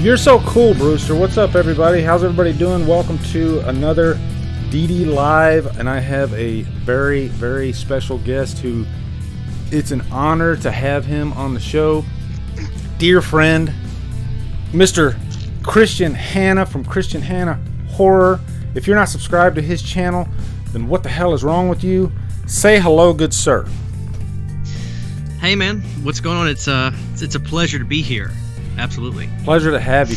You're so cool, Brewster. What's up, everybody? How's everybody doing? Welcome to another DDLive, and I have a very, very special guest who it's an honor to have him on the show. Dear friend, Mr. Christian Hanna from Christian Hanna Horror. If you're not subscribed to his channel, then what the hell is wrong with you? Say hello, good sir. Hey, man. What's going on? It's a pleasure to be here. Absolutely. Pleasure to have you.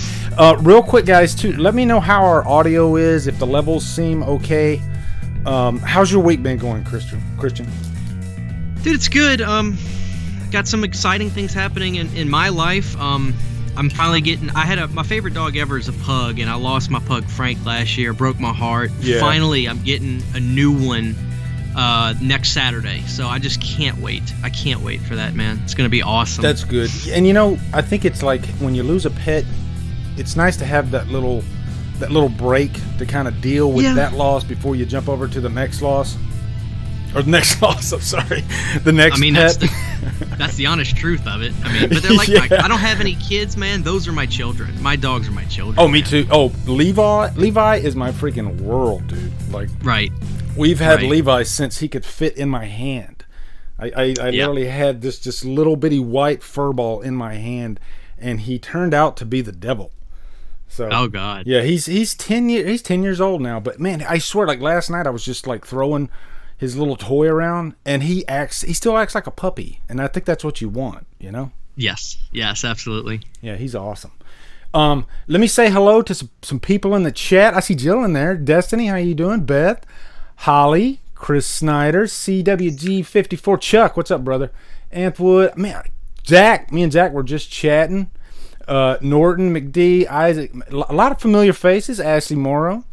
Real quick, guys, too, let me know how our audio is, if the levels seem okay. How's your week been going, Christian? Dude, it's good. Got some exciting things happening in my life. I'm finally getting... my favorite dog ever is a pug, and I lost my pug, Frank, last year. Broke my heart. Yeah. Finally, I'm getting a new one next Saturday, so I just can't wait. I can't wait for that, man. It's gonna be awesome. That's good. And you know, I think it's like when you lose a pet, it's nice to have that little break to kind of deal with that loss before you jump over to the next loss. Or the next loss, I'm sorry. The next pet. That's the honest truth of it. I mean, but they're like, I don't have any kids, man. Those are my children. My dogs are my children. Oh, me too. Oh, Levi is my freaking world, dude. Like, right. We've had Levi since he could fit in my hand. I literally had this just little bitty white fur ball in my hand, and he turned out to be the devil. So, oh God. Yeah, he's 10 years old now. But man, I swear, like last night I was just like throwing his little toy around, and he still acts like a puppy, and I think that's what you want, you know? Yes, absolutely. Yeah, he's awesome. Let me say hello to some people in the chat. I see Jill in there. Destiny, how you doing? Beth, Holly, Chris Snyder, CWG54, Chuck, what's up, brother? Anthwood, man, Zach, me and Zach were just chatting. Norton, McD, Isaac, a lot of familiar faces. Ashley Morrow.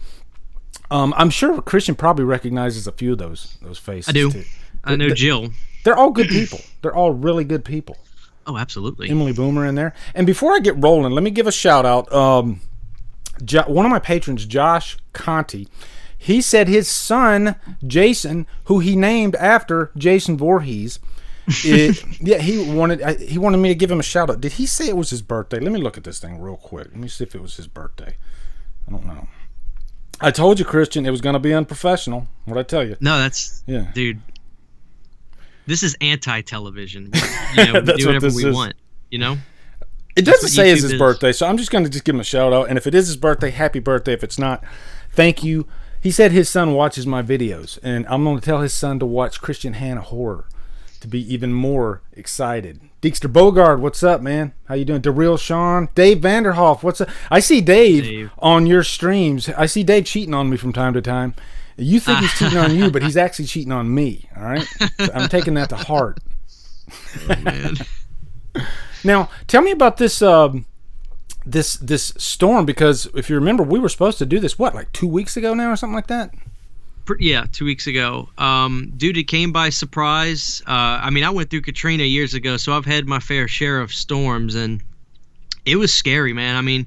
I'm sure Christian probably recognizes a few of those faces. I do. Too. I know Jill. They're all good people. They're all really good people. Oh, absolutely. Emily Boomer in there. And before I get rolling, let me give a shout out. One of my patrons, Josh Conti, he said his son, Jason, who he named after Jason Voorhees, he wanted me to give him a shout out. Did he say it was his birthday? Let me look at this thing real quick. Let me see if it was his birthday. I don't know. I told you, Christian, it was going to be unprofessional. What'd I tell you? No, dude. This is anti-television. You know, we do whatever we want. You know. It doesn't say it's his birthday, so I'm just going to give him a shout out. And if it is his birthday, happy birthday. If it's not, thank you. He said his son watches my videos, and I'm going to tell his son to watch Christian Hanna Horror to be even more excited. Deekster Bogard, what's up, man? How you doing? DeReal Sean, Dave Vanderhoff, what's up? I see Dave on your streams. I see Dave cheating on me from time to time. You think he's cheating on you, but he's actually cheating on me. All right, so I'm taking that to heart. Oh, man. Now, tell me about this this storm, because if you remember, we were supposed to do this like 2 weeks ago now or something like that. Yeah, 2 weeks ago. Dude, it came by surprise. I mean, I went through Katrina years ago, so I've had my fair share of storms, and it was scary, man. I mean,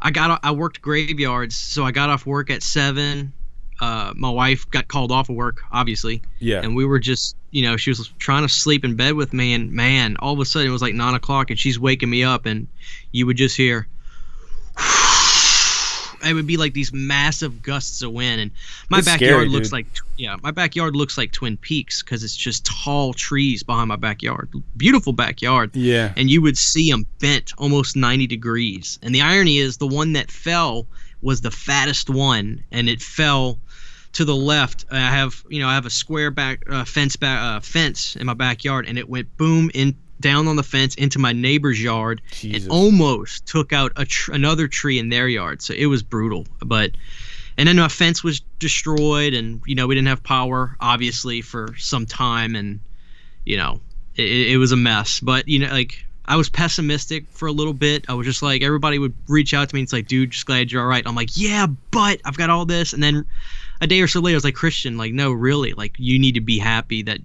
I worked graveyards, so I got off work at 7. My wife got called off of work, obviously. Yeah. And we were just, she was trying to sleep in bed with me, and man, all of a sudden it was like 9 o'clock, and she's waking me up, and you would just hear. It would be like these massive gusts of wind, and my backyard looks like Twin Peaks, because it's just tall trees behind my backyard. Beautiful backyard. Yeah. And you would see them bent almost 90 degrees. And the irony is, the one that fell was the fattest one, and it fell to the left. I have a square fence in my backyard, and it went boom down on the fence into my neighbor's yard. Jesus. And almost took out another tree in their yard. So it was brutal. And then my fence was destroyed, and we didn't have power obviously for some time, and it was a mess. But I was pessimistic for a little bit. I was just like, everybody would reach out to me and it's like, dude, just glad you're all right. I'm like, yeah, but I've got all this. And then a day or so later, I was like, Christian, like, no, really, like, you need to be happy that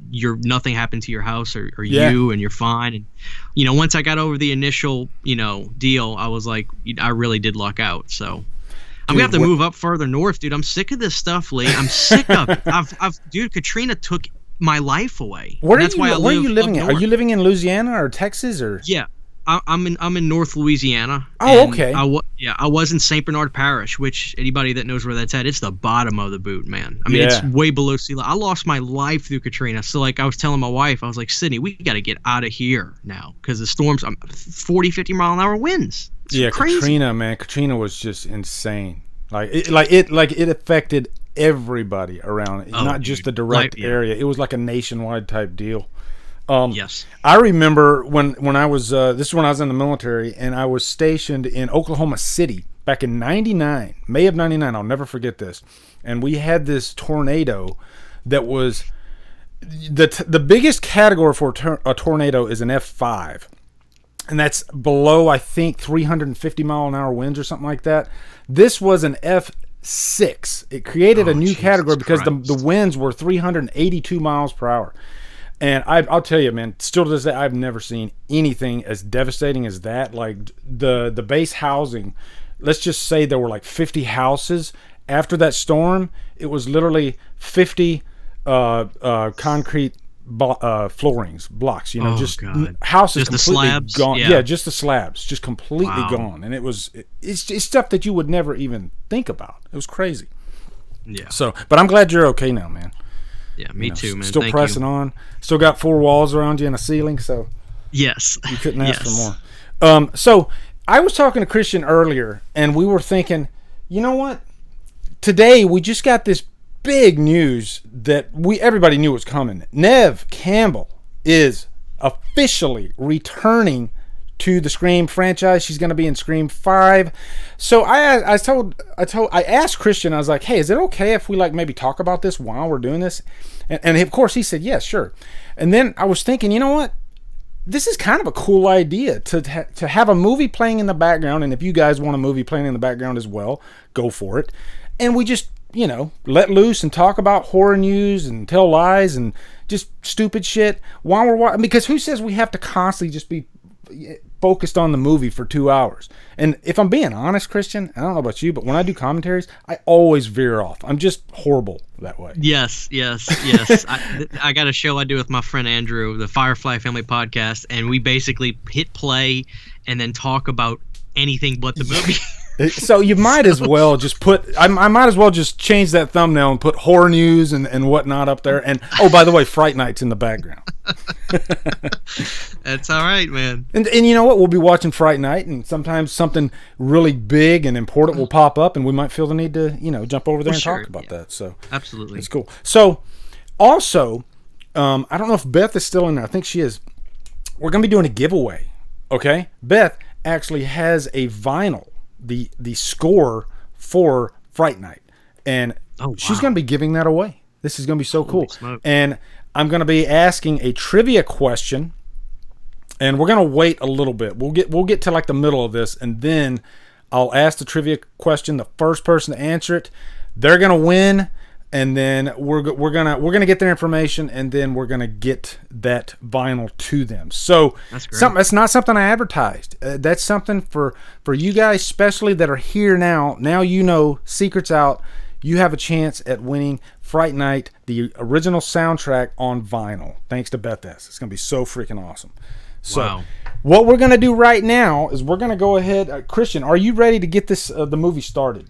nothing happened to your house or you, and you're fine. And, once I got over the initial, deal, I was like, I really did luck out. So I'm gonna have to move up further north, dude. I'm sick of this stuff, Lee. I'm sick of it. Dude, Katrina took my life away. Where are you living in? Are you living in Louisiana or Texas or? Yeah. I'm in North Louisiana. Oh, okay. I was in St. Bernard Parish, which anybody that knows where that's at, it's the bottom of the boot, man. I mean, it's way below sea level. I lost my life through Katrina. So like I was telling my wife, I was like, Sydney, we got to get out of here now because the storms, 40, 50 mile an hour winds. It's crazy. Katrina, man. Katrina was just insane. It affected everybody around it, not just the direct area. It was like a nationwide type deal. Yes. I remember when I was this is when I was in the military, and I was stationed in Oklahoma City back in '99, May of '99. I'll never forget this. And we had this tornado that was the biggest category for a tornado is an F5, and that's below, I think, 350 mile an hour winds or something like that. This was an F6. It created a new category because the winds were 382 miles per hour. And I'll tell you, man, still to this day, I've never seen anything as devastating as that. Like the base housing, let's just say there were like 50 houses. After that storm, it was literally 50 concrete floorings, blocks, houses just completely gone. Yeah, just the slabs, just completely gone. And it's stuff that you would never even think about. It was crazy. Yeah. So, but I'm glad you're okay now, man. Yeah, me too, man. Still pressing on. Still got 4 walls around you and a ceiling, so yes, you couldn't ask for more. So I was talking to Christian earlier, and we were thinking, you know what? Today we just got this big news that everybody knew was coming. Neve Campbell is officially returning to the Scream franchise. She's going to be in Scream 5. So I asked Christian, I was like, hey, is it okay if we like maybe talk about this while we're doing this? And of course he said, yes, sure. And then I was thinking, you know what? This is kind of a cool idea to have a movie playing in the background. And if you guys want a movie playing in the background as well, go for it. And we just, let loose and talk about horror news and tell lies and just stupid shit while we're watching. Because who says we have to constantly just be focused on the movie for 2 hours? And if I'm being honest, Christian, I don't know about you, but when I do commentaries, I always veer off. I'm just horrible that way. Yes. I got a show I do with my friend Andrew, the Firefly Family Podcast, and we basically hit play and then talk about anything but the movie. So you might as well just I might as well just change that thumbnail and put horror news and whatnot up there. And by the way, Fright Night's in the background. That's all right, man. And you know what? We'll be watching Fright Night, and sometimes something really big and important will pop up, and we might feel the need to jump over there and talk about that. So absolutely, it's cool. So also, I don't know if Beth is still in there. I think she is. We're gonna be doing a giveaway. Okay, Beth actually has a vinyl. The score for Fright Night, and she's going to be giving that away. This is going to be so cool. And I'm going to be asking a trivia question, and we're going to wait a little bit. We'll get to like the middle of this, and then I'll ask the trivia question. The first person to answer it, they're going to win. And then we're gonna get their information, and then we're gonna get that vinyl to them. So that's not something I advertised. That's something for you guys, especially that are here now. Now secrets out. You have a chance at winning Fright Night, the original soundtrack on vinyl, thanks to Beth S. It's gonna be so freaking awesome. So what we're gonna do right now is we're gonna go ahead. Christian, are you ready to get this the movie started?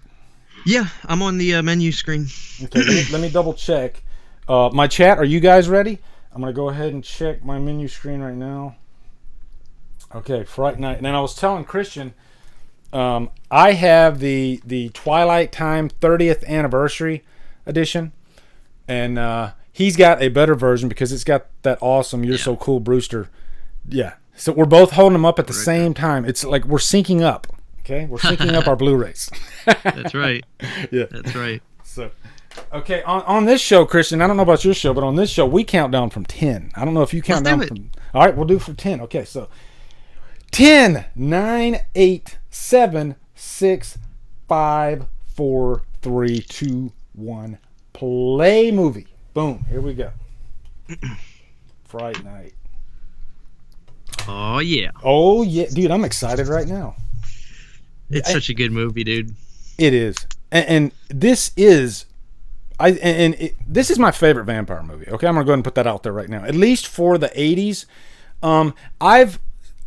Yeah, I'm on the menu screen. Okay, let me double check. My chat, are you guys ready? I'm going to go ahead and check my menu screen right now. Okay, Fright Night. And then I was telling Christian, I have the Twilight Time 30th Anniversary Edition. And he's got a better version because it's got that awesome You're So Cool Brewster. Yeah. So we're both holding them up at the same time. It's like we're syncing up. Okay, we're syncing up our Blu-rays. That's right. Yeah, that's right. So, okay, on this show, Christian, I don't know about your show, but on this show, we count down from 10. I don't know if you count down from... All right, we'll do from 10. Okay, so 10, 9, 8, 7, 6, 5, 4, 3, 2, 1. Play movie. Boom, here we go. Fright Night. Oh, yeah. Oh, yeah. Dude, I'm excited right now. It's such a good movie, dude. It is, and this is, this is my favorite vampire movie. Okay, I'm gonna go ahead and put that out there right now. At least for the '80s,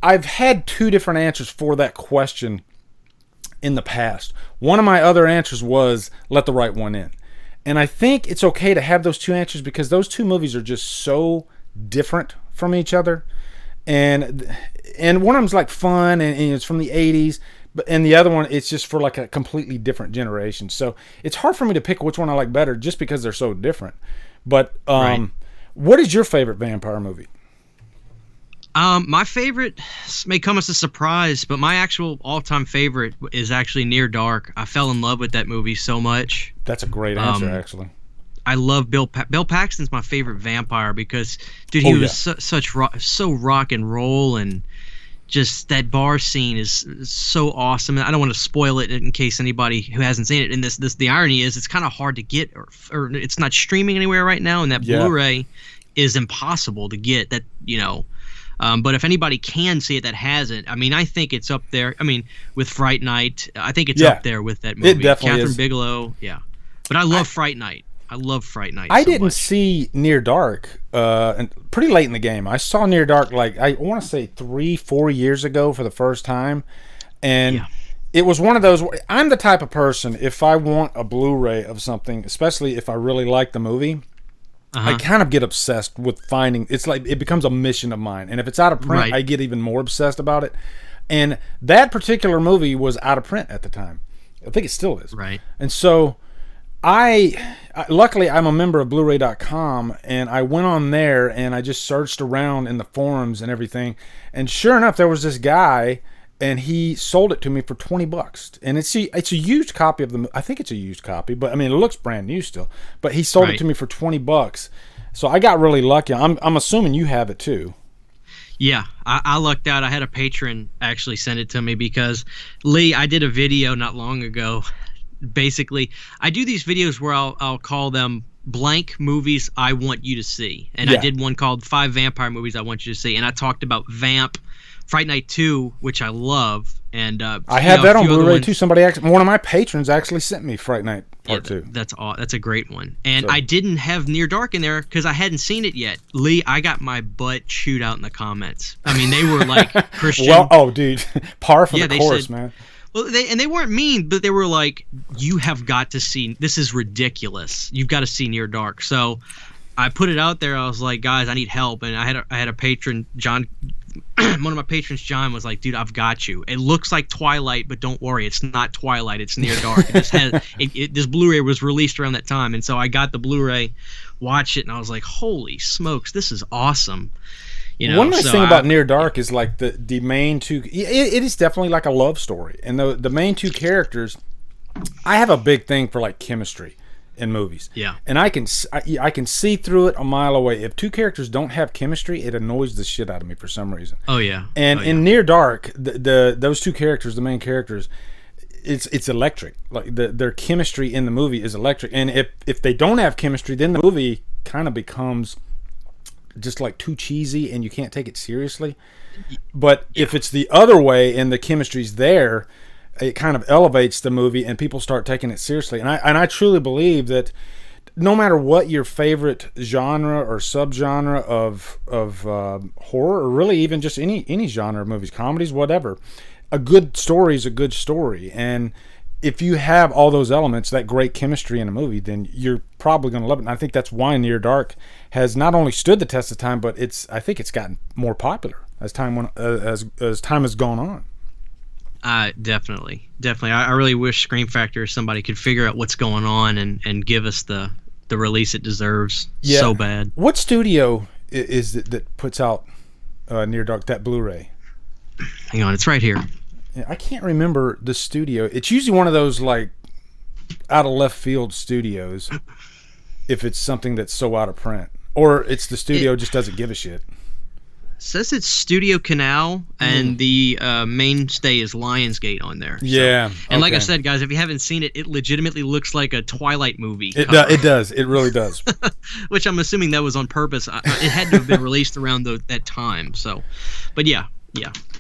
I've had two different answers for that question in the past. One of my other answers was Let the Right One In. And I think it's okay to have those two answers because those two movies are just so different from each other. And one of them's like fun and it's from the 80s, and the other one, it's just for like a completely different generation. So it's hard for me to pick which one I like better just because they're so different. But right. What is your favorite vampire movie? My favorite may come as a surprise, but my actual all-time favorite is actually Near Dark. I fell in love with that movie so much. That's a great answer, actually. I love Bill Paxton's my favorite vampire because, dude, he was so rock and roll, and just that bar scene is so awesome. I don't want to spoil it in case anybody who hasn't seen it. And the irony is it's kind of hard to get, or it's not streaming anywhere right now, and that Blu-ray is impossible to get. That but if anybody can see it that hasn't, I mean, I think it's up there. I mean, with Fright Night, I think it's up there with that movie. It definitely Catherine is. Bigelow, yeah. But I love Fright Night. I love Fright Night. I didn't see Near Dark pretty late in the game. I saw Near Dark like I want to say 3-4 years ago for the first time, and it was one of those. I'm the type of person, if I want a Blu-ray of something, especially if I really like the movie, I kind of get obsessed with finding. It's like it becomes a mission of mine, and if it's out of print, I get even more obsessed about it. And that particular movie was out of print at the time. I think it still is. Right. And so luckily I'm a member of Blu-ray.com, and I went on there and I just searched around in the forums and everything, and sure enough there was this guy, and he sold it to me for $20, and it's a used copy of I think it's a used copy, but I mean it looks brand new still, but he sold it to me for $20, so I got really lucky. I'm assuming you have it too. Yeah, I lucked out. I had a patron actually send it to me because, Lee, I did a video not long ago. Basically, I do these videos where I'll call them blank movies I want you to see. And I did one called 5 Vampire Movies I Want You to See. And I talked about Vamp, Fright Night 2, which I love. And I have that on Blu-ray too. One of my patrons actually sent me Fright Night Part 2. That's a great one. And I didn't have Near Dark in there because I hadn't seen it yet. Lee, I got my butt chewed out in the comments. I mean, they were like, Christian. Well, oh, dude, par for the course, man. Well, they weren't mean, but they were like, you have got to see, this is ridiculous. You've got to see Near Dark. So I put it out there. I was like, guys, I need help. And I had a patron, John, one of my patrons, John, was like, dude, I've got you. It looks like Twilight, but don't worry. It's not Twilight. It's Near Dark. This Blu-ray was released around that time. And so I got the Blu-ray, watched it, and I was like, holy smokes, this is awesome. One nice thing about Near Dark is like the main two. It is definitely like a love story, and the main two characters. I have a big thing for like chemistry in movies. Yeah, and I can see through it a mile away. If two characters don't have chemistry, it annoys the shit out of me for some reason. Oh yeah. And in Near Dark, those two characters, the main characters, it's electric. Like their chemistry in the movie is electric, and if they don't have chemistry, then the movie kind of becomes just like too cheesy and you can't take it seriously. But if it's the other way and the chemistry's there, it kind of elevates the movie and people start taking it seriously. And I truly believe that no matter what your favorite genre or subgenre of horror, or really even just any genre of movies, comedies, whatever, a good story is a good story. And if you have all those elements, that great chemistry in a movie, then you're probably going to love it. And I think that's why Near Dark has not only stood the test of time, but I think it's gotten more popular as time has gone on. Definitely. I really wish Scream Factory, somebody could figure out what's going on and give us the release it deserves so bad. What studio is it that puts out Near Dark, that Blu-ray? Hang on, it's right here. I can't remember the studio. It's usually one of those like out of left field studios if it's something that's so out of print, or it's the studio just doesn't give a shit. Says it's Studio Canal, and the mainstay is Lionsgate on there. Yeah. And like I said, guys, if you haven't seen it, it legitimately looks like a Twilight movie. It does. It really does. Which I'm assuming that was on purpose. It had to have been released around that time. So, but yeah.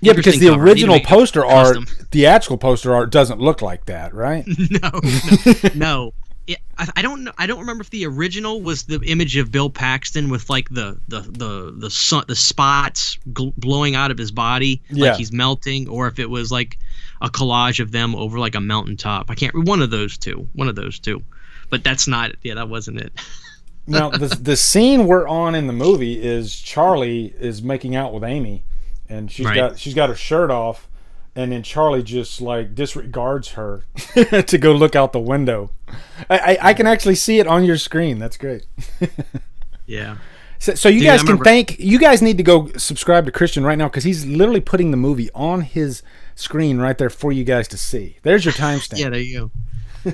Yeah, because the original poster art, theatrical poster art, doesn't look like that, right? No. I don't know. I don't remember if the original was the image of Bill Paxton with like the spots blowing out of his body, like he's melting, or if it was like a collage of them over like a mountaintop. I can't. One of those two. But that's not. Yeah, that wasn't it. Now the scene we're on in the movie is Charlie is making out with Amy, and she's got her shirt off. And then Charlie just like disregards her to go look out the window. I can actually see it on your screen. That's great. Yeah. So you guys can you guys need to go subscribe to Christian right now because he's literally putting the movie on his screen right there for you guys to see. There's your timestamp. Yeah, there you go.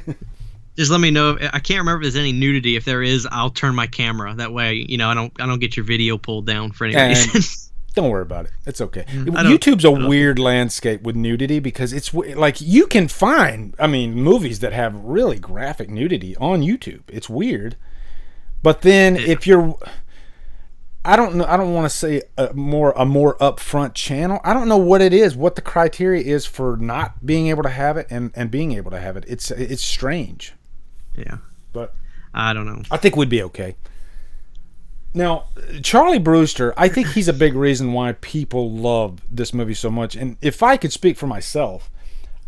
Just let me know. I can't remember if there's any nudity. If there is, I'll turn my camera. That way, I don't get your video pulled down for any reason. Don't worry about it. It's okay. YouTube's a weird landscape with nudity because it's like you can find, movies that have really graphic nudity on YouTube. It's weird. But then if you're, I don't know, I don't want to say a more upfront channel. I don't know what it is, what the criteria is for not being able to have it and being able to have it. It's strange. Yeah. But I don't know. I think we'd be okay. Now, Charlie Brewster, I think he's a big reason why people love this movie so much. And if I could speak for myself,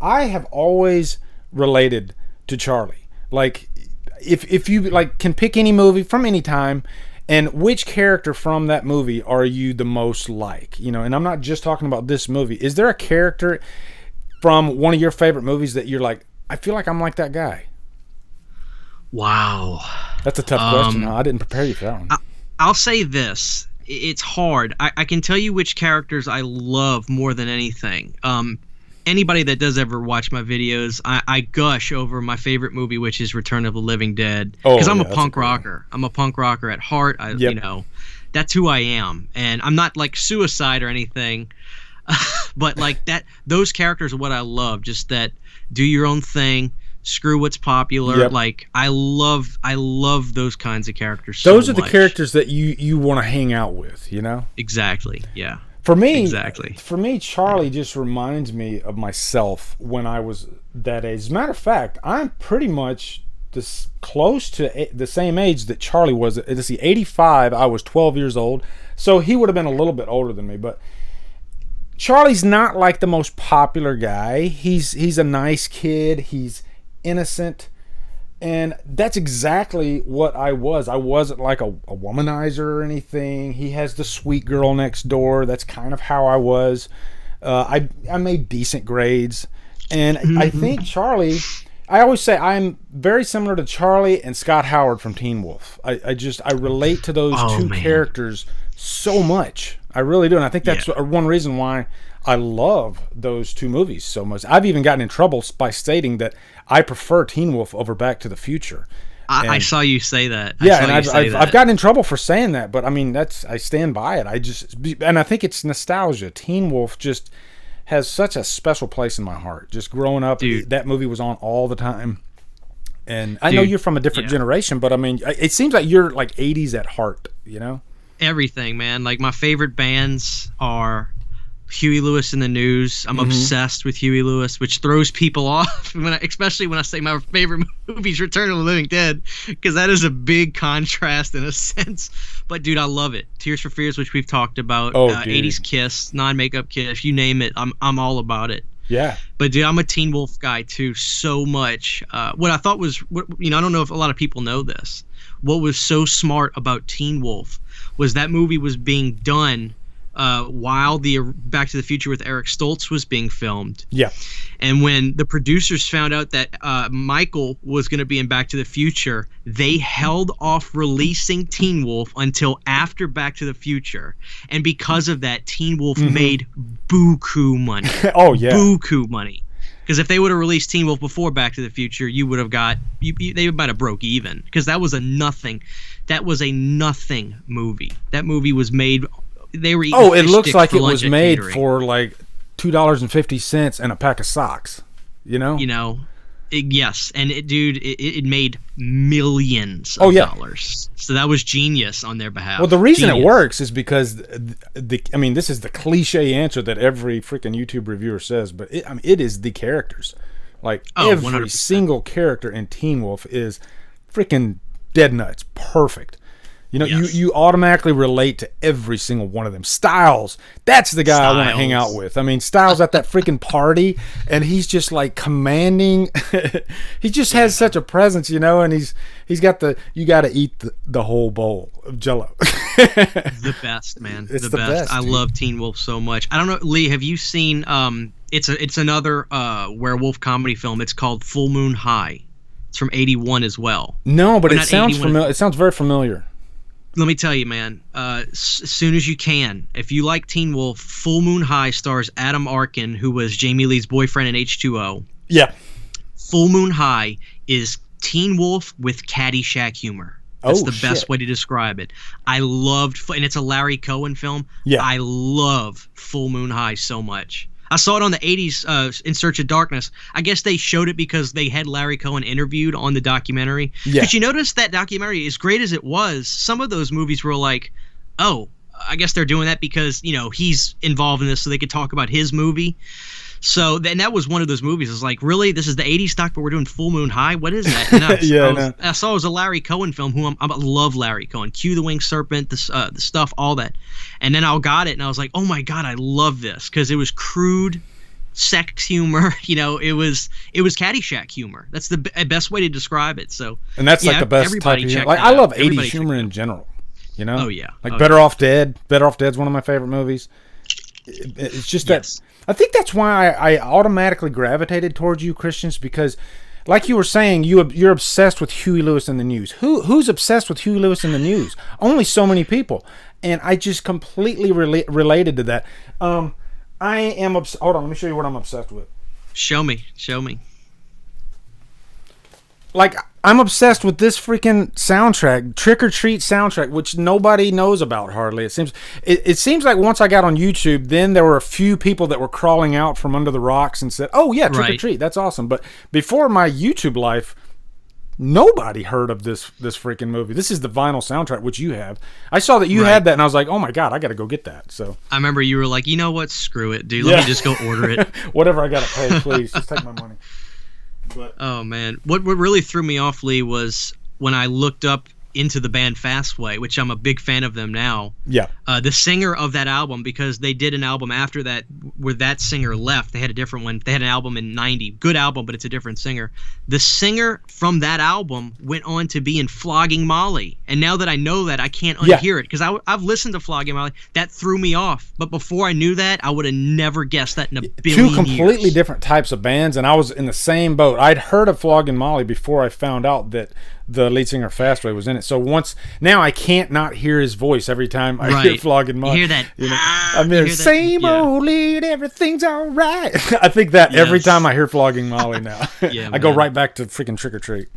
I have always related to Charlie. Like, if you can pick any movie from any time, and which character from that movie are you the most like? And I'm not just talking about this movie. Is there a character from one of your favorite movies that you're like, I feel like I'm like that guy? Wow. That's a tough question, huh? I didn't prepare you for that one. I'll say this. It's hard. I can tell you which characters I love more than anything. Anybody that does ever watch my videos, I gush over my favorite movie, which is Return of the Living Dead. Because I'm a punk rocker. I'm a punk rocker at heart. That's who I am. And I'm not like Suicide or anything. But like that, those characters are what I love. Just that do your own thing. Screw what's popular. Yep. Like I love those kinds of characters. Those are the characters that you want to hang out with, Exactly. Yeah. For me, exactly. For me, Charlie just reminds me of myself when I was that age. As a matter of fact, I'm pretty much close to the same age that Charlie was. Let's see, 85. I was 12 years old, so he would have been a little bit older than me. But Charlie's not like the most popular guy. He's a nice kid. He's innocent, and that's exactly what I was. I wasn't like a womanizer or anything. He has the sweet girl next door. That's kind of how I was. I made decent grades, and I think Charlie, I always say I'm very similar to Charlie and Scott Howard from Teen Wolf. I relate to those two characters so much. I really do, and I think that's one reason why I love those two movies so much. I've even gotten in trouble by stating that I prefer Teen Wolf over Back to the Future. I saw you say that. I've gotten in trouble for saying that, but I stand by it. I think it's nostalgia. Teen Wolf just has such a special place in my heart. Just growing up, that movie was on all the time. And I know you're from a different generation, but it seems like you're like 80s at heart, Everything, man. Like my favorite bands are Huey Lewis and the News. I'm obsessed with Huey Lewis, which throws people off, especially when I say my favorite movie is Return of the Living Dead, because that is a big contrast in a sense. But dude, I love it. Tears for Fears, which we've talked about. 80s Kiss, non-makeup Kiss, you name it. I'm all about it. Yeah. But dude, I'm a Teen Wolf guy too, so much. What I thought was, I don't know if a lot of people know this. What was so smart about Teen Wolf was that movie was being done while the Back to the Future with Eric Stoltz was being filmed. Yeah. And when the producers found out that Michael was going to be in Back to the Future, they held off releasing Teen Wolf until after Back to the Future. And because of that, Teen Wolf made buku money. Oh, yeah. Buku money. Because if they would have released Teen Wolf before Back to the Future, you would have got they might have broke even, because that was a nothing movie. That movie was made. They were eating it looks like it was made for like $2.50 and a pack of socks. Yes, and it made millions of dollars. So that was genius on their behalf. Well, the reason it works is because this is the cliche answer that every freaking YouTube reviewer says, but it is the characters. Like every 100%. single character in Teen Wolf is freaking dead nuts, perfect. You know, you automatically relate to every single one of them. Styles, that's the guy I want to hang out with. I mean, Styles at that freaking party, and he's just like commanding. He just has such a presence, you know, and he's got you got to eat the whole bowl of Jell-O. The best, man. It's the best. I love Teen Wolf so much. I don't know, Lee, have you seen? It's another werewolf comedy film. It's called Full Moon High. It's from '81 as well. No, but it sounds familiar. It sounds very familiar. Let me tell you, man, as soon as you can, if you like Teen Wolf, Full Moon High stars Adam Arkin, who was Jamie Lee's boyfriend in H2O. Yeah. Full Moon High is Teen Wolf with Caddyshack humor. That's the best way to describe it. I loved, and it's a Larry Cohen film. Yeah. I love Full Moon High so much. I saw it on the 80s, In Search of Darkness. I guess they showed it because they had Larry Cohen interviewed on the documentary. Yeah. But you notice that documentary, as great as it was, some of those movies were like, oh, I guess they're doing that because, you know, he's involved in this so they could talk about his movie. So then that was one of those movies. It's like, really? This is the 80s stock, but we're doing Full Moon High? What is that? And I saw it was a Larry Cohen film, who I love Larry Cohen. Cue the Winged Serpent, the stuff, all that. And then I got it, and I was like, oh my God, I love this. Because it was crude sex humor. You know, it was Caddyshack humor. That's the best way to describe it. So, and that's like the best type of humor. Like, I love 80s humor in general. You know? Oh, yeah. Like Better Off Dead. Better Off Dead's one of my favorite movies. It's just that... I think that's why I automatically gravitated towards you, Christians, because, like you were saying, you're obsessed with Huey Lewis and the News. Who's obsessed with Huey Lewis and the News? Only so many people, and I just completely related to that. I am hold on, let me show you what I'm obsessed with. Show me. Like, I'm obsessed with this freaking soundtrack, Trick or Treat soundtrack, which nobody knows about hardly. It seems like once I got on YouTube, then there were a few people that were crawling out from under the rocks and said, "Oh yeah, Trick or Treat, that's awesome." But before my YouTube life, nobody heard of this freaking movie. This is the vinyl soundtrack, which you have. I saw that you had that, and I was like, "Oh my God, I got to go get that." So I remember you were like, "You know what? Screw it, dude. Let me just go order it. Whatever I got to pay, please, just take my money." But, oh man, what really threw me off, Lee, was when I looked up into the band Fastway, which I'm a big fan of them now. Yeah. The singer of that album, because they did an album after that where that singer left. They had a different one. They had an album in '90. Good album, but it's a different singer. The singer from that album went on to be in Flogging Molly. And now that I know that, I can't unhear it, because I've listened to Flogging Molly. That threw me off. But before I knew that, I would have never guessed that in a billion years. Two completely different types of bands, and I was in the same boat. I'd heard of Flogging Molly before I found out that the lead singer Fastway was in it. So now I can't not hear his voice every time I hear Flogging Molly. You hear that? You know, I'm there, same old lead, everything's all right. I think that every time I hear Flogging Molly now. I go right back to freaking Trick or Treat.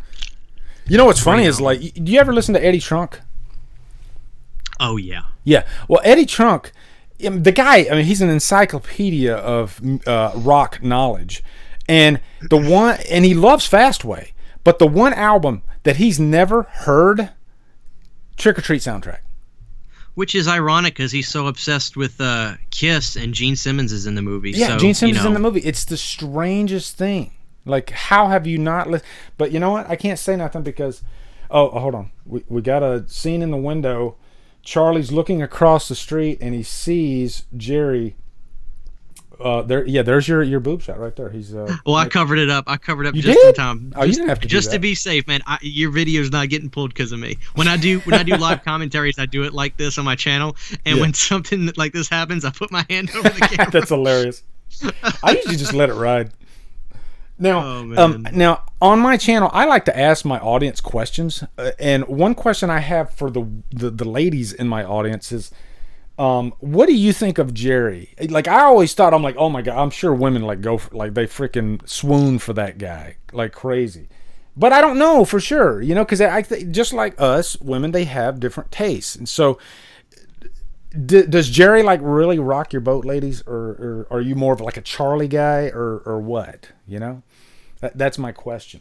You know what's funny is, like, do you ever listen to Eddie Trunk? Oh, yeah. Yeah. Well, Eddie Trunk, the guy, I mean, he's an encyclopedia of rock knowledge. And he loves Fastway. But the one album that he's never heard, Trick or Treat soundtrack. Which is ironic because he's so obsessed with Kiss, and Gene Simmons is in the movie. Yeah, so, Gene Simmons is in the movie. It's the strangest thing. Like, how have you not listened? But you know what? I can't say nothing because... Oh, hold on. We got a scene in the window. Charlie's looking across the street, and he sees Jerry... there's your boob shot right there. He's well, I covered it up. You just did? in time. You didn't have to just do that. To be safe, man. Your video's not getting pulled because of me. When I do live commentaries, I do it like this on my channel. And when something like this happens, I put my hand over the camera. That's hilarious. I usually just let it ride. Now, now on my channel, I like to ask my audience questions. And one question I have for the ladies in my audience is, what do you think of Jerry? Like, I always thought, I'm like, oh my God, I'm sure women they freaking swoon for that guy like crazy. But I don't know for sure, you know, because just like us, women, they have different tastes. And so, does Jerry like really rock your boat, ladies, or are you more of like a Charlie guy, or what? You know, that's my question.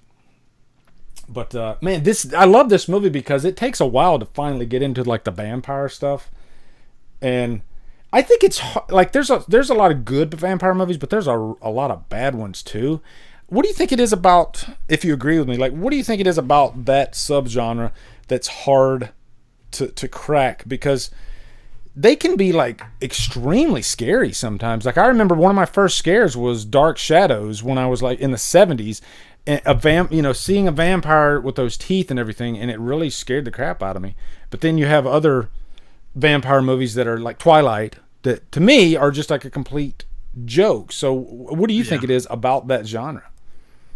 But man, I love this movie because it takes a while to finally get into like the vampire stuff. And I think it's like there's a lot of good vampire movies, but there's a lot of bad ones too. What do you think it is about, if you agree with me, like, what do you think it is about that subgenre that's hard to crack? Because they can be, like, extremely scary sometimes. Like, I remember one of my first scares was Dark Shadows when I was, like, in the 70s. And seeing a vampire with those teeth and everything, and it really scared the crap out of me. But then you have other vampire movies that are like Twilight that, to me, are just like a complete joke. So what do you think it is about that genre?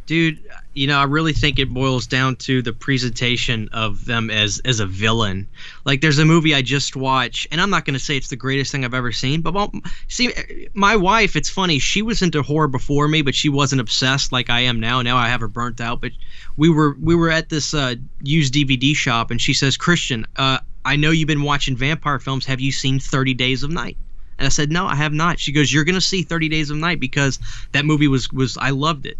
Dude, I really think it boils down to the presentation of them as a villain. Like, there's a movie I just watched, and I'm not going to say it's the greatest thing I've ever seen, but see, my wife, it's funny, she was into horror before me, but she wasn't obsessed like I am now. Now I have her burnt out. But we were at this used DVD shop, and she says, Christian, I know you've been watching vampire films. Have you seen 30 Days of Night? And I said, no, I have not. She goes, you're going to see 30 Days of Night because that movie was I loved it.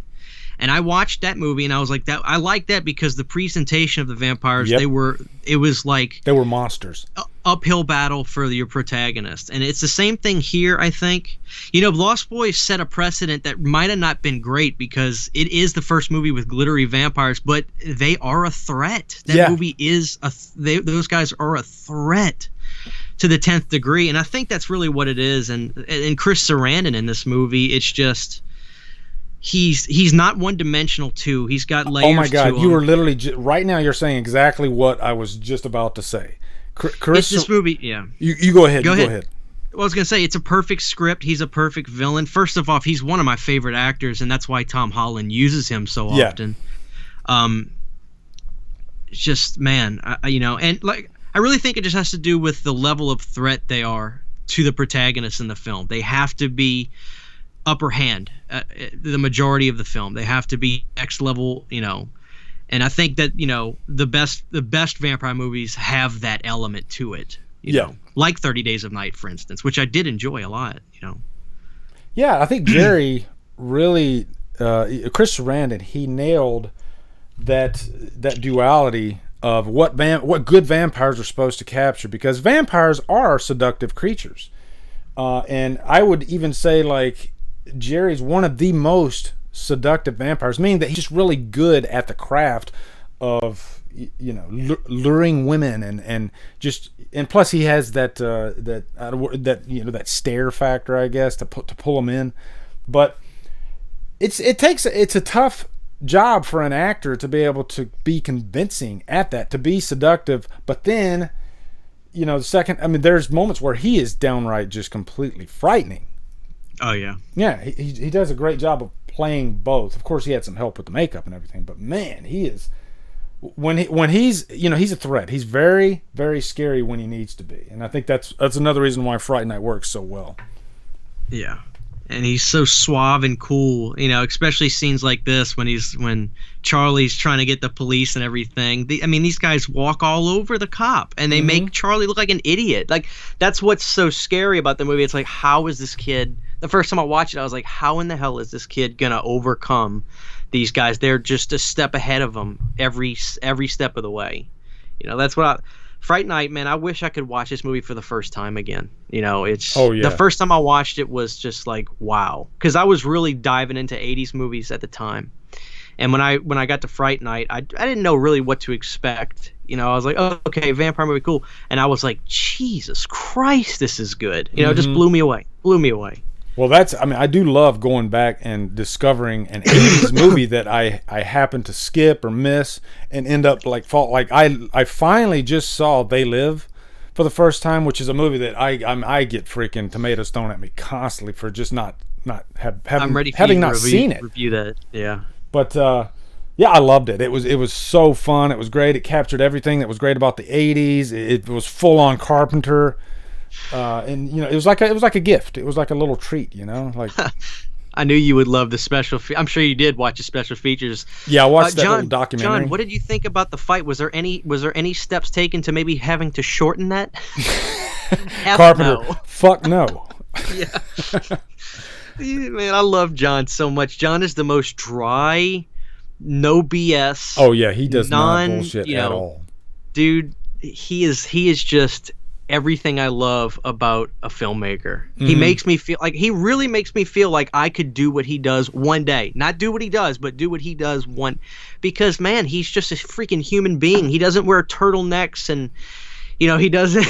And I watched that movie, and I was like, "That I like that because the presentation of the vampires, it was like they were monsters, uphill battle for your protagonist." And it's the same thing here, I think. Lost Boys set a precedent that might have not been great because it is the first movie with glittery vampires, but they are a threat. That movie is those guys are a threat to the 10th degree, and I think that's really what it is. And Chris Sarandon in this movie, it's just. He's not one-dimensional too. He's got layers. Oh my God! You were literally right now. You're saying exactly what I was just about to say. It's this movie. Yeah. You go ahead. Go ahead. Well, I was gonna say it's a perfect script. He's a perfect villain. First of all, he's one of my favorite actors, and that's why Tom Holland uses him so often. It's just and like I really think it just has to do with the level of threat they are to the protagonists in the film. They have to be upper hand the majority of the film. They have to be next level, and I think that the best vampire movies have that element to it, you know, like 30 Days of Night, for instance, which I did enjoy a lot. I think Jerry really Chris Sarandon, he nailed that duality of what good vampires are supposed to capture, because vampires are seductive creatures, and I would even say, like, Jerry's one of the most seductive vampires, meaning that he's just really good at the craft of luring women and plus he has that stare factor, I guess, to pull them in. But it's a tough job for an actor to be able to be convincing at that, to be seductive, but then there's moments where he is downright just completely frightening. Oh yeah. Yeah, he does a great job of playing both. Of course, he had some help with the makeup and everything, but man, he is when he's he's a threat. He's very, very scary when he needs to be, and I think that's another reason why Fright Night works so well. Yeah, and he's so suave and cool, especially scenes like this when Charlie's trying to get the police and everything. These guys walk all over the cop, and they make Charlie look like an idiot. Like, that's what's so scary about the movie. It's like, how is this kid? The first time I watched it, I was like, how in the hell is this kid gonna overcome these guys? They're just a step ahead of him every step of the way. That's what Fright Night, man, I wish I could watch this movie for the first time again. The first time I watched it was just like, wow. Because I was really diving into 80s movies at the time. And when I got to Fright Night, I didn't know really what to expect. I was like, oh, okay, vampire movie, cool. And I was like, Jesus Christ, this is good. It just blew me away. Well, I do love going back and discovering an 80s movie that I happen to skip or miss and end up like I finally just saw They Live for the first time, which is a movie that I get freaking tomatoes thrown at me constantly for just having not seen it. Review that, yeah. But I loved it. It was so fun. It was great. It captured everything that was great about the 80s. It was full on Carpenter. And it was like a gift. It was like a little treat, like. I knew you would love the special. I'm sure you did watch the special features. Yeah, I watched that little documentary. John, what did you think about the fight? Was there any steps taken to maybe having to shorten that? Carpenter, no. Fuck no. Yeah. Man, I love John so much. John is the most dry, no BS. Oh yeah, he does not bullshit at all. Dude, he is just everything I love about a filmmaker. He makes me feel like, he really makes me feel like I could do what he does one day. Not do what he does, but do what he does one. Because, man, he's just a freaking human being. He doesn't wear turtlenecks, and, you know, he doesn't.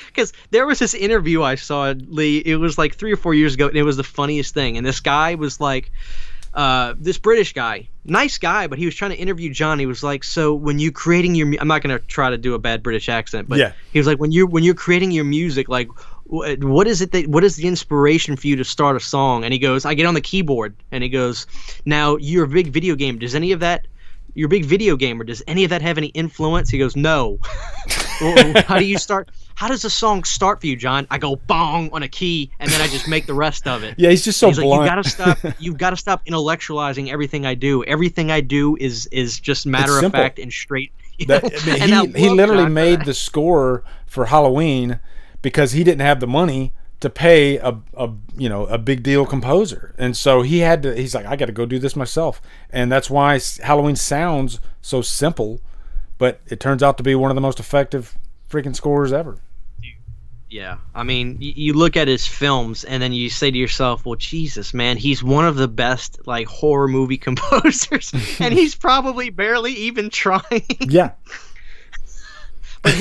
Because there was this interview I saw, Lee. It was like 3 or 4 years ago, and it was the funniest thing. And this guy was like, this British guy, nice guy, but he was trying to interview John. He was like, so when you're creating your, I'm not going to try to do a bad British accent, but he was like, when you're creating your music, like, what is the inspiration for you to start a song? And he goes, I get on the keyboard, and he goes, now you're a big video game. Does any of that, you're a big video gamer, does any of that have any influence? He goes, no. Well, how do you start? How does a song start for you, John? I go bong on a key, and then I just make the rest of it. Yeah, he's just so blunt. Like, you've got to stop intellectualizing everything I do. Everything I do is just matter of fact and straight. He literally made the score for Halloween because he didn't have the money to pay a big deal composer, and so he's like, I got to go do this myself, and that's why Halloween sounds so simple, but it turns out to be one of the most effective freaking scores ever. Yeah, I mean, you look at his films, and then you say to yourself, well, Jesus, man, he's one of the best, like, horror movie composers, and he's probably barely even trying. Yeah. But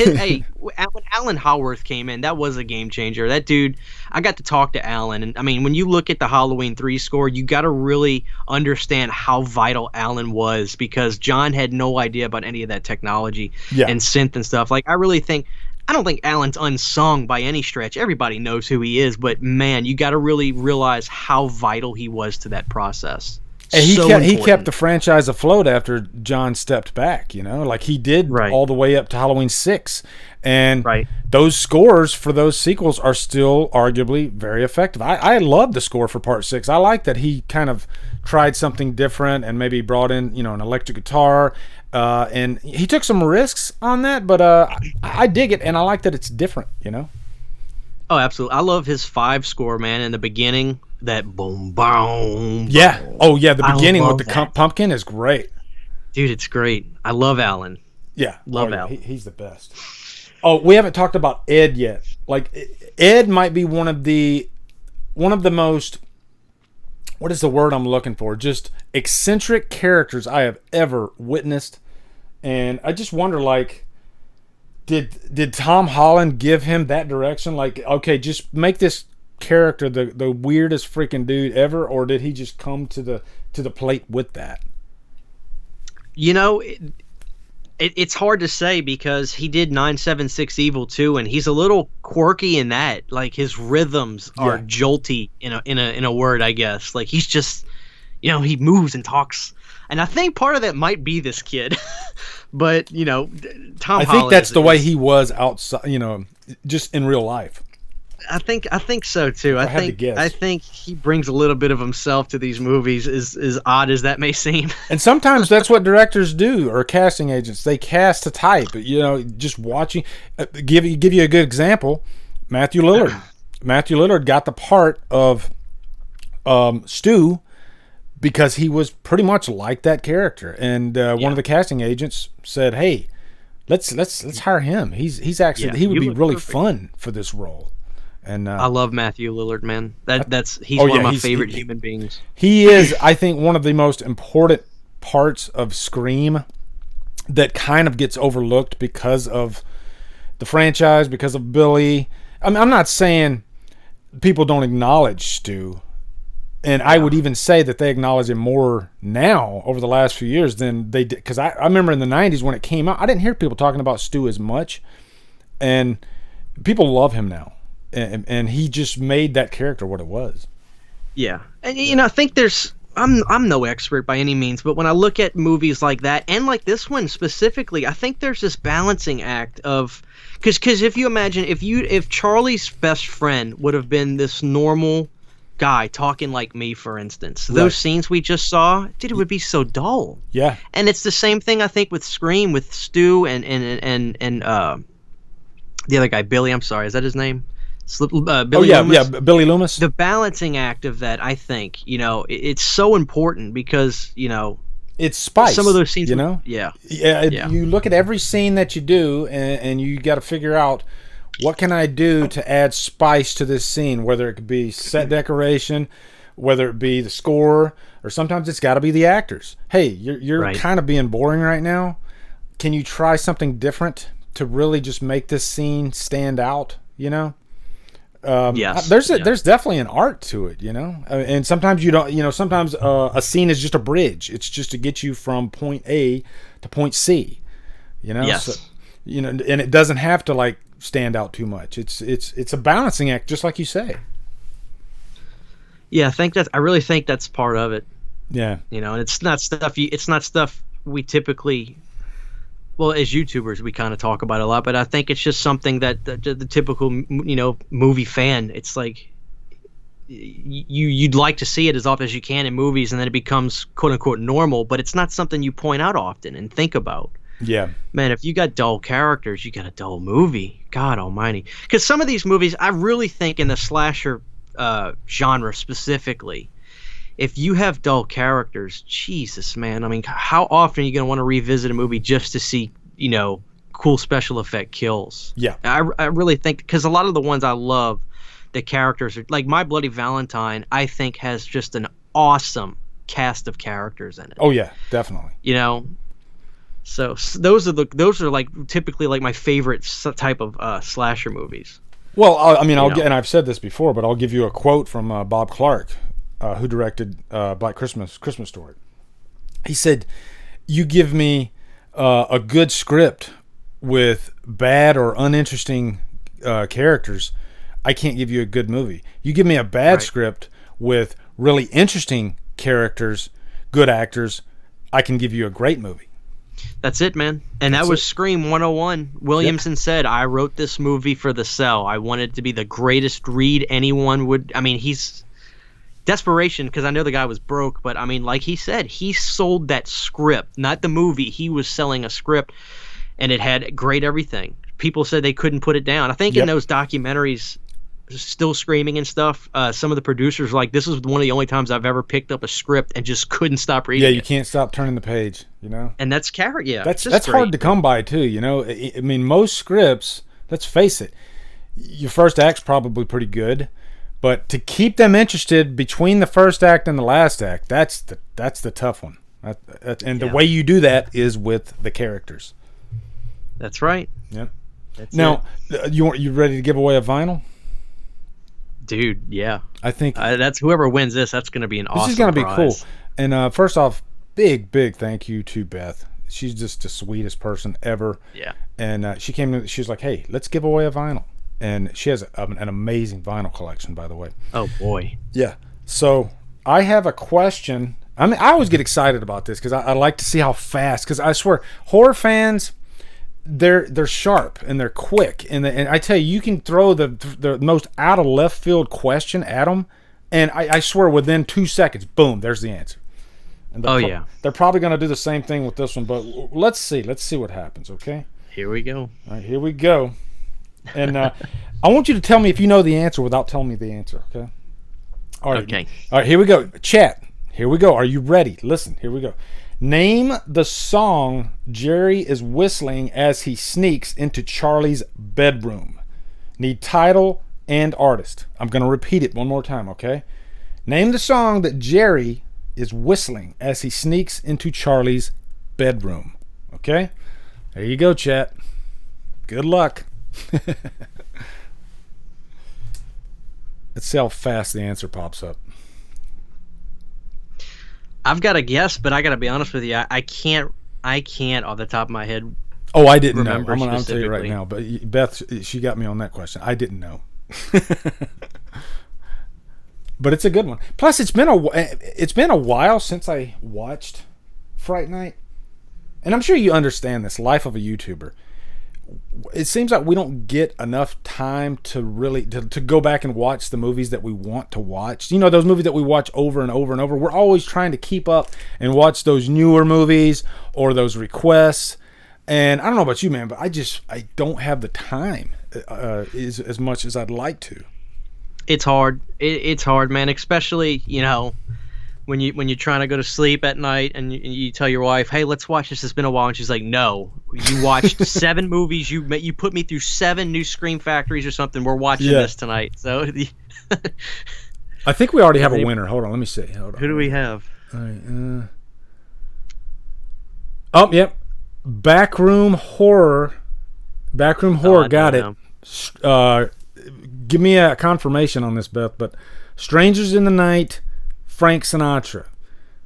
when Alan Howarth came in, that was a game changer. That dude, I got to talk to Alan, and I mean, when you look at the Halloween 3 score, you got to really understand how vital Alan was, because John had no idea about any of that technology and synth and stuff. Like, I don't think Alan's unsung by any stretch. Everybody knows who he is, but man, you got to really realize how vital he was to that process. And he kept the franchise afloat after John stepped back, you know, like he did all the way up to Halloween 6. And those scores for those sequels are still arguably very effective. I love the score for Part 6. I like that he kind of tried something different and maybe brought in, you know, an electric guitar. And he took some risks on that, but I dig it, and I like that it's different, you know? Oh, absolutely. I love his 5 score, man, in the beginning. That boom, boom. Yeah. Boom. Oh, yeah, the beginning with the pumpkin is great. Dude, it's great. I love Alan. Yeah. Love Alan. He's the best. Oh, we haven't talked about Ed yet. Like, Ed might be one of the most, what is the word I'm looking for? Just eccentric characters I have ever witnessed. And I just wonder, like, did Tom Holland give him that direction? Like, okay, just make this character the weirdest freaking dude ever, or did he just come to the plate with that? You know, it's hard to say, because he did 976 Evil too, and he's a little quirky in that. Like, his rhythms are jolty in a word, I guess. Like, he's just, you know, he moves and talks, and I think part of that might be this kid. But, you know, Tom Holland, I think that's the way he was outside, you know, just in real life. I think so too. I think he brings a little bit of himself to these movies, as odd as that may seem. And sometimes that's what directors do, or casting agents. They cast a type. You know, just watching. Give you a good example. Matthew Lillard. Matthew Lillard got the part of Stu because he was pretty much like that character. And one of the casting agents said, "Hey, let's hire him. He's actually he would be really fun for this role." And I love Matthew Lillard, man. He's one of my favorite human beings. He is, I think, one of the most important parts of Scream that kind of gets overlooked because of the franchise, because of Billy. I mean, I'm not saying people don't acknowledge Stu, and I would even say that they acknowledge him more now over the last few years than they did. Because I remember in the 90s when it came out, I didn't hear people talking about Stu as much, and people love him now. And he just made that character what it was. Yeah. And, you know, I think I'm no expert by any means, but when I look at movies like that, and like this one specifically, I think there's this balancing act of, because if you imagine, if Charlie's best friend would have been this normal guy talking like me, for instance, those scenes we just saw, dude, it would be so dull. Yeah. And it's the same thing, I think, with Scream, with Stu and the other guy, Billy, I'm sorry, is that his name? Billy Loomis. Billy Loomis. The balancing act of that, I think, you know, it's so important because, you know, it's spice. Some of those scenes, you know, yeah. You look at every scene that you do, and you got to figure out What can I do to add spice to this scene? Whether it could be set decoration, whether it be the score, or sometimes it's got to be the actors. Hey, you're kind of being boring right now. Can you try something different to really just make this scene stand out? You know? Yes. There's definitely an art to it, you know? And sometimes you don't, you know, sometimes a scene is just a bridge. It's just to get you from point A to point C, you know? Yes. So, you know, and it doesn't have to like stand out too much. It's a balancing act, just like you say. Yeah, I really think that's part of it. Yeah. You know, and it's not stuff we typically, well, as YouTubers, we kind of talk about a lot, but I think it's just something that the typical, you know, movie fan, it's like you'd like to see it as often as you can in movies, and then it becomes quote unquote normal, but it's not something you point out often and think about. Yeah. Man, if you got dull characters, you got a dull movie. God almighty. Because some of these movies, I really think in the slasher genre specifically, if you have dull characters, Jesus, man, I mean, how often are you going to want to revisit a movie just to see, you know, cool special effect kills? Yeah. I really think, because a lot of the ones I love, the characters are, like My Bloody Valentine, I think has just an awesome cast of characters in it. Oh, yeah, definitely. You know? So those are like typically like my favorite type of slasher movies. Well, I mean, and I've said this before, but I'll give you a quote from Bob Clark, who directed Black Christmas Story. He said, "You give me a good script with bad or uninteresting characters, I can't give you a good movie. You give me a bad script with really interesting characters, good actors, I can give you a great movie." That's it, man. And that was Scream 101. Williamson said, I wrote this movie for the cell. I wanted it to be the greatest read anyone would. I mean, he's desperation, because I know the guy was broke, but I mean, like he said, he sold that script, not the movie. He was selling a script, and it had great everything. People said they couldn't put it down. I think in those documentaries, Still Screaming and stuff, some of the producers were like, this is one of the only times I've ever picked up a script and just couldn't stop reading it. Yeah, you can't stop turning the page, you know? And that's that's hard to come by, too, you know? I mean, most scripts, let's face it, your first act's probably pretty good, but to keep them interested between the first act and the last act, that's the tough one. The way you do that is with the characters. That's right. Yep. Now, you ready to give away a vinyl? Dude, yeah. I think that's whoever wins this. That's going to be an awesome prize. This is going to be cool. And first off, big thank you to Beth. She's just the sweetest person ever. Yeah. And she came in. She was like, "Hey, let's give away a vinyl." And she has an amazing vinyl collection, by the way. Oh boy. Yeah. So I have a question. I mean, I always get excited about this because I like to see how fast. Because I swear, horror fans, they're sharp and they're quick, and I tell you, you can throw the most out of left field question at them, and I swear within 2 seconds, boom, there's the answer. And they're probably going to do the same thing with this one, but let's see what happens. Okay, here we go. All right, here we go, and I want you to tell me if you know the answer without telling me the answer. Okay. All right. Okay. All right. Here we go. Chat. Here we go. Are you ready? Listen. Here we go. Name the song Jerry is whistling as he sneaks into Charlie's bedroom. Need title and artist. I'm going to repeat it one more time, okay? Name the song that Jerry is whistling as he sneaks into Charlie's bedroom. Okay? There you go, chat. Good luck. Let's see how fast the answer pops up. I've got a guess, but I got to be honest with you. I can't off the top of my head. Oh, I didn't know. I'm going to tell you right now. But Beth, she got me on that question. I didn't know. But it's a good one. Plus, it's been a while since I watched Fright Night, and I'm sure you understand this. Life of a YouTuber. It seems like we don't get enough time to really to go back and watch the movies that we want to watch. You know, those movies that we watch over and over and over. We're always trying to keep up and watch those newer movies or those requests. And I don't know about you, man, but I don't have the time as much as I'd like to. It's hard. It's hard, man. Especially, you know, when you're trying to go to sleep at night and you tell your wife, "Hey, let's watch this. It's been a while," and she's like, "No, you watched 7 movies. You put me through 7 new Scream Factories or something. We're watching this tonight." So, I think we already have a winner. Hold on, let me see. Hold on. Who do we have? All right. Oh, yep. Backroom Horror. Backroom Horror got it. Give me a confirmation on this, Beth. But Strangers in the Night, Frank Sinatra.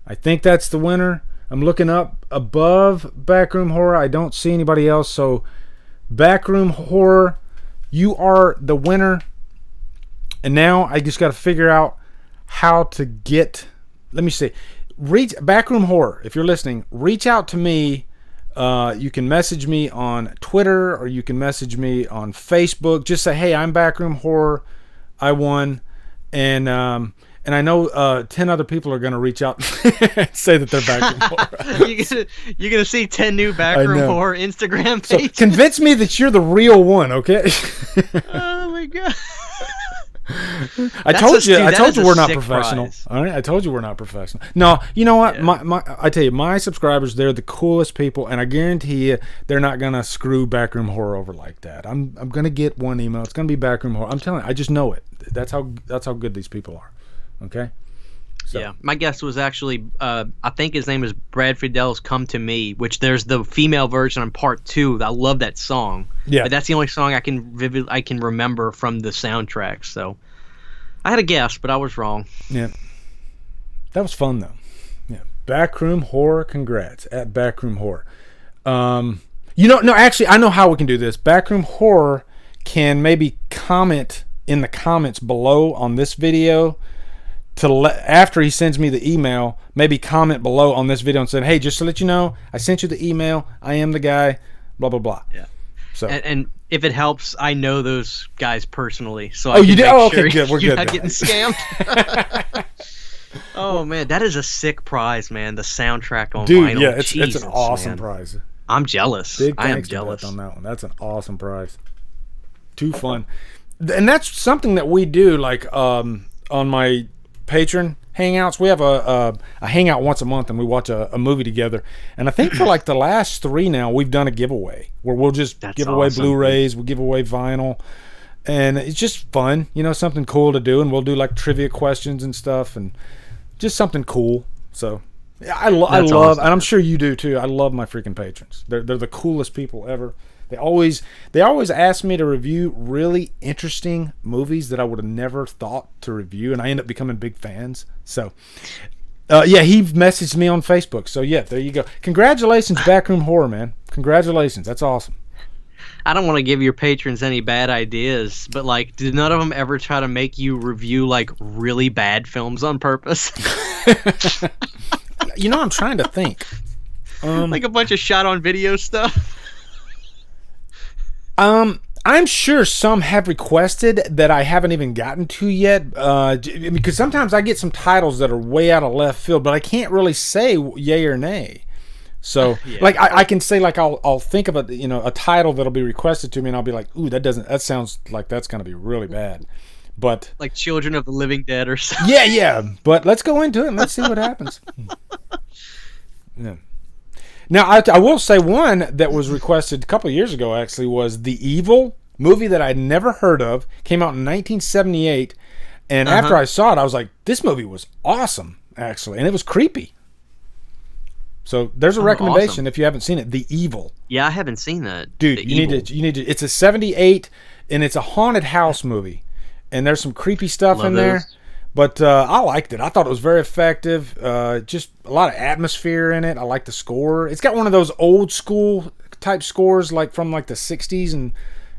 I think that's the winner. I'm looking up above Backroom Horror. I don't see anybody else. So Backroom Horror, you are the winner. And now I just got to figure out how to get. Let me see. Reach Backroom Horror. If you're listening, reach out to me. You can message me on Twitter or you can message me on Facebook. Just say, "Hey, I'm Backroom Horror. I won." And I know 10 other people are going to reach out and say that they're Backroom Horror. You're gonna see 10 new Backroom Horror Instagram pages. So convince me that you're the real one, okay? Oh my god. I told you we're not professional. All right, I told you we're not professional. No, you know what? Yeah. I tell you, my subscribers, they're the coolest people, and I guarantee you, they're not gonna screw Backroom Horror over like that. I'm gonna get one email. It's gonna be Backroom Horror. I'm telling you, I just know it. That's how good these people are. Okay. So. Yeah, my guess was actually, I think his name is Brad Friedel's "Come to Me," which there's the female version on part 2. I love that song. Yeah, but that's the only song I can remember from the soundtrack. So I had a guess, but I was wrong. Yeah, that was fun though. Yeah, Backroom Horror. Congrats at Backroom Horror. No, actually, I know how we can do this. Backroom Horror can maybe comment in the comments below on this video. After he sends me the email, maybe comment below on this video and say, "Hey, just to let you know, I sent you the email. I am the guy." Blah blah blah. Yeah. So and if it helps, I know those guys personally, so you do. Oh, okay, good. We're you're good. Not getting scammed. Oh man, that is a sick prize, man. The soundtrack on vinyl. Yeah, it's an awesome prize. I'm jealous. Big I am thanks jealous to Beth on that one. That's an awesome prize. Too fun, and that's something that we do. Like on my Patreon hangouts, we have a hangout once a month, and we watch a movie together. And I think for like the last 3 now, we've done a giveaway where we'll just give away Blu-rays, we'll give away vinyl, and it's just fun, something cool to do. And we'll do like trivia questions and stuff, and just something cool. So I love, awesome. And I'm sure you do too. I love my freaking patrons. They're the coolest people ever. They always ask me to review really interesting movies that I would have never thought to review, and I end up becoming big fans. So, he messaged me on Facebook. So, yeah, there you go. Congratulations, Backroom Horror, man. Congratulations. That's awesome. I don't want to give your patrons any bad ideas, but, like, did none of them ever try to make you review, like, really bad films on purpose? I'm trying to think. Like a bunch of shot-on-video stuff? I'm sure some have requested that I haven't even gotten to yet, because sometimes I get some titles that are way out of left field, but I can't really say yay or nay. So, I can say, like, I'll think of a title that'll be requested to me, and I'll be like, ooh, that sounds like that's going to be really bad. But like Children of the Living Dead or something. Yeah. But let's go into it and let's see what happens. Yeah. Now, I will say one that was requested a couple of years ago, actually, was The Evil, movie that I'd never heard of. Came out in 1978. And after I saw it, I was like, this movie was awesome, actually. And it was creepy. So there's a recommendation if you haven't seen it, The Evil. Yeah, I haven't seen that. Dude, you need to. It's a 78, and it's a haunted house movie. And there's some creepy stuff in there. But I liked it. I thought it was very effective. Just a lot of atmosphere in it. I like the score. It's got one of those old school type scores, like from like the 60s, and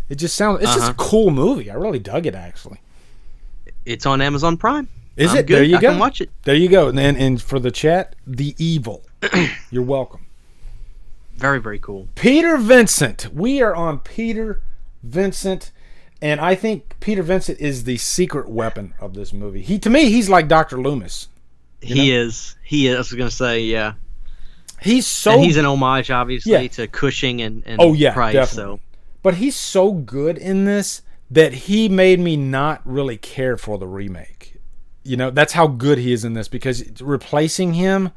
it just sounds. It's just a cool movie. I really dug it, actually. It's on Amazon Prime. Is it? Good. There you go. I can watch it. There you go. And for the chat, The Evil. You're welcome. Very, very cool. Peter Vincent. We are on Peter Vincent. And I think Peter Vincent is the secret weapon of this movie. To me, he's like Dr. Loomis. He is. I was going to say, yeah. He's an homage, obviously, to Cushing and Price. Definitely. So. But he's so good in this that he made me not really care for the remake. You know, that's how good he is in this, because replacing him,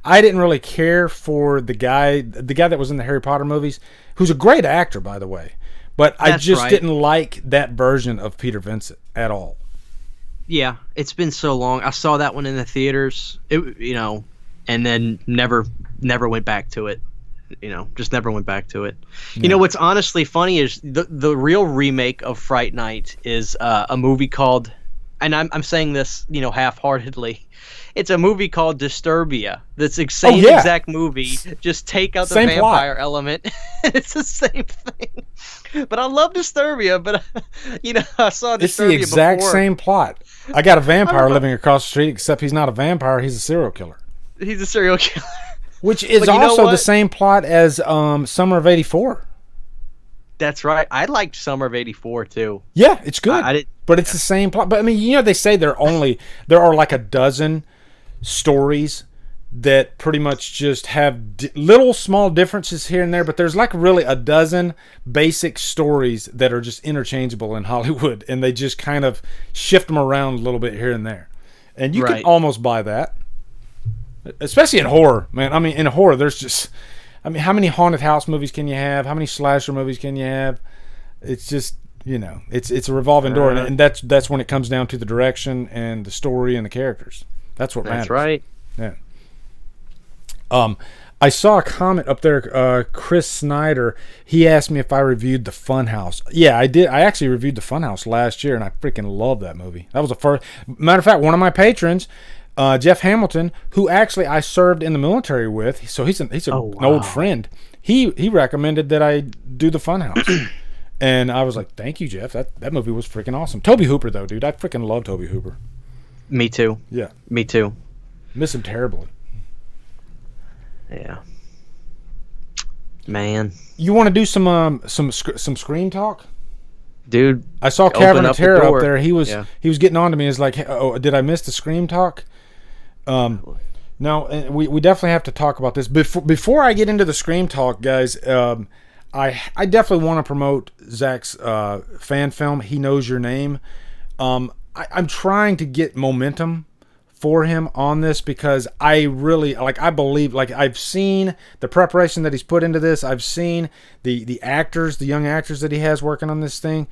I didn't really care for the guy that was in the Harry Potter movies, who's a great actor, by the way. But I just didn't like that version of Peter Vincent at all. Yeah, it's been so long. I saw that one in the theaters, and then never went back to it. Just never went back to it. Yeah. What's honestly funny is the real remake of Fright Night is a movie called, and I'm saying this, half-heartedly. It's a movie called Disturbia. That's the same exact movie. Just take out the same vampire element. It's the same thing. But I love Disturbia. But I saw Disturbia. It's the exact same plot. I got a vampire living across the street, except he's not a vampire. He's a serial killer. He's a serial killer. Which is also the same plot as Summer of '84. That's right. I liked Summer of '84 too. Yeah, it's good. But it's the same plot. But I mean, they say there are like a dozen stories that pretty much just have little small differences here and there, but there's like really a dozen basic stories that are just interchangeable in Hollywood, and they just kind of shift them around a little bit here and there. And you can almost buy that. Especially in horror, man. I mean, in horror, there's just... I mean, how many haunted house movies can you have? How many slasher movies can you have? It's just, it's a revolving door. And that's when it comes down to the direction and the story and the characters. That's what matters. That's right. Yeah. I saw a comment up there, Chris Snyder. He asked me if I reviewed The Funhouse. Yeah, I did. I actually reviewed The Funhouse last year, and I freaking love that movie. That was the first... Matter of fact, one of my patrons... Jeff Hamilton, who actually I served in the military with, so he's an old friend. He recommended that I do The Funhouse, and I was like, "Thank you, Jeff. That movie was freaking awesome." Toby Hooper, though, dude, I freaking love Toby Hooper. Me too. Yeah, me too. Miss him terribly. Yeah, man. You want to do some Scream talk? Dude, I saw Cavern of Terror up there. He was getting on to me. It's like, oh, did I miss the Scream talk? No, and we definitely have to talk about this. Before I get into the Scream talk, guys, I definitely want to promote Zach's fan film, He Knows Your Name. I'm trying to get momentum for him on this, because I really, I believe, I've seen the preparation that he's put into this. I've seen the actors, the young actors that he has working on this thing.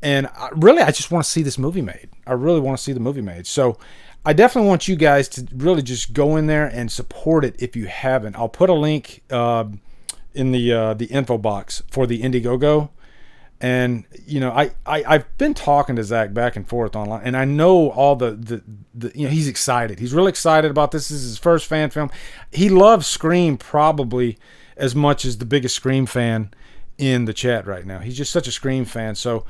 And I just want to see this movie made. I really want to see the movie made. So I definitely want you guys to really just go in there and support it if you haven't. I'll put a link in the info box for the Indiegogo. And, I've been talking to Zach back and forth online, and I know all the he's excited. He's really excited about this. This is his first fan film. He loves Scream probably as much as the biggest Scream fan in the chat right now. He's just such a Scream fan. So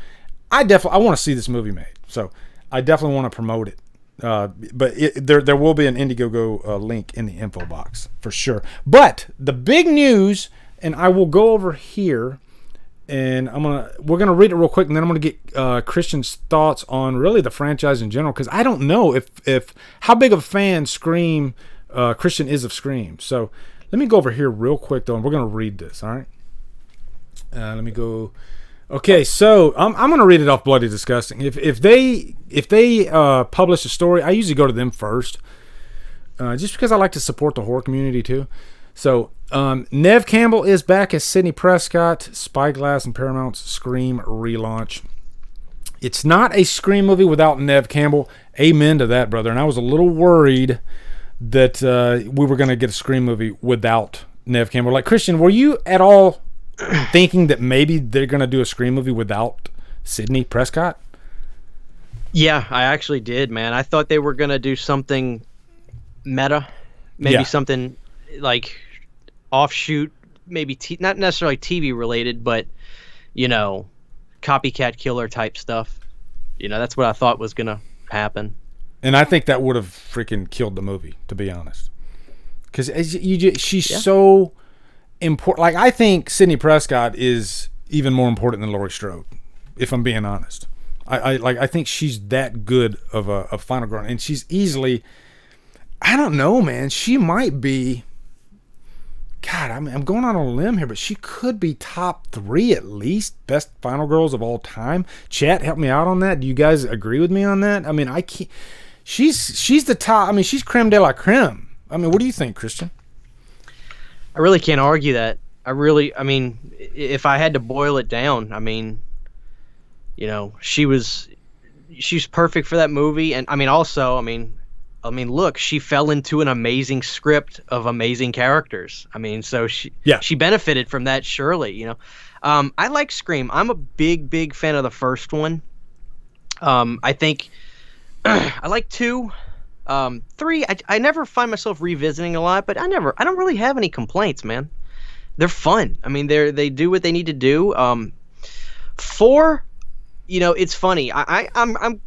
I want to see this movie made. So I definitely want to promote it. But there will be an Indiegogo link in the info box for sure. But the big news, and I will go over here, and we're gonna read it real quick, and then I'm gonna get Christian's thoughts on really the franchise in general, because I don't know if how big of a fan Christian is of Scream. So let me go over here real quick though, and we're gonna read this. All right. Let me go. Okay, so I'm gonna read it off Bloody Disgusting. If they publish a story, I usually go to them first, just because I like to support the horror community too. So Neve Campbell is back as Sidney Prescott. Spyglass and Paramount's Scream relaunch. It's not a Scream movie without Neve Campbell. Amen to that, brother. And I was a little worried that we were gonna get a Scream movie without Neve Campbell. Like, Christian, were you at all thinking that maybe they're going to do a Scream movie without Sidney Prescott? Yeah, I actually did, man. I thought they were going to do something meta, maybe something like offshoot, maybe not necessarily TV related, but, copycat killer type stuff. That's what I thought was going to happen. And I think that would have freaking killed the movie, to be honest. Because she's so important. Like, I think Sidney Prescott is even more important than Laurie Strode, if I'm being honest. I think she's that good of a final girl, and she's easily, I don't know, man, she might be, God, I mean, I'm going on a limb here, but she could be top 3 at least best final girls of all time. Chat, help me out on that. Do you guys agree with me on that? I mean, she's the top. I mean, she's creme de la creme. I mean, what do you think, Christian? I really can't argue that. I mean, if I had to boil it down, I mean, you know, she's perfect for that movie. And I mean, also, I mean, look, she fell into an amazing script of amazing characters. I mean, so she benefited from that, surely, you know. I like Scream. I'm a big fan of the first one. I think I like 2. 3, I never find myself revisiting a lot, but I don't really have any complaints, man. They're fun. I mean, they do what they need to do. 4, you know, it's funny. I'm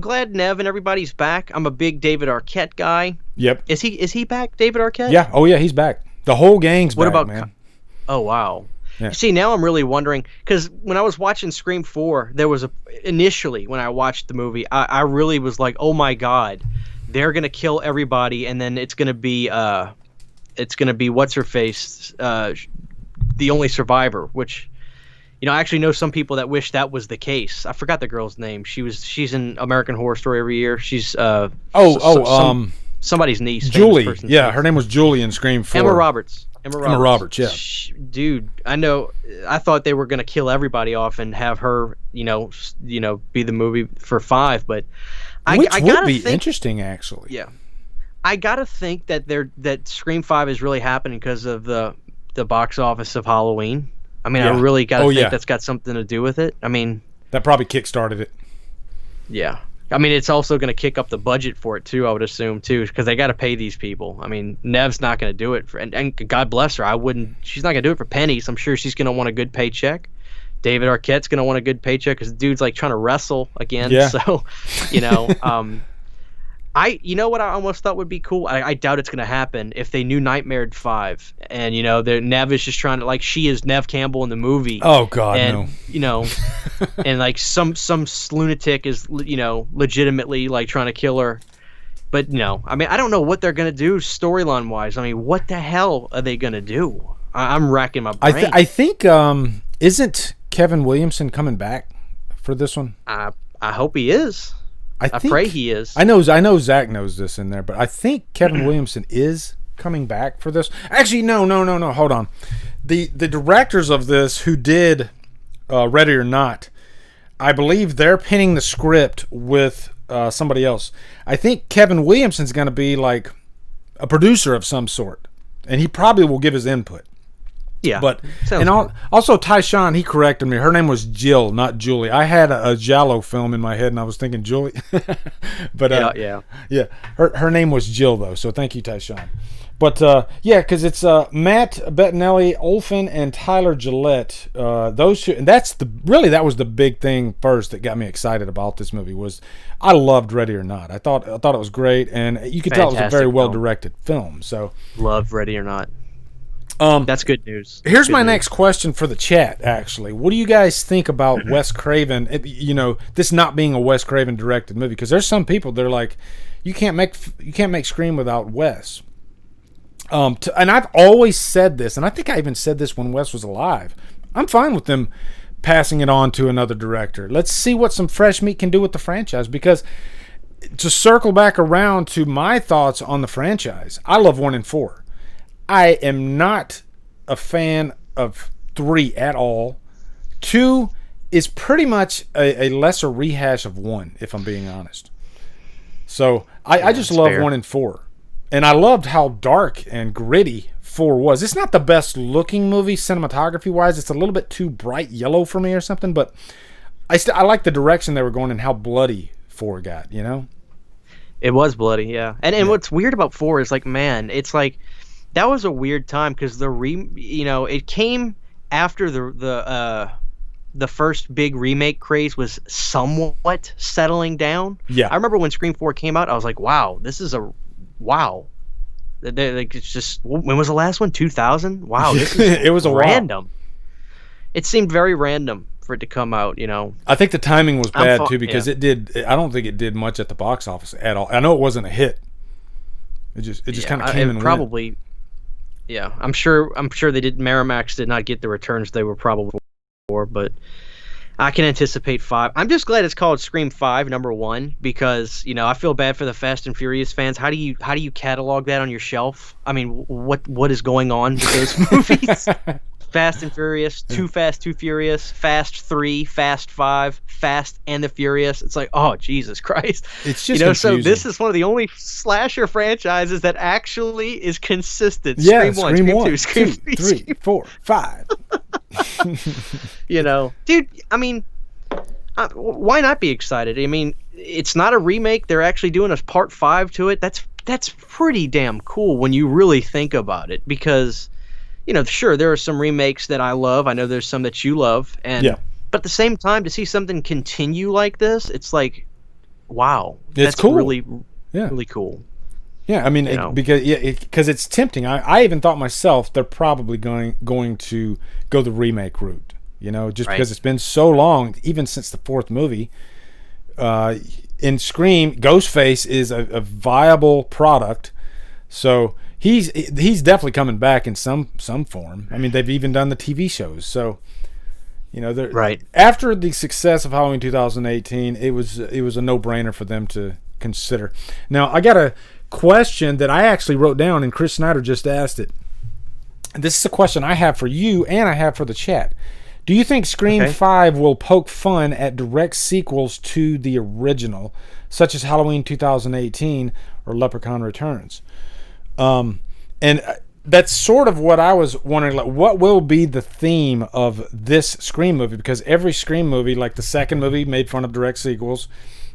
glad Neve and everybody's back. I'm a big David Arquette guy. Yep. Is he back, David Arquette? Yeah. Oh yeah, he's back. The whole gang's back, man. Oh wow. Yeah. See, now I'm really wondering, because when I was watching Scream 4, there was initially when I watched the movie, I really was like, oh my God, they're gonna kill everybody, and then it's gonna be what's her face, the only survivor, which, you know, I actually know some people that wish that was the case. I forgot the girl's name. She's in American Horror Story every year. She's somebody's niece. Julie. Yeah, her name was Julie in Scream 4. Emma Roberts, yeah. Dude, I know. I thought they were gonna kill everybody off and have her, you know, be the movie for 5. But I would gotta be think, interesting, actually. Yeah, I gotta think that Scream 5 is really happening because of the box office of Halloween. I mean, I really gotta think that's got something to do with it. I mean, that probably kickstarted it. Yeah. I mean, it's also going to kick up the budget for it too, I would assume too, because they got to pay these people. I mean, Neve's not going to do it for, and God bless her. She's not going to do it for pennies. I'm sure she's going to want a good paycheck. David Arquette's going to want a good paycheck because the dude's like trying to wrestle again. Yeah. So, you know, you know what I almost thought would be cool? I doubt it's going to happen if they New Nightmared 5, and you know, Neve is just trying to, like, she is Neve Campbell in the movie. Oh God, and, no. You know, and like some lunatic is, you know, legitimately like trying to kill her. But no, I mean, I don't know what they're going to do storyline wise. I mean, what the hell are they going to do? I'm racking my brain. I think isn't Kevin Williamson coming back for this one? I hope he is. I pray he is. I know Zach knows this in there, but I think Kevin Williamson is coming back for this. Actually, no. Hold on. The directors of this who did Ready or Not, I believe they're pinning the script with somebody else. I think Kevin Williamson's going to be like a producer of some sort, and he probably will give his input. Yeah, but also Tyshawn, he corrected me. Her name was Jill, not Julie. I had a Giallo film in my head, and I was thinking Julie. But yeah. Her name was Jill though. So thank you, Tyshawn. But because it's Matt Bettinelli-Olpin and Tyler Gillett. Those two, and that was the big thing first that got me excited about this movie. Was I loved Ready or Not. I thought it was great, and you could tell it was a very well directed film. So loved Ready or Not. That's good news. Here's my next question for the chat, actually. What do you guys think about Wes Craven, this not being a Wes Craven directed movie? Because there's some people, they're like, you can't make Scream without Wes. And I've always said this, and I think I even said this when Wes was alive. I'm fine with them passing it on to another director. Let's see what some fresh meat can do with the franchise, because to circle back around to my thoughts on the franchise, I love 1 and 4. I am not a fan of 3 at all. 2 is pretty much a lesser rehash of 1, if I'm being honest. So I just love fair. 1 and 4. And I loved how dark and gritty 4 was. It's not the best looking movie cinematography-wise. It's a little bit too bright yellow for me or something. But I like the direction they were going and how bloody 4 got, you know? It was bloody, yeah. And what's weird about 4 is, like, man, it's like... That was a weird time because it came after the first big remake craze was somewhat settling down. Yeah, I remember when Scream 4 came out, I was like, wow, this is wow. Like, it's just, when was the last one? 2000? Wow, this is it was random. While. It seemed very random for it to come out, I think the timing was bad too because it did. I don't think it did much at the box office at all. I know it wasn't a hit. It just kind of came and probably. Went. Yeah, I'm sure they did. Miramax did not get the returns they were probably for, but I can anticipate 5. I'm just glad it's called Scream 5, number 1, because I feel bad for the Fast and Furious fans. How do you catalog that on your shelf? I mean, what is going on with those movies? Fast and Furious, Too Fast, Too Furious, Fast 3, Fast 5, Fast and the Furious. It's like, oh, Jesus Christ. It's just confusing. So this is one of the only slasher franchises that actually is consistent. Yeah, Scream 1, Scream 2, 3, 4, 5. Dude, I mean, why not be excited? I mean, it's not a remake. They're actually doing a part 5 to it. That's pretty damn cool when you really think about it, because sure, there are some remakes that I love. I know there's some that you love, but at the same time, to see something continue like this, it's like, wow, that's cool. Really, really cool. Yeah, I mean, because it's tempting. I even thought myself they're probably going to go the remake route. Because it's been so long, even since the 4th movie. In Scream, Ghostface is a viable product, so he's definitely coming back in some form. I mean, they've even done the TV shows, so after the success of Halloween 2018, it was a no-brainer for them to consider. Now, I got a question that I actually wrote down, and Chris Snyder just asked it. This is a question I have for you, and I have for the chat. Do you think Scream 5 will poke fun at direct sequels to the original, such as Halloween 2018 or Leprechaun Returns? And that's sort of what I was wondering, like, what will be the theme of this Scream movie? Because every Scream movie, like the second movie made fun of direct sequels,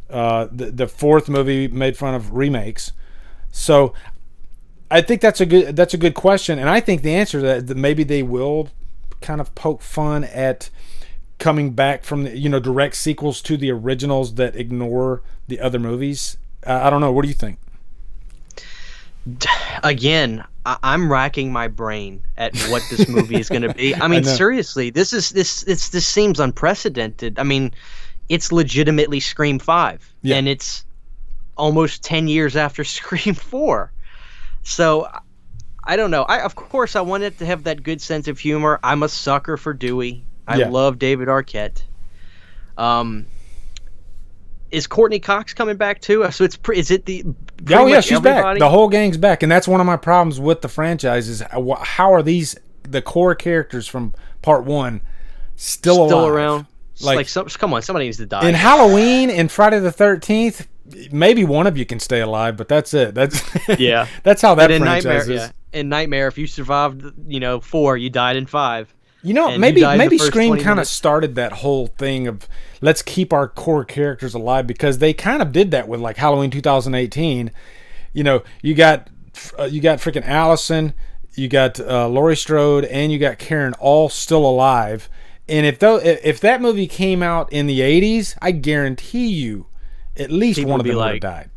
the 4th movie made fun of remakes. So I think that's a good question, and I think the answer to that maybe they will kind of poke fun at coming back from the direct sequels to the originals that ignore the other movies. I don't know. What do you think? Again, I'm racking my brain at what this movie is going to be. I mean, seriously, this seems unprecedented. I mean, it's legitimately Scream 5, and it's almost 10 years after Scream 4. So I don't know. Of course, I wanted to have that good sense of humor. I'm a sucker for Dewey. I love David Arquette. Is Courtney Cox coming back too? So is it the? Oh yeah, she's back. The whole gang's back, and that's one of my problems with the franchise is how are the core characters from Part 1 still alive? Around? Come on, somebody needs to die. In Halloween and Friday the 13th, maybe one of you can stay alive, but that's it. That's that's how that franchise is. In Nightmare, if you survived, 4, you died in 5. Maybe Scream kind of started that whole thing of let's keep our core characters alive, because they kind of did that with like Halloween 2018. You got freaking Allison, you got Laurie Strode, and you got Karen all still alive. And if that movie came out in the 80s, I guarantee you at least people one of them would have died.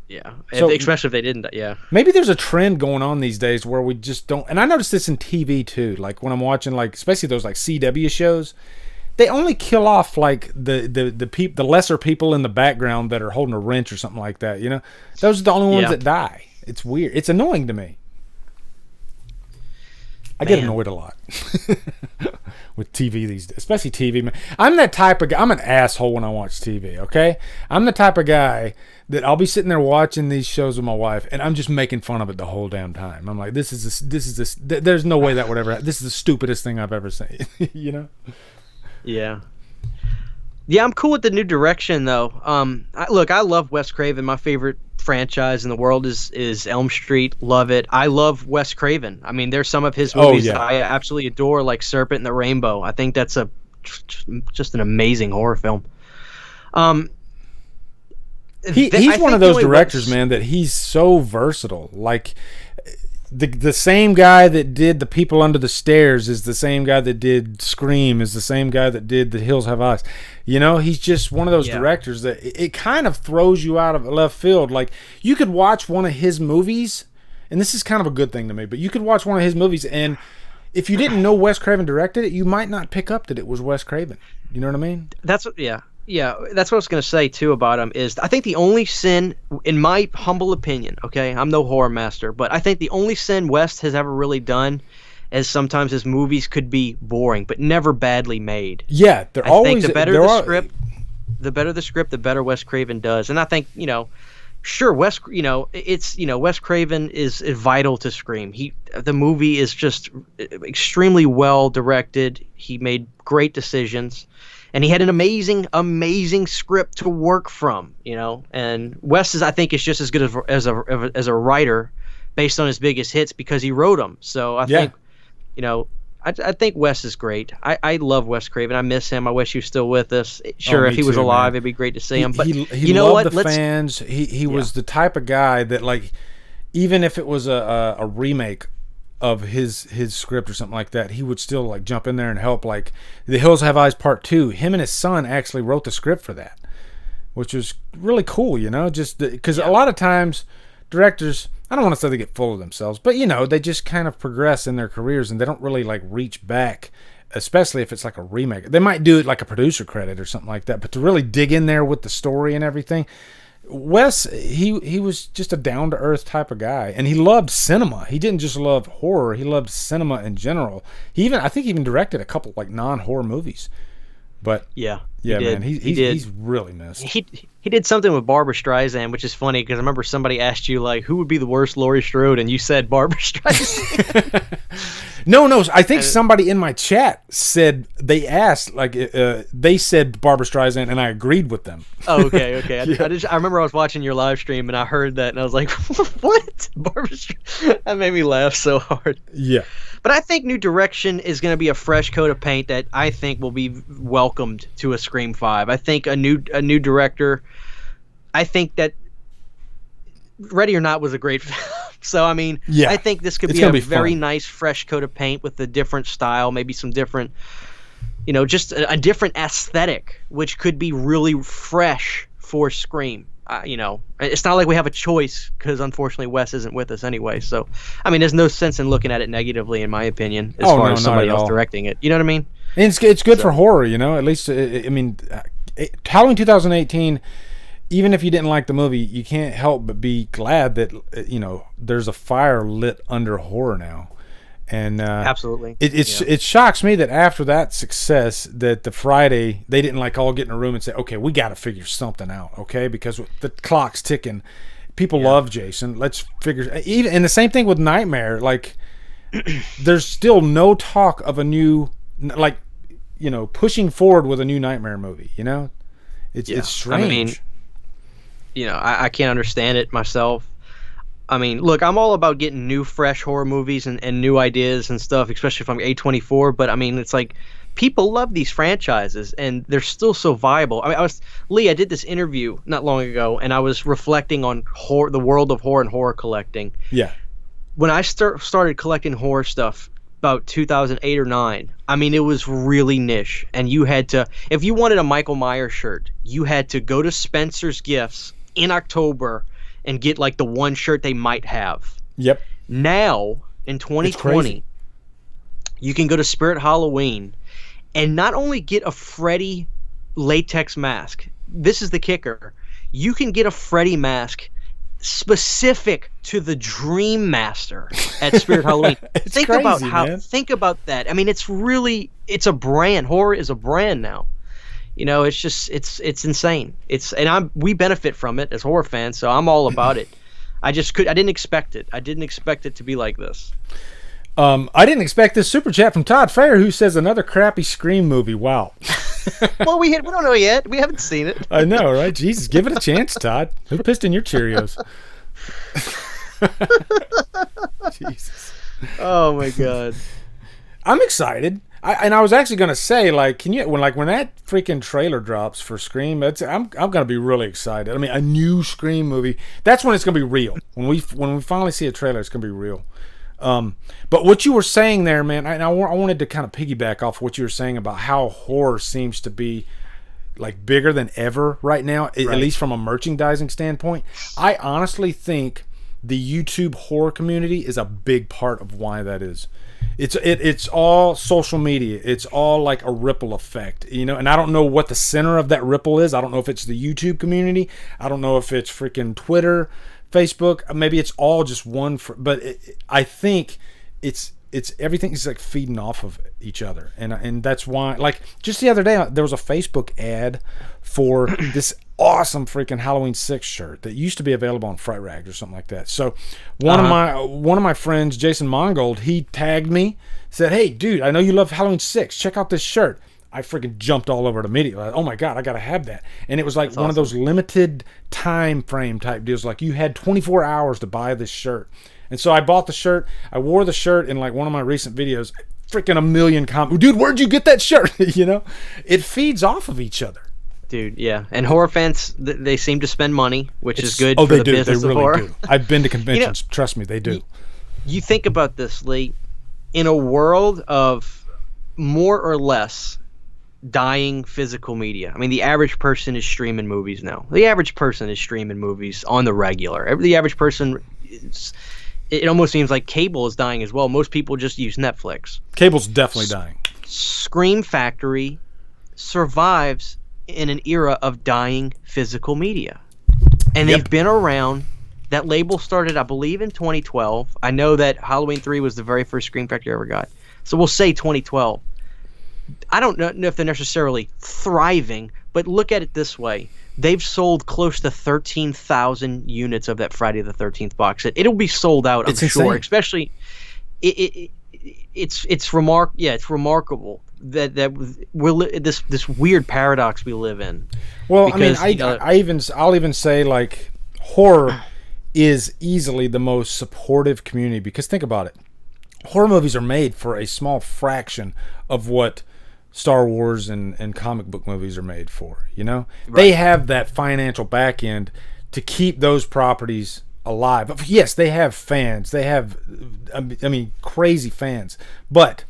Yeah, so, especially if they didn't. Yeah, maybe there's a trend going on these days where we just don't. And I noticed this in TV too. Like when I'm watching, like especially those like CW shows, they only kill off like the lesser people in the background that are holding a wrench or something like that. Those are the only ones that die. It's weird. It's annoying to me. I get annoyed a lot with TV these days, especially TV. Man. I'm that type of guy. I'm an asshole when I watch TV, okay? I'm the type of guy that I'll be sitting there watching these shows with my wife, and I'm just making fun of it the whole damn time. I'm like, this is there's no way that would ever happen. This is the stupidest thing I've ever seen, Yeah. Yeah, I'm cool with the new direction, though. I love Wes Craven. My favorite franchise in the world is Elm Street. Love it. I love Wes Craven. I mean, there's some of his movies that I absolutely adore, like Serpent and the Rainbow. I think that's just an amazing horror film. He's one of those directors, man, that he's so versatile. Like the same guy that did The People Under the Stairs is the same guy that did Scream, is the same guy that did The Hills Have Eyes. He's just one of those directors that it kind of throws you out of left field. Like you could watch one of his movies, and this is kind of a good thing to me, but you could watch one of his movies, and if you didn't know Wes Craven directed it, you might not pick up that it was Wes Craven. You know what I mean? Yeah, that's what I was going to say, too, about him, is I think the only sin, in my humble opinion, okay, I'm no horror master, but I think the only sin West has ever really done as sometimes his movies could be boring, but never badly made. Yeah, I think the better the script, the better Wes Craven does. And I think, sure, Wes Craven is vital to Scream. The movie is just extremely well directed. He made great decisions, and he had an amazing script to work from. And Wes I think is just as good as a writer based on his biggest hits because he wrote them. So I think, I think Wes is great. I love Wes Craven. I miss him. I wish he was still with us. Sure, if he was alive, it'd be great to see him. But he loved the fans. He was the type of guy that, like, even if it was a remake of his script or something like that, he would still like jump in there and help. Like The Hills Have Eyes Part 2, him and his son actually wrote the script for that, which was really cool. Just because a lot of times directors, I don't want to say they get full of themselves, but they just kind of progress in their careers and they don't really like reach back, especially if it's like a remake. They might do it like a producer credit or something like that, but to really dig in there with the story and everything, Wes, he was just a down to earth type of guy, and he loved cinema. He didn't just love horror; he loved cinema in general. I think he even directed a couple like non-horror movies. But yeah, man, he's really missed. He did something with Barbra Streisand, which is funny because I remember somebody asked you like, who would be the worst Laurie Strode, and you said Barbra Streisand. No, I think somebody in my chat said they asked they said Barbra Streisand, and I agreed with them. Oh, okay. I remember I was watching your live stream and I heard that and I was like, what? Barbra Streisand? That made me laugh so hard. Yeah. But I think new direction is going to be a fresh coat of paint that I think will be welcomed to a Scream 5. I think a new director. I think that Ready or Not was a great film. So, I mean, I think this could be a very nice fresh coat of paint with a different style, maybe some different, just a different aesthetic, which could be really fresh for Scream. It's not like we have a choice because unfortunately Wes isn't with us anyway. So, I mean, there's no sense in looking at it negatively, in my opinion, as far as somebody else directing it. You know what I mean? And it's good for horror, At least, Halloween 2018. Even if you didn't like the movie, you can't help but be glad that there's a fire lit under horror now. And absolutely, it shocks me that after that success, that the Friday they didn't like all get in a room and say, okay, we got to figure something out, okay, because the clock's ticking. People love Jason. Let's figure. Even and the same thing with Nightmare. Like, there's still no talk of a new pushing forward with a new Nightmare movie. It's strange. I can't understand it myself. I mean, look, I'm all about getting new, fresh horror movies and new ideas and stuff, especially if I'm A24. But I mean, it's like people love these franchises and they're still so viable. I mean, I did this interview not long ago, and I was reflecting on the world of horror and horror collecting. Yeah. When I started collecting horror stuff about 2008 or 9, I mean, it was really niche, and you had to, if you wanted a Michael Myers shirt, you had to go to Spencer's Gifts in October and get like the one shirt they might have. Yep. Now in 2020, you can go to Spirit Halloween and not only get a Freddy latex mask. This is the kicker. You can get a Freddy mask specific to the Dream Master at Spirit Halloween. Think about that. I mean, it's a brand. Horror is a brand now. It's just it's insane. We benefit from it as horror fans, so I'm all about it. I didn't expect it. I didn't expect it to be like this. I didn't expect this super chat from Todd Fair, who says another crappy Scream movie. Wow. Well, we don't know yet. We haven't seen it. I know, right? Jesus, give it a chance, Todd. Who pissed in your Cheerios? Jesus. Oh my God. I'm excited. I was actually gonna say, like, when that freaking trailer drops for Scream, I'm gonna be really excited. I mean, a new Scream movie. That's when it's gonna be real. When we finally see a trailer, it's gonna be real. But what you were saying there, man, I wanted to kind of piggyback off what you were saying about how horror seems to be like bigger than ever right now, at least from a merchandising standpoint. I honestly think the YouTube horror community is a big part of why that is. It's all social media. It's all like a ripple effect, and I don't know what the center of that ripple is. I don't know if it's the YouTube community. I don't know if it's freaking Twitter, Facebook. Maybe it's all just one. But I think it's it's everything is like feeding off of each other, and that's why, like, just the other day there was a Facebook ad for this awesome freaking Halloween 6 shirt that used to be available on Fright Rags or something like that. So one of my friends, Jason Mongold, he tagged me, said, "Hey dude, I know you love Halloween 6, check out this shirt." I freaking jumped all over it immediately. Like, oh my God, I gotta have that. And it was like one of those limited time frame type deals, like you had 24 hours to buy this shirt. And so I bought the shirt. I wore the shirt in like one of my recent videos. Freaking a million comments. Dude, where'd you get that shirt? You know, it feeds off of each other. Dude, yeah. And horror fans, they seem to spend money, which is good for the business of horror. Do. I've been to conventions. Trust me, they do. You think about this, Lee. In a world of more or less dying physical media. I mean, the average person is streaming movies now. The average person is streaming movies on the regular. The average person is... It almost seems like cable is dying as well. Most people just use Netflix. Cable's definitely dying. Scream Factory survives in an era of dying physical media. And they've been around. That label started, I believe, in 2012. I know that Halloween 3 was the very first Scream Factory I ever got. So we'll say 2012. I don't know if they're necessarily thriving, but look at it this way. They've sold close to 13,000 units of that Friday the 13th box set. It'll be sold out, I'm sure. Especially, it's remarkable that we're this weird paradox we live in. Well, because, I mean, I'll even say, like, horror is easily the most supportive community, because think about it. Horror movies are made for a small fraction of what Star Wars and comic book movies are made for, you know? Right. They have that financial back end to keep those properties alive. Yes, they have fans. They have, I mean, crazy fans. But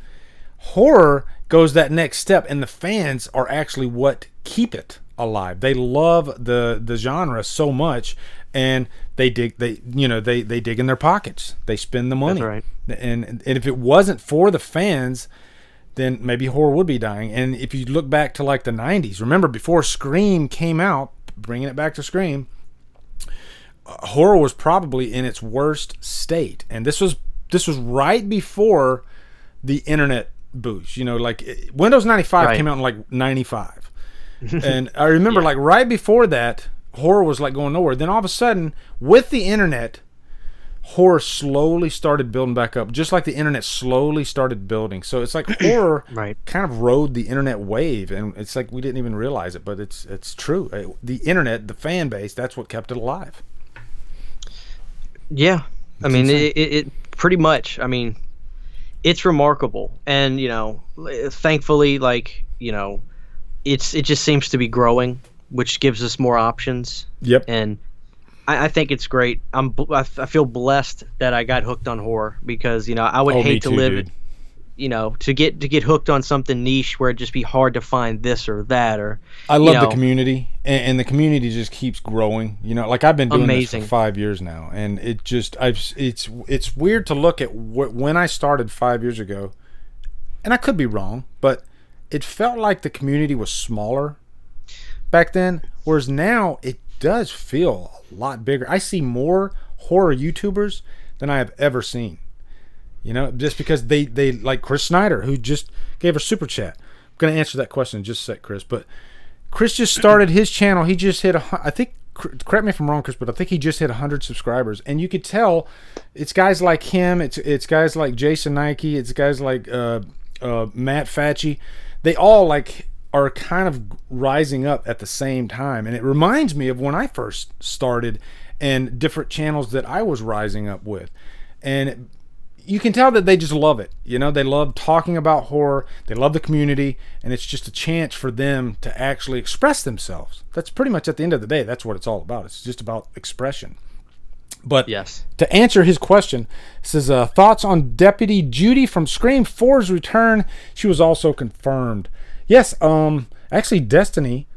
horror goes that next step, and the fans are actually what keep it alive. They love the genre so much, and they dig in their pockets. They spend the money. That's right. And if it wasn't for the fans, then maybe horror would be dying. And if you look back to like the 90s, remember before Scream came out, bringing it back to Scream, horror was probably in its worst state. And this was right before the internet boost. You know, like Windows 95 came out in like 95. And I remember like right before that, horror was like going nowhere. Then all of a sudden, with the internet, horror slowly started building back up, just like the internet slowly started building. So it's like horror kind of rode the internet wave, and it's like we didn't even realize it, but it's true. The internet, the fan base, that's what kept it alive. Yeah, I mean, it pretty much. I mean, it's remarkable, and you know, thankfully, like, you know, it just seems to be growing, which gives us more options. Yep. And I think it's great. I feel blessed that I got hooked on horror, because, you know, I would hate to live, dude. You know, to get hooked on something niche where it'd just be hard to find this or that. Or I love the community, and the community just keeps growing. You know, like I've been doing this for 5 years now, and it just it's weird to look at when I started 5 years ago, and I could be wrong, but it felt like the community was smaller back then, whereas now it does feel a lot bigger. I see more horror YouTubers than I have ever seen. You know, just because they like Chris Snyder, who just gave a super chat. I'm going to answer that question in just a sec, Chris. But Chris just started his channel. He just hit, I think, correct me if I'm wrong, Chris, but I think he just hit 100 subscribers. And you could tell it's guys like him. It's guys like Jason Nike. It's guys like Matt Facci. They all like are kind of rising up at the same time, and it reminds me of when I first started and different channels that I was rising up with. And you can tell that they just love it. You know, they love talking about horror, they love the community, and it's just a chance for them to actually express themselves. That's pretty much, at the end of the day, that's what it's all about. It's just about expression. But yes, to answer his question, it says, thoughts on Deputy Judy from Scream 4's return. She was also confirmed. Yes, actually Destiny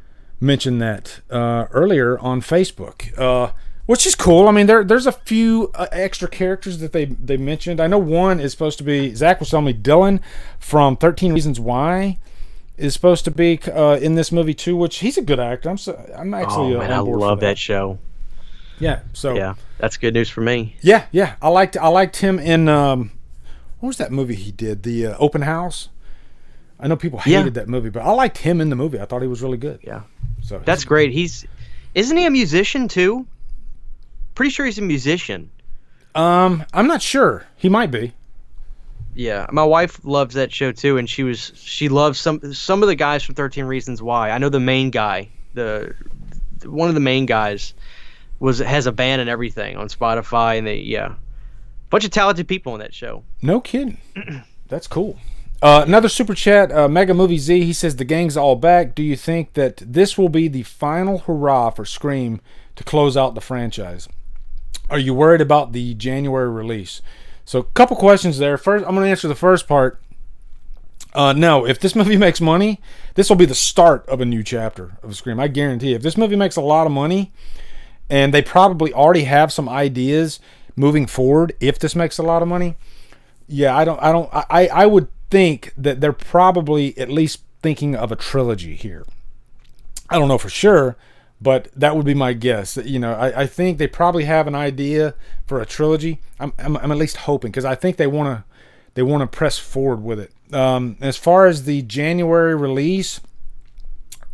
mentioned that earlier on Facebook, which is cool. I mean, there's a few extra characters that they mentioned. I know one is supposed to be, Zach was telling me, Dylan from 13 Reasons Why is supposed to be in this movie too, which he's a good actor. I'm actually I love that show. Yeah, so yeah, that's good news for me. Yeah, I liked him in what was that movie he did? The Open House. I know people hated that movie, but I liked him in the movie. I thought he was really good. Yeah, so that's great. Isn't he a musician too? Pretty sure he's a musician. I'm not sure. He might be. Yeah, my wife loves that show too, and she loves some of the guys from 13 Reasons Why. I know the main guy, one of the main guys, has a band and everything on Spotify, and bunch of talented people in that show. No kidding. That's cool. Another super chat, Mega Movie Z. He says the gang's all back. Do you think that this will be the final hurrah for Scream to close out the franchise? Are you worried about the January release? So a couple questions there. First, I'm going to answer the first part. No, if this movie makes money, this will be the start of a new chapter of Scream. I guarantee. If this movie makes a lot of money, and they probably already have some ideas moving forward, if this makes a lot of money, I would think that they're probably at least thinking of a trilogy here. I don't know for sure, but that would be my guess. I think they probably have an idea for a trilogy. I'm at least hoping, because I think they want to press forward with it. As far as the January release,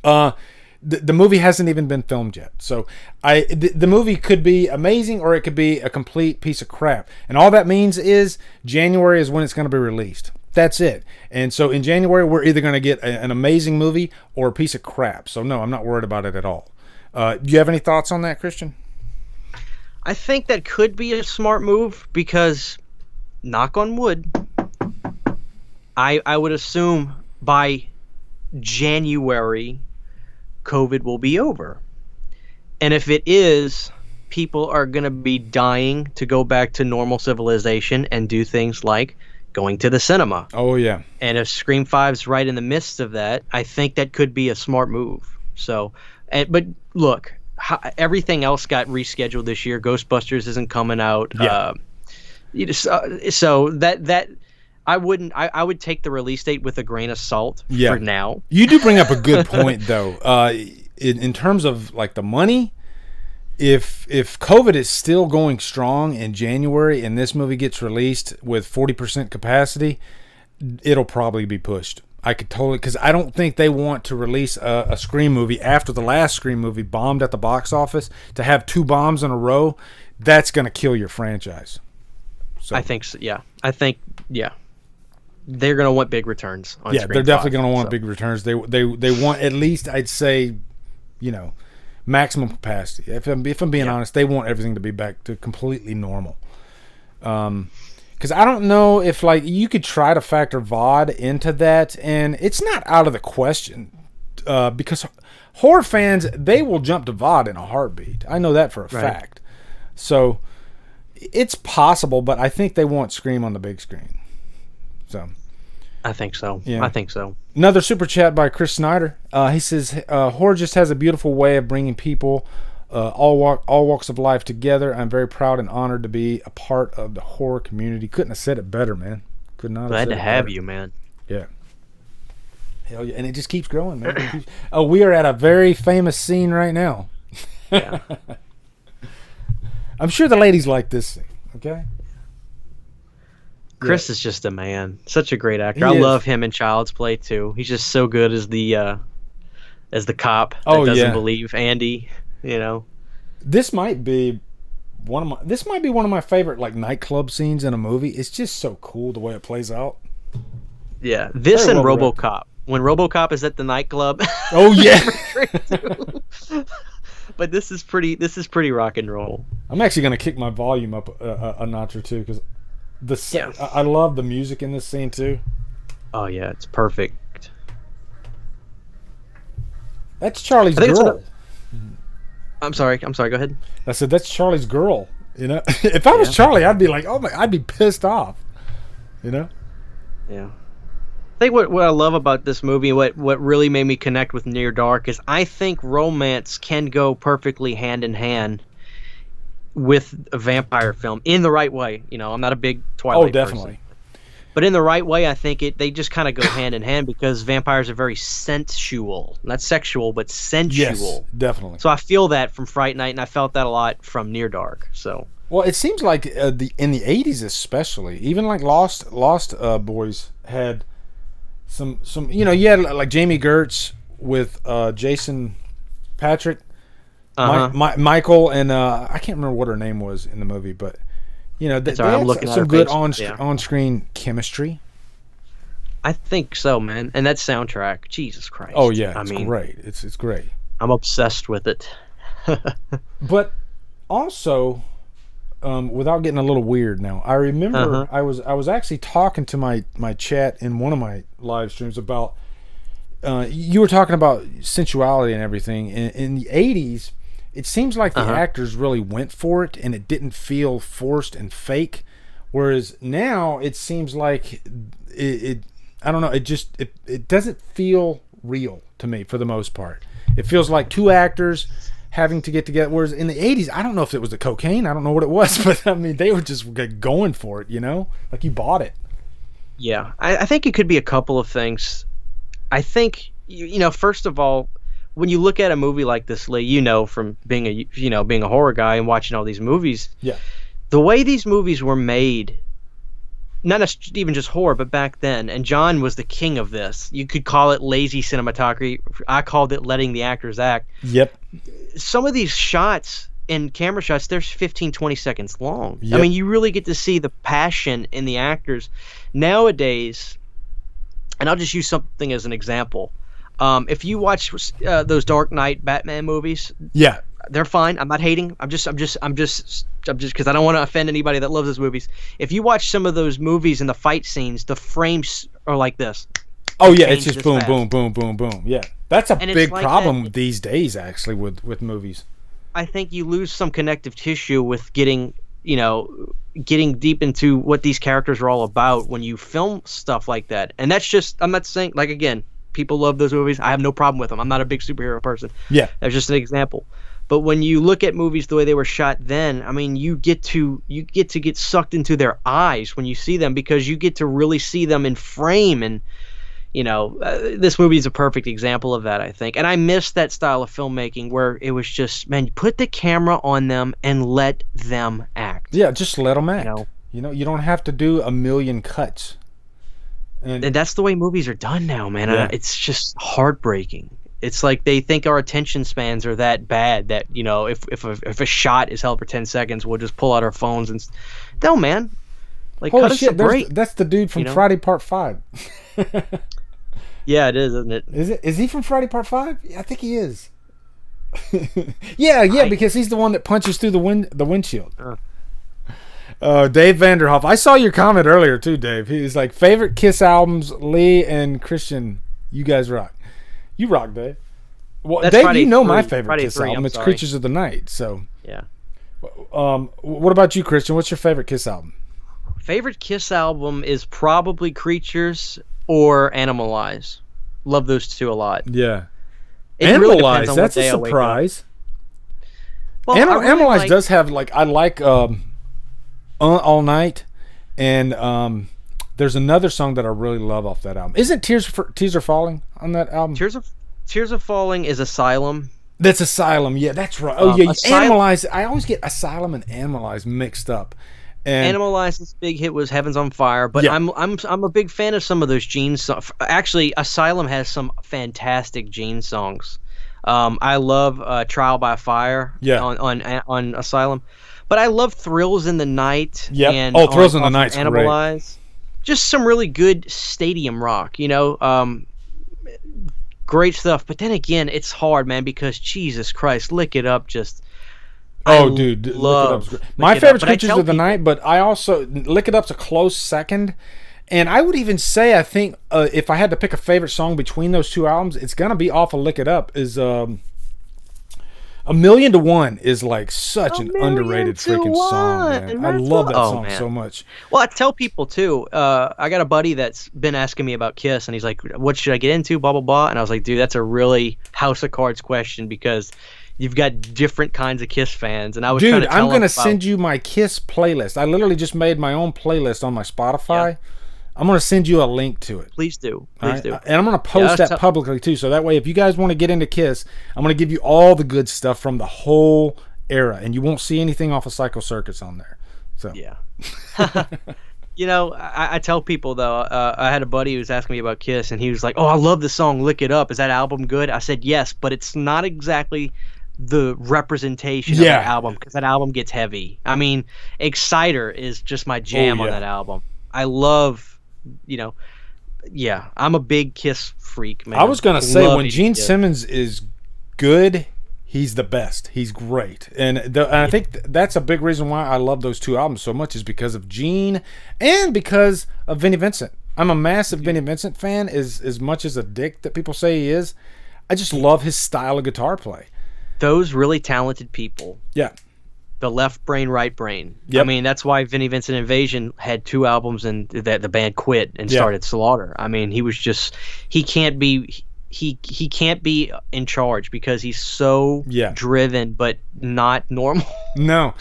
the movie hasn't even been filmed yet. So the movie could be amazing, or it could be a complete piece of crap. And all that means is January is when it's going to be released. That's it. And so in January, we're either going to get an amazing movie or a piece of crap. So no, I'm not worried about it at all. Do you have any thoughts on that, Christian? I think that could be a smart move because, knock on wood, I would assume by January, COVID will be over. And if it is, people are going to be dying to go back to normal civilization and do things like going to the cinema. Oh, yeah. And if Scream 5's right in the midst of that, I think that could be a smart move. So, but look, everything else got rescheduled this year. Ghostbusters isn't coming out. Yeah. So that I would take the release date with a grain of salt for now. You do bring up a good point, though. In terms of like the money, if COVID is still going strong in January and this movie gets released with 40% capacity, it'll probably be pushed. I could totally, because I don't think they want to release a Scream movie after the last Scream movie bombed at the box office. To have 2 bombs in a row, that's going to kill your franchise. So. I think so. Yeah, they're going to want big returns on Scream they're definitely 5, going to want big returns. They want at least, I'd say, maximum capacity. If I'm being honest, they want everything to be back to completely normal. Because I don't know if you could try to factor VOD into that, and it's not out of the question. Because horror fans, they will jump to VOD in a heartbeat. I know that for a fact. So it's possible, but I think they want Scream on the big screen. So I think so. Yeah. I think so. Another super chat by Chris Snyder. He says, horror just has a beautiful way of bringing people, all walks of life together. I'm very proud and honored to be a part of the horror community. Couldn't have said it better, man. Could not. Glad to have you, man. Yeah. Hell yeah, and it just keeps growing, man. We are at a very famous scene right now. Yeah. I'm sure the ladies like this scene. Okay. Chris is just a man. Such a great actor. I love him in Child's Play too. He's just so good as the cop that doesn't believe Andy. This might be one of my favorite nightclub scenes in a movie. It's just so cool the way it plays out. Yeah, this and RoboCop. When RoboCop is at the nightclub. Oh yeah. But this is pretty rock and roll. I'm actually gonna kick my volume up a notch or two because I love the music in this scene too. Oh yeah, it's perfect. That's Charlie's girl. I'm sorry. Go ahead. I said that's Charlie's girl. If I was Charlie, I'd be like, oh my, I'd be pissed off. Yeah. I think what I love about this movie, what really made me connect with Near Dark, is I think romance can go perfectly hand in hand with a vampire film in the right way. I'm not a big Twilight definitely. person. But in the right way, I think they just kind of go hand in hand because vampires are very sensual. Not sexual, but sensual. Yes, definitely. So I feel that from Fright Night, and I felt that a lot from Near Dark. So Well, it seems like in the 80s especially, even like Lost Boys had some you had like Jamie Gertz with Jason Patrick, Michael, and I can't remember what her name was in the movie, but they had some good on-screen chemistry. I think so, man. And that soundtrack, Jesus Christ. Oh yeah, it's great. It's great. I'm obsessed with it. But also, without getting a little weird now, I remember I was actually talking to my chat in one of my live streams about you were talking about sensuality and everything. In the 80s, it seems like the actors really went for it and it didn't feel forced and fake, whereas now it seems like it I don't know, it doesn't feel real to me for the most part. It feels like two actors having to get together, whereas in the 80s, I don't know if it was the cocaine, I don't know what it was, but I mean, they were just going for it, like you bought it. Yeah, I think it could be a couple of things. I think, first of all, when you look at a movie like this, Lee, from being a horror guy and watching all these movies, the way these movies were made, not even just horror, but back then, and John was the king of this. You could call it lazy cinematography. I called it letting the actors act. Yep. Some of these shots and camera shots, they're 15, 20 seconds long. Yep. I mean, you really get to see the passion in the actors. Nowadays, and I'll just use something as an example. If you watch those Dark Knight Batman movies, they're fine. I'm not hating. I'm just because I don't want to offend anybody that loves those movies. If you watch some of those movies and the fight scenes, the frames are like this. Oh yeah, it's just boom, boom, boom, boom, boom. Yeah, that's a big problem these days, actually, with movies. I think you lose some connective tissue with getting deep into what these characters are all about when you film stuff like that. And that's just, I'm not saying, like, again, people love those movies. I have no problem with them. I'm not a big superhero person. Yeah, that's just an example. But when you look at movies the way they were shot then, I mean, you get to get sucked into their eyes when you see them, because you get to really see them in frame. And this movie is a perfect example of that, I think. And I miss that style of filmmaking where it was just, man, put the camera on them and let them act. Yeah, just let them act. You don't have to do a million cuts. And that's the way movies are done now, man. Yeah. It's just heartbreaking. It's like they think our attention spans are that bad that, if a shot is held for 10 seconds, we'll just pull out our phones and... No, man. Like, holy cut us shit, a break. That's the dude from Friday Part 5. Yeah, it is, isn't it? Is he from Friday Part 5? Yeah, I think he is. yeah, because he's the one that punches through the windshield. Dave Vanderhoff. I saw your comment earlier too, Dave. He's like, favorite Kiss albums, Lee and Christian. You guys rock. You rock, Dave. Well, that's Dave, Friday my favorite Friday Kiss 3, album. It's Creatures of the Night. So yeah. What about you, Christian? What's your favorite Kiss album? Favorite Kiss album is probably Creatures or Animalize. Love those two a lot. Yeah. Animalize, really, that's a surprise. Well, Animalize does have, like, I like All Night, and there's another song that I really love off that album. Isn't Tears Are Falling on that album? Tears Are Falling is Asylum. That's Asylum. Yeah, that's right. Oh yeah, Animalize. I always get Asylum and Animalize mixed up. And Animalize's big hit was Heaven's on Fire, but yeah. I'm a big fan of some of those Gene songs. Actually, Asylum has some fantastic Gene songs. I love Trial by Fire on Asylum, but I love Thrills in the Night. Yeah. And Thrills in the Night's Animalize. Great. Just some really good stadium rock, great stuff. But then again, it's hard, man, because Jesus Christ, Lick It Up just... Lick It Up's great. My favorite Creatures of the Night, but I also... Lick It Up's a close second. And I would even say, I think, if I had to pick a favorite song between those two albums, it's going to be off of Lick It Up, is... A Million to One is like such an underrated freaking song, man. I love that song so much. Well, I tell people too. I got a buddy that's been asking me about Kiss, and he's like, "What should I get into?" Blah blah blah. And I was like, "Dude, that's a really House of Cards question because you've got different kinds of Kiss fans." And I was trying to tell I'm gonna send you my Kiss playlist. I literally just made my own playlist on my Spotify. Yeah. I'm going to send you a link to it. Please do. Please do. And I'm going to post that publicly, too. So that way, if you guys want to get into Kiss, I'm going to give you all the good stuff from the whole era, and you won't see anything off of Psycho Circus on there. So yeah. You know, I tell people though, I had a buddy who was asking me about Kiss, and he was like, "Oh, I love the song Lick It Up. Is that album good?" I said, "Yes, but it's not exactly the representation of that album, because that album gets heavy. I mean, Exciter is just my jam on that album. I love, you know, I'm a big Kiss freak, man. I was gonna say, when Gene Simmons is good, he's the best. He's great, and I think that's a big reason why I love those two albums so much, is because of Gene and because of Vinnie Vincent. I'm a massive Vinnie Vincent fan, as much as a dick that people say he is. I just love his style of guitar play. Those really talented people. Yeah. The left brain, right brain. Yep. I mean, that's why Vinnie Vincent Invasion had 2 albums and the band quit and started Slaughter. I mean, he was just, he can't be in charge because he's so driven but not normal. No.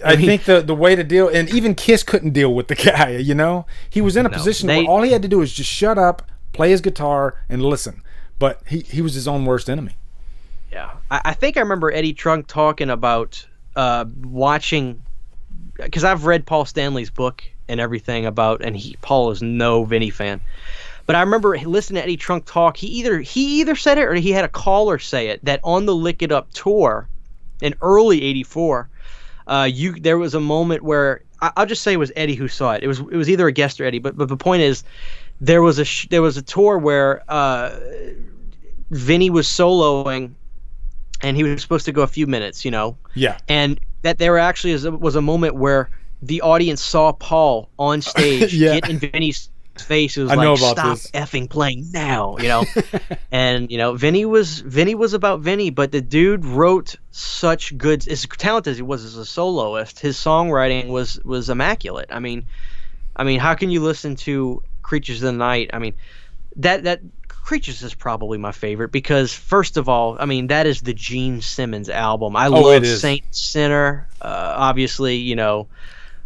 I think the way to deal, and even Kiss couldn't deal with the guy, you know? He was in a position where all he had to do was just shut up, play his guitar, and listen. But he was his own worst enemy. Yeah. I think I remember Eddie Trunk talking about watching, because I've read Paul Stanley's book and everything about, and Paul is no Vinnie fan. But I remember listening to Eddie Trunk talk. He either said it or he had a caller say it, that on the Lick It Up tour in early '84, there was a moment where I'll just say it was Eddie who saw it. It was either a guest or Eddie. But the point is, there was a tour where Vinnie was soloing, and he was supposed to go a few minutes, you know. Yeah. And that there actually was a moment where the audience saw Paul on stage get in Vinnie's face. It was like, stop effing playing now, you know. And you know, Vinnie was about Vinnie, but the dude wrote such good, as talented as he was as a soloist, his songwriting was immaculate. I mean, how can you listen to Creatures of the Night? I mean, that Creatures is probably my favorite because, first of all, I mean, that is the Gene Simmons album. I love Saint Sinner. Obviously, you know,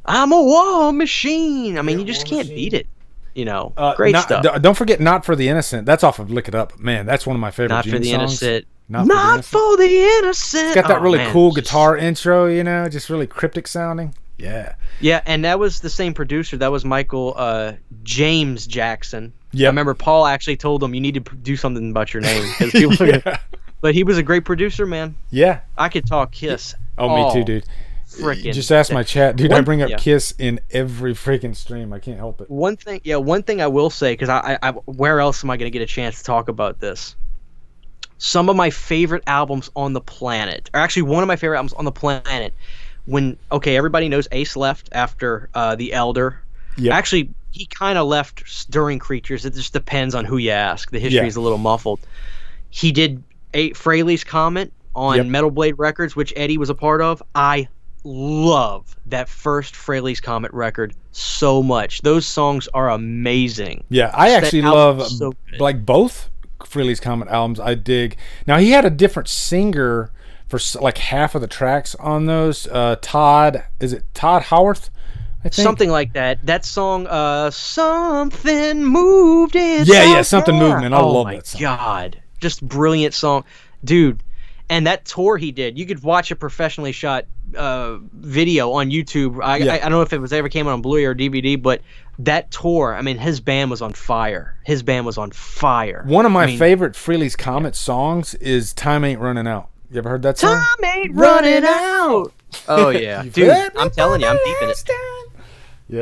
I'm a war machine. I mean, you just can't beat it. You know, great stuff. Don't forget Not for the Innocent. That's off of Lick It Up. Man, that's one of my favorite Gene songs. Not for the Innocent. It's got that really cool guitar intro, you know, just really cryptic sounding. Yeah. Yeah, and that was the same producer. That was Michael James Jackson. Yeah. I remember Paul actually told him, you need to do something about your name. Because people But he was a great producer, man. Yeah. I could talk Kiss. Oh, me too, dude. Just ask my chat, dude. I bring up Kiss in every freaking stream. I can't help it. One thing I will say, because I where else am I going to get a chance to talk about this? Some of my favorite albums on the planet, or actually one of my favorite albums on the planet, everybody knows Ace left after The Elder. Yep. Actually, he kind of left during Creatures. It just depends on who you ask. The history is a little muffled. He did Fraley's Comet on Metal Blade Records, which Eddie was a part of. I love that first Fraley's Comet record so much. Those songs are amazing. Yeah, I actually love like both Fraley's Comet albums. I dig. Now, he had a different singer for like half of the tracks on those. Todd Howarth? I think. Something like that. That song, Something Moved It. Yeah, Something Moved It. I love that song. Oh my God. Just brilliant song. Dude, and that tour he did, you could watch a professionally shot video on YouTube. I don't know if it ever came out on Blu-ray or DVD, but that tour, I mean, his band was on fire. One of my favorite Fraley's Comet songs is Time Ain't Running Out. You ever heard that song? Time ain't running out. Oh, yeah. Dude, I'm telling you, I'm deep in it.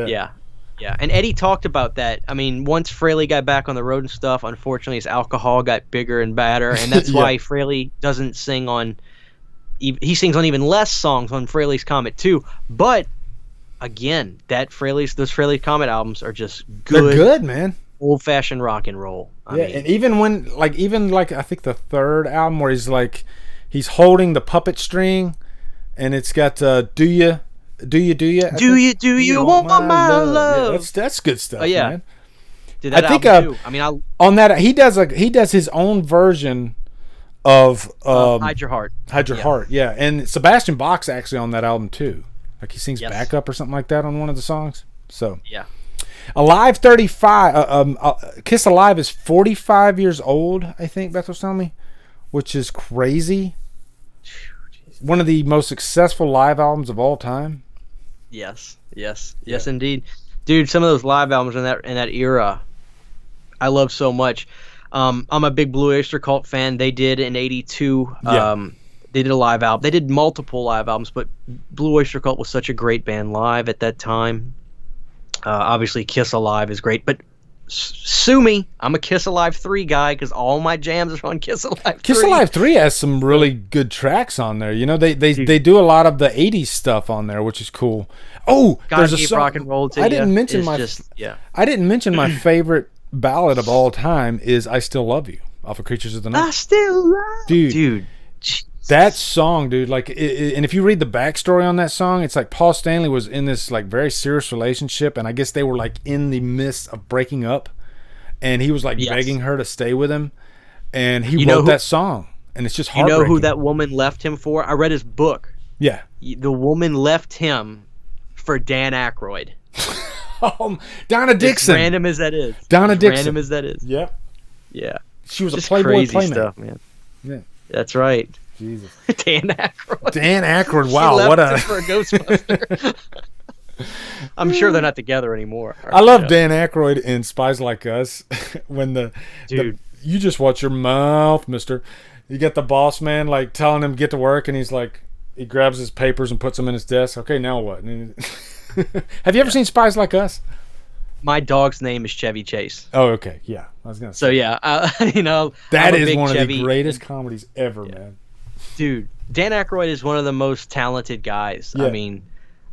Yeah. And Eddie talked about that. I mean, once Fraley got back on the road and stuff, unfortunately his alcohol got bigger and badder, and that's why Fraley doesn't sing on... He sings on even less songs on Fraley's Comet too. But, again, those Fraley's Comet albums are just good. They're good, man. Old-fashioned rock and roll. I mean, and even I think the third album where he's holding the puppet string, and it's got do you want my love? Yeah, that's good stuff. Oh yeah, man. Dude, I think on that he does his own version of Hide Your Heart. Heart, yeah. And Sebastian Bach's actually on that album too. Like he sings backup or something like that on one of the songs. So yeah. Alive 35. Kiss Alive is 45 years old. I think Beth was telling me, which is crazy. one of the most successful live albums of all time. Yes, indeed, dude. Some of those live albums in that era, I love so much. I'm a big Blue Oyster Cult fan. They did in '82. They did a live album. They did multiple live albums, but Blue Oyster Cult was such a great band live at that time. Obviously, Kiss Alive is great, but sue me, I'm a Kiss Alive 3 guy because all my jams are on Kiss Alive 3. Kiss Alive 3 has some really good tracks on there. You know, they do a lot of the 80s stuff on there, which is cool. Oh, there's a song. Rock and roll to I didn't mention my favorite ballad of all time is I Still Love You off of Creatures of the Night. I Still Love You. Dude. That song, dude, like, and if you read the backstory on that song, it's like Paul Stanley was in this like very serious relationship, and I guess they were like in the midst of breaking up, and he was like begging her to stay with him, and he wrote that song, and it's just heartbreaking. You know who that woman left him for? I read his book. Yeah, the woman left him for Dan Aykroyd. Donna Dixon. As random as that is. Donna Dixon. Random as that is. Yep. Yeah. She was just a Playboy crazy playmate. Stuff, man. Yeah. That's right. Jesus. Dan Aykroyd. Dan Aykroyd. Wow, she left what a him for a Ghostbuster. I'm sure they're not together anymore. I love Dan Aykroyd in Spies Like Us when you just watch your mouth, mister. You get the boss man like telling him get to work, and he's like, he grabs his papers and puts them in his desk. Okay, now what? Have you ever seen Spies Like Us? My dog's name is Chevy Chase. Oh, okay. Yeah, I was gonna say. So yeah, that is one of the greatest comedies ever, man. Dude, Dan Aykroyd is one of the most talented guys. Yeah. I mean,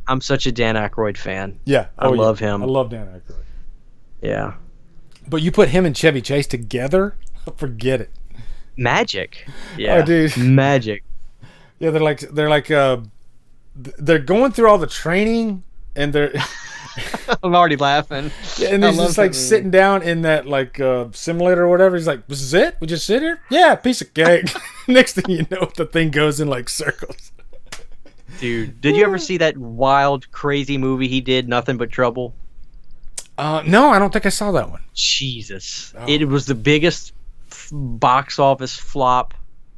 I'm such a Dan Aykroyd fan. Yeah, I love him. I love Dan Aykroyd. Yeah, but you put him and Chevy Chase together, forget it. Magic. Yeah, oh, dude, magic. Yeah, they're going through all the training, and they're. I'm already laughing. Yeah, and he's just like sitting down in that like simulator or whatever. He's like, "This is it? We just sit here? Yeah, piece of cake." Next thing you know, the thing goes in like circles. Dude, did you ever see that wild, crazy movie he did, Nothing But Trouble? No, I don't think I saw that one. Jesus, it was the biggest box office flop.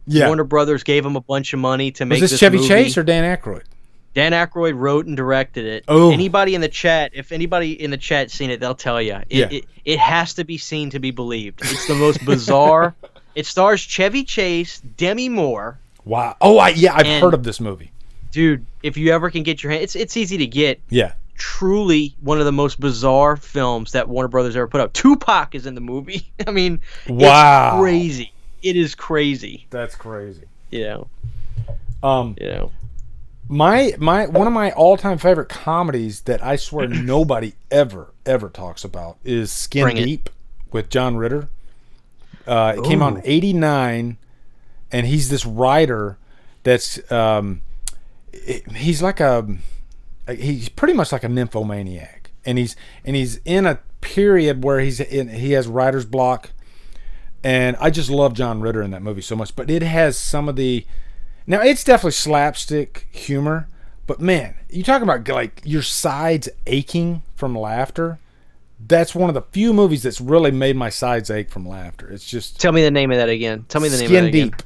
Yeah, Warner Brothers gave him a bunch of money to make this this Chevy movie. Chase or Dan Aykroyd? Dan Aykroyd wrote and directed it. Oh. Anybody in the chat, if anybody in the chat seen it, they'll tell you. It has to be seen to be believed. It's the most bizarre. It stars Chevy Chase, Demi Moore. Wow. Oh, I've heard of this movie. Dude, if you ever can get your hand, it's easy to get. Yeah. Truly one of the most bizarre films that Warner Brothers ever put out. Tupac is in the movie. I mean, wow. It's crazy. It is crazy. That's crazy. You know. My one of my all-time favorite comedies that I swear nobody ever talks about is Skin Deep with John Ritter. It came out in '89, and he's this writer that's he's pretty much like a nymphomaniac, and he's in a period where he has writer's block, and I just love John Ritter in that movie so much. But it has some of the Now, it's definitely slapstick humor, but man, you talk about like your sides aching from laughter. That's one of the few movies that's really made my sides ache from laughter. It's just... Tell me the name of that again. Tell me the name of that again. Skin Deep.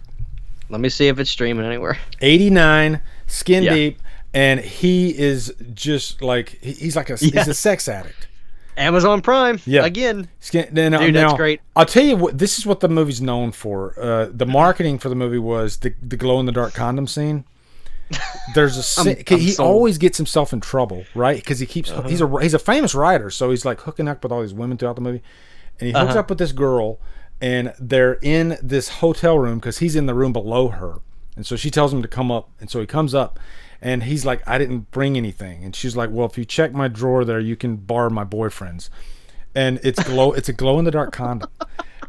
Let me see if it's streaming anywhere. 89, Skin Deep, and he is just like... He's like he's a sex addict. Amazon Prime. Yeah. Again. Dude, that's great. I'll tell you what, this is what the movie's known for. The marketing for the movie was the glow-in-the-dark condom scene. There's a scene, he always gets himself in trouble, right? Because he keeps he's a famous writer, so he's like hooking up with all these women throughout the movie, and he hooks up with this girl, and they're in this hotel room because he's in the room below her, and so she tells him to come up, and so he comes up, and he's like, I didn't bring anything, and she's like, well, if you check my drawer there, you can borrow my boyfriend's, and it's a glow in the dark condom.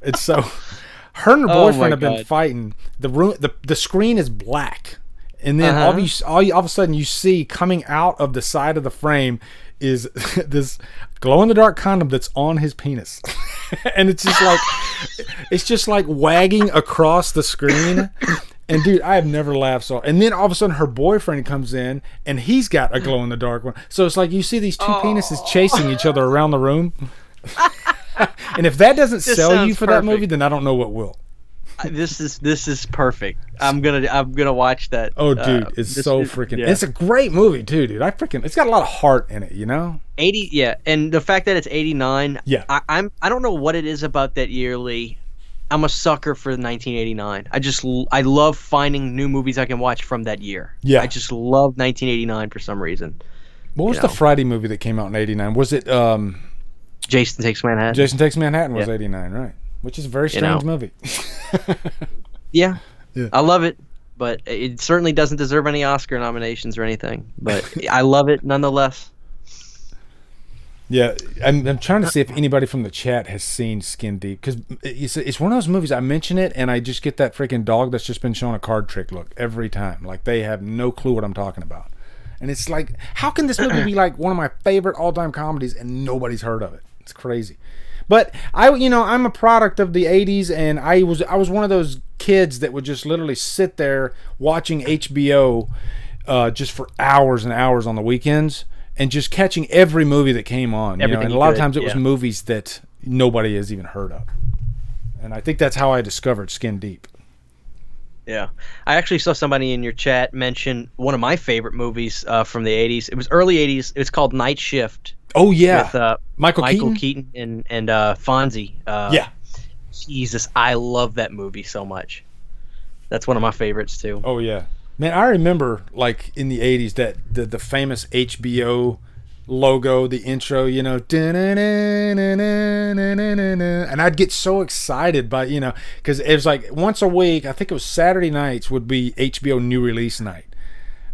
It's so her and her boyfriend have been fighting. The room, the screen is black. And then all of a sudden you see coming out of the side of the frame is this glow-in-the-dark condom that's on his penis. And it's just like wagging across the screen. And dude, I have never laughed so. And then all of a sudden her boyfriend comes in and he's got a glow-in-the-dark one. So it's like you see these two penises chasing each other around the room. And if that doesn't sell you for that movie, then I don't know what will. this is perfect. I'm gonna watch that. Oh, dude, it's so freaking. Yeah. It's a great movie too, dude. It's got a lot of heart in it, you know. 80, yeah, and the fact that it's 89. Yeah, I don't know what it is about that year, Lee. I'm a sucker for 1989. I love finding new movies I can watch from that year. Yeah, I just love 1989 for some reason. What was the Friday movie that came out in 89? Was it Jason Takes Manhattan? Jason Takes Manhattan was 89, right? Which is a very strange movie. Yeah, I love it, but it certainly doesn't deserve any Oscar nominations or anything. But I love it nonetheless. Yeah, I'm trying to see if anybody from the chat has seen Skin Deep, because it's one of those movies. I mention it and I just get that freaking dog that's just been shown a card trick look every time. Like they have no clue what I'm talking about, and it's like, how can this movie be like one of my favorite all-time comedies and nobody's heard of it? It's crazy. But I'm a product of the 80s, and I was one of those kids that would just literally sit there watching HBO just for hours and hours on the weekends and just catching every movie that came on. And a lot of times it was movies that nobody has even heard of. And I think that's how I discovered Skin Deep. Yeah. I actually saw somebody in your chat mention one of my favorite movies from the 80s. It was early 80s. It was called Night Shift. Oh, yeah. With Michael Keaton and Fonzie. Yeah. Jesus, I love that movie so much. That's one of my favorites, too. Oh, yeah. Man, I remember, like, in the 80s, that the famous HBO logo, the intro, and I'd get so excited by, because it was like once a week, I think it was Saturday nights would be HBO new release night.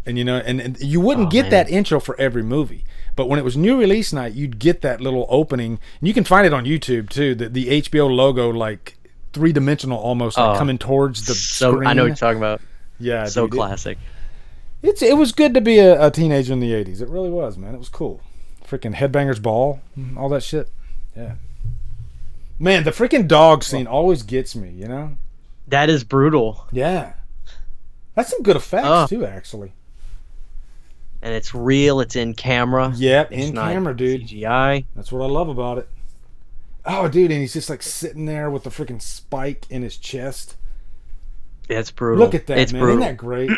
And, and you wouldn't get that intro for every movie. But when it was new release night, you'd get that little opening. And you can find it on YouTube, too. The HBO logo, like, three-dimensional almost, like coming towards the screen. I know what you're talking about. Yeah. So dude, classic. It was good to be a teenager in the 80s. It really was, man. It was cool. Freaking Headbangers Ball, all that shit. Yeah. Man, the freaking dog scene always gets me, That is brutal. Yeah. That's some good effects, too, actually. And it's real. It's in camera. Yep, in camera, dude. CGI. That's what I love about it. Oh, dude, and he's just like sitting there with the freaking spike in his chest. Yeah, it's brutal. Look at that, man. Brutal. Isn't that great?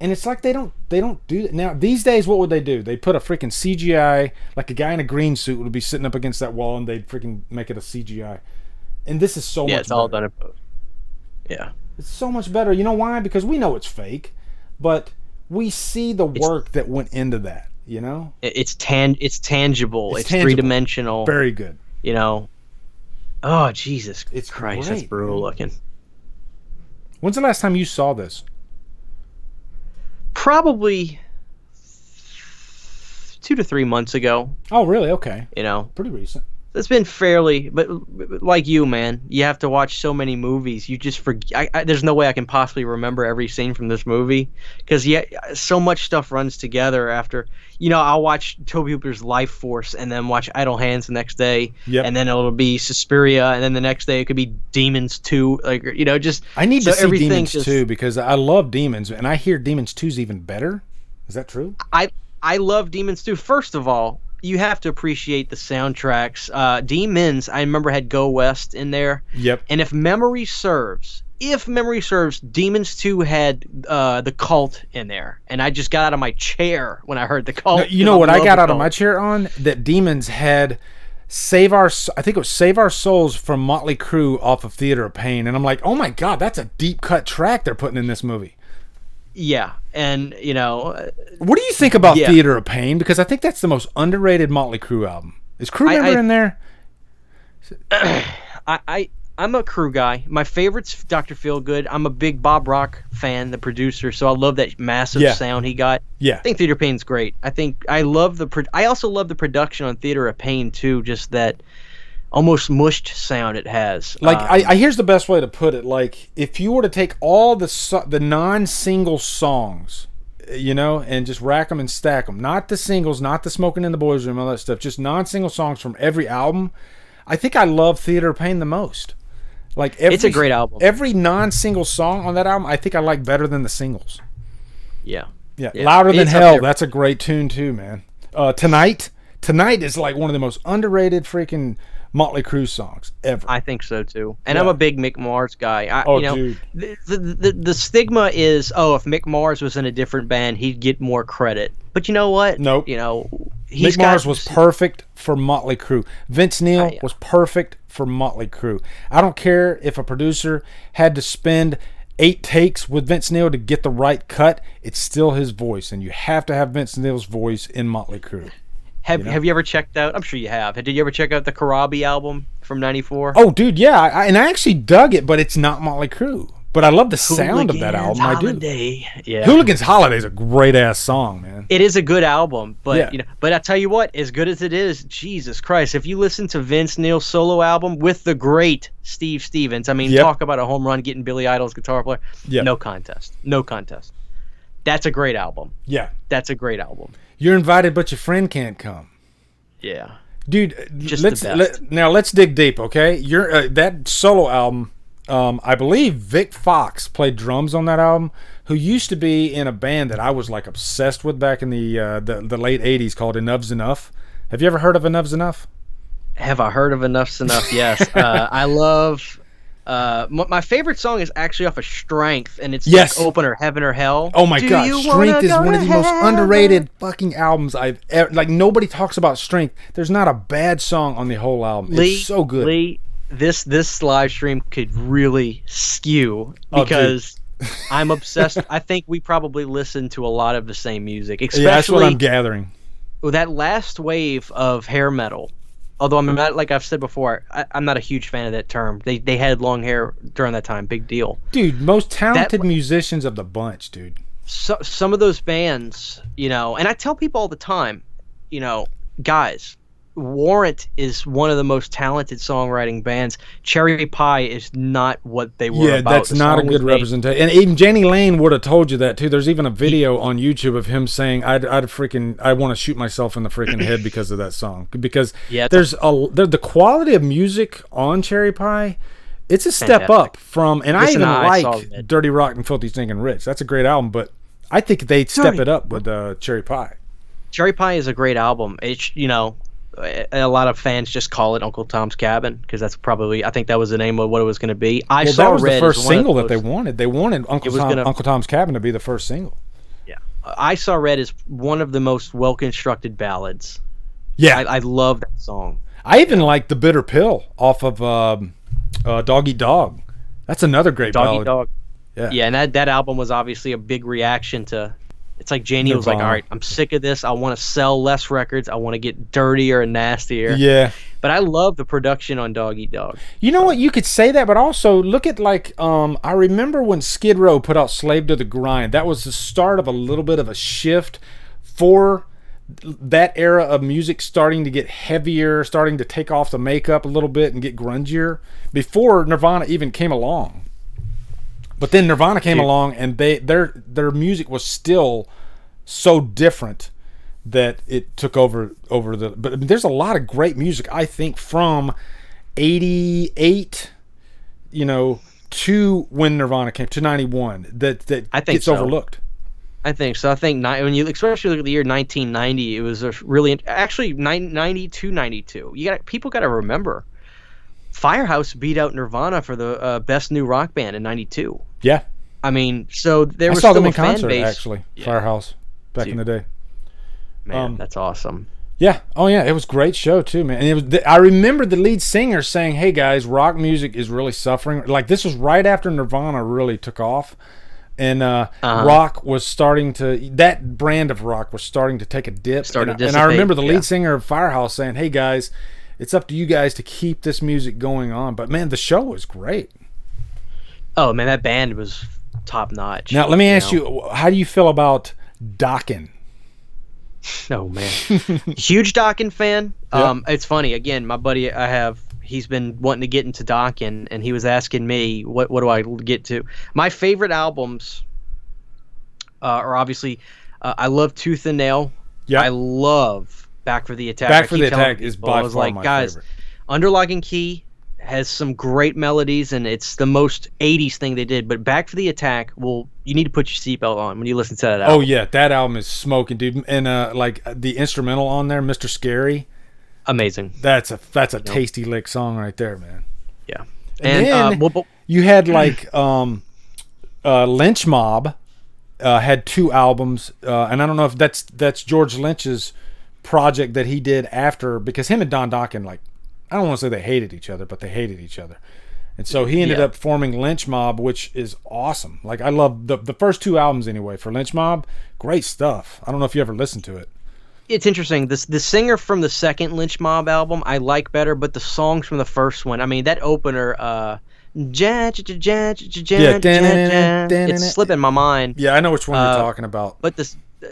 And it's like they don't do that now. These days, what would they do? They put a freaking CGI, like a guy in a green suit would be sitting up against that wall, and they'd freaking make it a CGI. And this is so much better. Yeah, it's all done in post. Yeah. It's so much better. You know why? Because we know it's fake. But we see the work that went into that, It's tangible. It's three-dimensional. Very good. Oh, Jesus Christ, great, that's brutal looking. When's the last time you saw this? Probably 2 to 3 months ago. Oh, really? Okay. Pretty recent. It's been fairly, but like you, man, you have to watch so many movies. You just forget. There's no way I can possibly remember every scene from this movie because so much stuff runs together. After I'll watch Tobe Hooper's Life Force and then watch Idle Hands the next day, and then it'll be Suspiria, and then the next day it could be Demons 2. Like just I need to see Demons 2 because I love Demons, and I hear Demons 2's even better. Is that true? I love Demons 2. First of all, you have to appreciate the soundtracks. Demons, I remember, had Go West in there. Yep. And if memory serves, Demons 2 had The Cult in there. And I just got out of my chair when I heard The Cult. No, you know what I got out of my chair on? That Demons had Save Our Souls from Motley Crue off of Theater of Pain. And I'm like, oh my God, that's a deep cut track they're putting in this movie. Yeah, and what do you think about Theater of Pain? Because I think that's the most underrated Motley Crue album. Is Crue Member in there? I'm a Crue guy. My favorite's Dr. Feelgood. I'm a big Bob Rock fan, the producer, so I love that massive sound he got. Yeah, I think Theater of Pain's great. I also love the production on Theater of Pain too. Just that almost mushed sound it has. Like here's the best way to put it. Like if you were to take all the non-single songs, and just rack them and stack them, not the singles, not the Smoking in the Boys Room, all that stuff, just non-single songs from every album, I think I love Theater of Pain the most. Like it's a great album. Every non-single song on that album, I think I like better than the singles. Yeah. Louder Than Hell. That's a great tune too, man. Tonight is like one of the most underrated freaking Motley Crue songs ever. I think so too. And I'm a big Mick Mars guy. Dude. The stigma is, if Mick Mars was in a different band, he'd get more credit. But you know what? Nope. Mick Mars was perfect for Motley Crue. Vince Neil was perfect for Motley Crue. I don't care if a producer had to spend 8 takes with Vince Neil to get the right cut. It's still his voice, and you have to have Vince Neil's voice in Motley Crue. Have you ever checked out? I'm sure you have. Did you ever check out the Karabi album from '94? Oh, dude, yeah. I actually dug it, but it's not Motley Crue. But I love the sound of that album. Holiday. I do. Yeah. Hooligan's Holiday is a great ass song, man. It is a good album, but but I tell you what, as good as it is, Jesus Christ, if you listen to Vince Neil's solo album with the great Steve Stevens, I mean, talk about a home run getting Billy Idol's guitar player. Yep. No contest. That's a great album. Yeah. That's a great album. You're invited, but your friend can't come. Yeah. Dude, let's dig deep, okay? That solo album, I believe Vic Fox played drums on that album, who used to be in a band that I was like obsessed with back in the late 80s called Enough's Enough. Have you ever heard of Enough's Enough? Have I heard of Enough's Enough? Yes. I love... my favorite song is actually off of Strength, and it's like Opener, Heaven or Hell. Oh my god, Strength is one of the most underrated fucking albums I've ever... Like, nobody talks about Strength. There's not a bad song on the whole album. It's so good. Lee, this live stream could really skew because I'm obsessed. I think we probably listen to a lot of the same music. Especially, that's what I'm gathering. That last wave of hair metal. Although I'm not, like I've said before, I'm not a huge fan of that term. They had long hair during that time. Big deal. Dude, most talented musicians of the bunch, dude. So, some of those bands, and I tell people all the time, guys, Warrant is one of the most talented songwriting bands. Cherry Pie is not what they were about. That's not a good representation. And even Jenny Lane would have told you that too. There's even a video on YouTube of him saying, I want to shoot myself in the freaking head because of that song. Because the quality of music on Cherry Pie, it's a step up from, and I even like Dirty Rotten Filthy Stinking Rich. That's a great album, but I think they step it up with Cherry Pie. Cherry Pie is a great album. It's, a lot of fans just call it Uncle Tom's Cabin because that's probably, I think that was the name of what it was going to be. That was the first single that they wanted. They wanted Uncle Tom's Cabin to be the first single. Yeah. I Saw Red is one of the most well-constructed ballads. Yeah. I love that song. I even like The Bitter Pill off of Dog Eat Dog. That's another great ballad. Dog Eat Dog. Yeah, and that album was obviously a big reaction to... It's like Janie was like, all right, I'm sick of this. I want to sell less records. I want to get dirtier and nastier. Yeah. But I love the production on Dog Eat Dog. You know what? You could say that, but also look at I remember when Skid Row put out Slave to the Grind. That was the start of a little bit of a shift for that era of music starting to get heavier, starting to take off the makeup a little bit and get grungier before Nirvana even came along. But then Nirvana came along, and their music was still so different that it took over the. But I mean, there's a lot of great music, I think, from '88, to when Nirvana came to '91 that I think gets overlooked. I think so. I think when you especially look at the year 1990, it was a really actually 92, 92. People got to remember. Firehouse beat out Nirvana for the best new rock band in '92. Yeah, I mean, so there was still them a in fan concert, base. Actually, yeah. Firehouse back in the day. Man, that's awesome. Yeah. Oh yeah, it was a great show too, man. And I remember the lead singer saying, "Hey guys, rock music is really suffering." Like this was right after Nirvana really took off, and rock was starting to. That brand of rock was starting to take a dip. And I remember the lead singer of Firehouse saying, "Hey guys, it's up to you guys to keep this music going on." But man, the show was great. Oh man, that band was top notch. Now let me ask you, how do you feel about Dokken? Oh man, huge Dokken fan. Yep. It's funny. Again, my buddy he's been wanting to get into Dokken, and he was asking me what do I get to. My favorite albums are obviously I love Tooth and Nail. Yeah, I love Back for the Attack. Back for the Attack is by far my favorite. Under Lock and Key has some great melodies, and it's the most 80s thing they did. But Back for the Attack, you need to put your seatbelt on when you listen to that album. Oh, yeah. That album is smoking, dude. And like the instrumental on there, Mr. Scary. Amazing. That's a tasty lick song right there, man. Yeah. And then you had like Lynch Mob had 2 albums, and I don't know if that's George Lynch's project that he did after, because him and Don Dokken, like, I don't want to say they hated each other, but they hated each other. And so he ended up forming Lynch Mob, which is awesome. Like, I love the first 2 albums anyway for Lynch Mob. Great stuff. I don't know if you ever listened to it. It's interesting. The singer from the second Lynch Mob album I like better, but the songs from the first one, I mean, that opener, it's slipping my mind. Yeah, I know which one you're talking about. But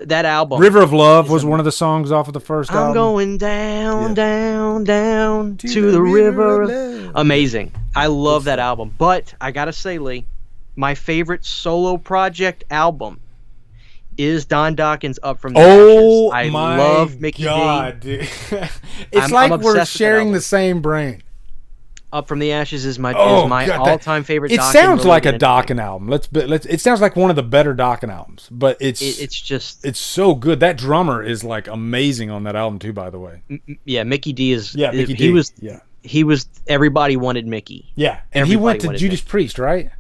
that album, River of Love, was one of the songs off of the first album. I'm going down, down to the river of love. Amazing. I love that album. But I gotta say, Lee, my favorite solo project album is Don Dokken's Up From the Ashes. I love Mickey D. Dude. It's like we're sharing the same brain. Up From the Ashes is my all-time favorite. It sounds like a Dokken album. It sounds like one of the better Dokken albums, but it's so good. That drummer is like amazing on that album too, by the way. Yeah, Mickey D is. Yeah, Mickey D. He was. Everybody wanted Mickey. Yeah, and he went to Judas Priest, right?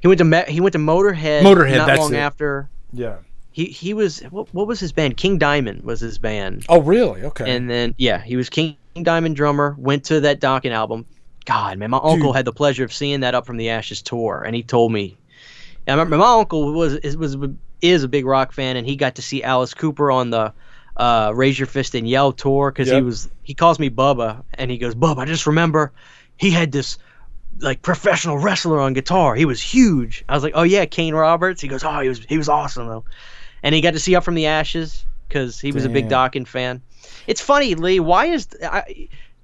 He went to Motorhead. Not long after. Yeah. He was. What was his band? King Diamond was his band. Oh, really? Okay. And then he was King Diamond drummer. Went to that Dokken album. God, man, my uncle had the pleasure of seeing that Up From the Ashes tour, and he told me. I remember my uncle is a big rock fan, and he got to see Alice Cooper on the Raise Your Fist and Yell tour, because he calls me Bubba, and he goes, Bubba, I just remember he had this like professional wrestler on guitar. He was huge. I was like, oh yeah, Kane Roberts. He goes, oh, he was awesome though, and he got to see Up From the Ashes because he was a big Dokken fan. It's funny, Lee.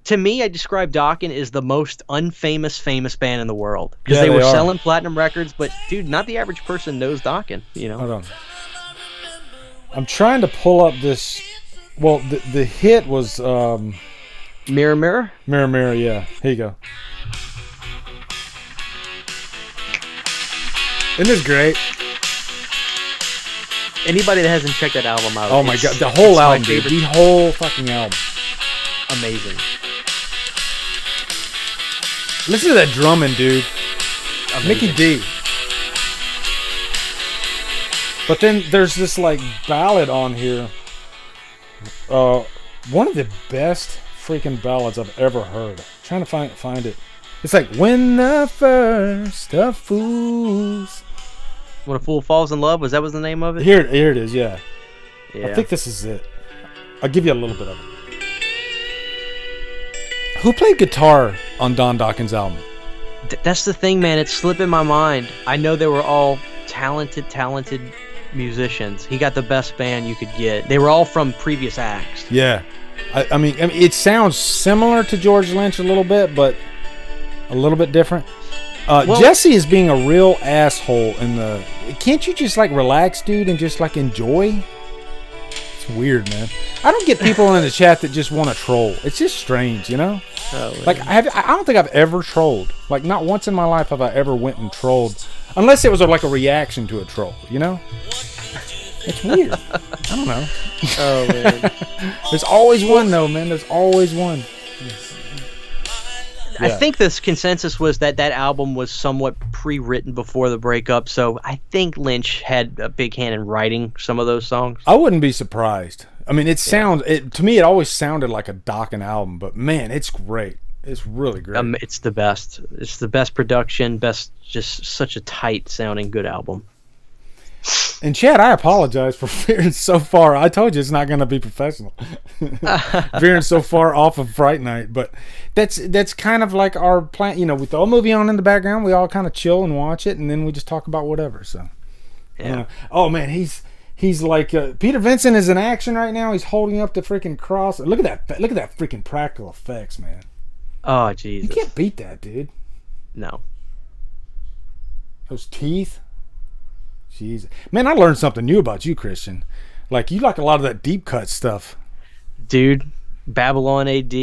To me, I describe Dokken as the most unfamous famous band in the world, because they were selling platinum records, but dude, not the average person knows Dokken. Hold on. I'm trying to pull up this. Well, the hit was Mirror Mirror. Mirror Mirror. Yeah, here you go. Isn't this great? Anybody that hasn't checked that album out, oh my god, the whole album, dude. The whole fucking album, amazing. Listen to that drumming, dude. Amazing. Mickey D. But then there's this like ballad on here. One of the best freaking ballads I've ever heard. I'm trying to find it. It's like When the First of Fools. When a Fool Falls in Love, was the name of it? Here it is, yeah. I think this is it. I'll give you a little bit of it. Who played guitar on Don Dokken's album? That's the thing, man. It's slipping my mind. I know they were all talented musicians. He got the best band you could get. They were all from previous acts. Yeah. I mean, it sounds similar to George Lynch a little bit, but a little bit different. Jesse is being a real asshole in the... Can't you just like relax, dude, and just like enjoy? It's weird, man. I don't get people in the chat that just want to troll. It's just strange, you know? Oh, like, I don't think I've ever trolled. Like, not once in my life have I ever went and trolled. Unless it was like a reaction to a troll, you know? It's weird. I don't know. Oh, man. There's always one, though, man. There's always one. Yeah. I think this consensus was that album was somewhat pre-written before the breakup, so I think Lynch had a big hand in writing some of those songs. I wouldn't be surprised. I mean, to me, it always sounded like a Dokken album, but man, it's great. It's really great. It's the best. It's the best production, just such a tight sounding good album. And Chad, I apologize for veering so far. I told you it's not going to be professional. Veering so far off of Fright Night, but that's kind of like our plan. You know, we throw a movie on in the background, we all kind of chill and watch it, and then we just talk about whatever. So, yeah. Oh man, he's like Peter Vincent is in action right now. He's holding up the freaking cross. Look at that! Look at that freaking practical effects, man. Oh Jesus! You can't beat that, dude. No. Those teeth. Jesus. Man, I learned something new about you, Christian. Like, you like a lot of that deep cut stuff. Dude, Babylon AD,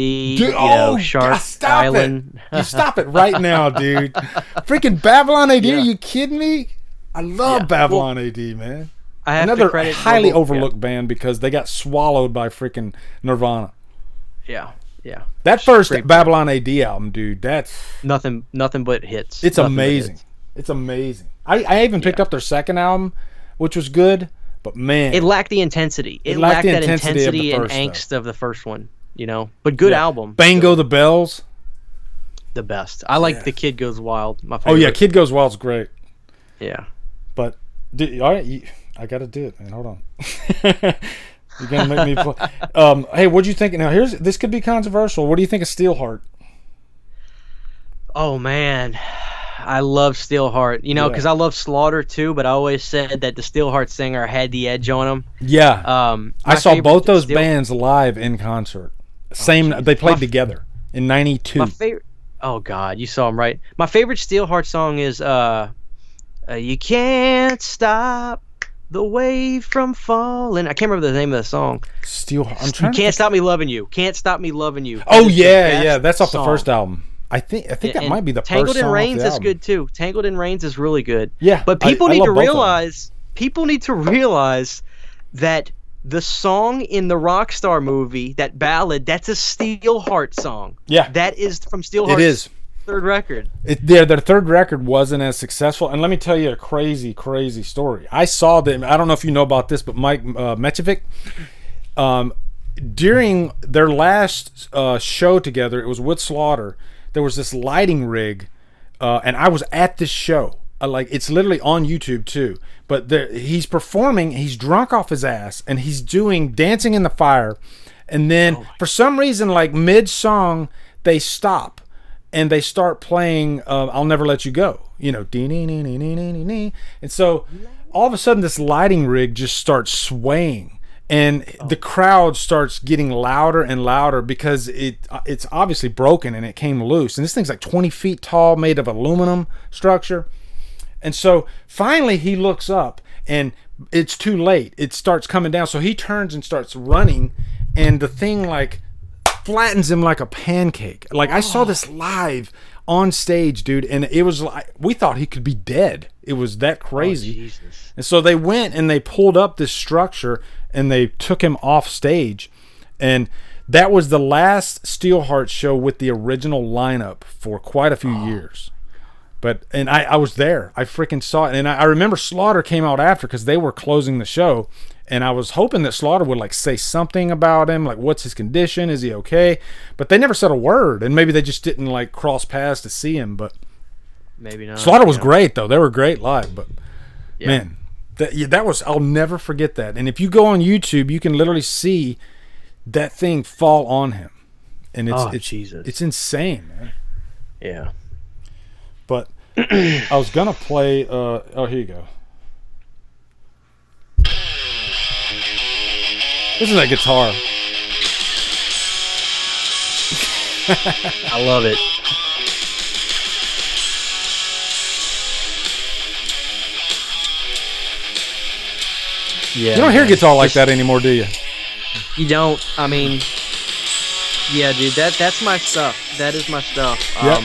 Shark Island. You stop it right now, dude. Freaking Babylon AD, are you kidding me? I love Babylon AD, man. I have Another to credit highly overlooked band because they got swallowed by freaking Nirvana. Yeah. Yeah. That first Babylon AD album, dude, that's nothing but hits. It's amazing. It's amazing. I even picked up their second album, which was good, but man, it lacked the intensity. It lacked that intensity and angst of the first one, But good album. Bango the Bells. The best. I like The Kid Goes Wild. My favorite. Oh yeah, Kid Goes Wild's great. Yeah. But all right, I got to do it, man. Hold on. You're gonna make me play. Hey, what'd you think? Now, this could be controversial. What do you think of Steelheart? Oh man, I love Steelheart. Because I love Slaughter too, but I always said that the Steelheart singer had the edge on him. Yeah. I saw both those bands live in concert. They played together in '92. My favorite. Oh God, you saw them, right? My favorite Steelheart song is "You Can't Stop the Wave from Falling." I can't remember the name of the song. Steelheart. You Can't Stop Me Loving You. Can't Stop Me Loving You. Oh yeah. That's off the first album. I think that might be the first song. Tangled in Rains is good too. Tangled in Rains is really good. Yeah, but people need to realize that the song in the Rockstar movie, that ballad, that's a Steelheart song. Yeah, that is from Steelheart's third record. Their third record wasn't as successful, and let me tell you a crazy story. I saw them. I don't know if you know about this, but Mike Mechovic, during their last show together, it was with Slaughter. There was this lighting rig, and I was at this show. It's literally on YouTube too. But he's performing. He's drunk off his ass, and he's doing Dancing in the Fire. And then for some reason, mid song, they stop and they start playing "I'll Never Let You Go." And so all of a sudden, this lighting rig just starts swaying. And the crowd starts getting louder and louder because it's obviously broken and it came loose. And this thing's 20 feet tall, made of aluminum structure. And so finally he looks up and it's too late. It starts coming down. So he turns and starts running, and the thing flattens him like a pancake. I saw this live on stage, dude, and it was we thought he could be dead. It was that crazy. Jesus. And so they went and they pulled up this structure and they took him off stage, and that was the last Steelheart show with the original lineup for quite a few years. And I was there. I freaking saw it. And I remember Slaughter came out after because they were closing the show. And I was hoping that Slaughter would say something about him, what's his condition? Is he okay? But they never said a word. And maybe they just didn't cross paths to see him. But maybe not. Slaughter was great though. They were great live. But man, that was, I'll never forget that. And if you go on YouTube, you can literally see that thing fall on him. And it's insane, man. Yeah. But I was gonna play. Here you go. This is that guitar. I love it. Yeah. You don't hear guitar like that anymore, do you? You don't. I mean, yeah, dude. That's my stuff. That is my stuff. Yep.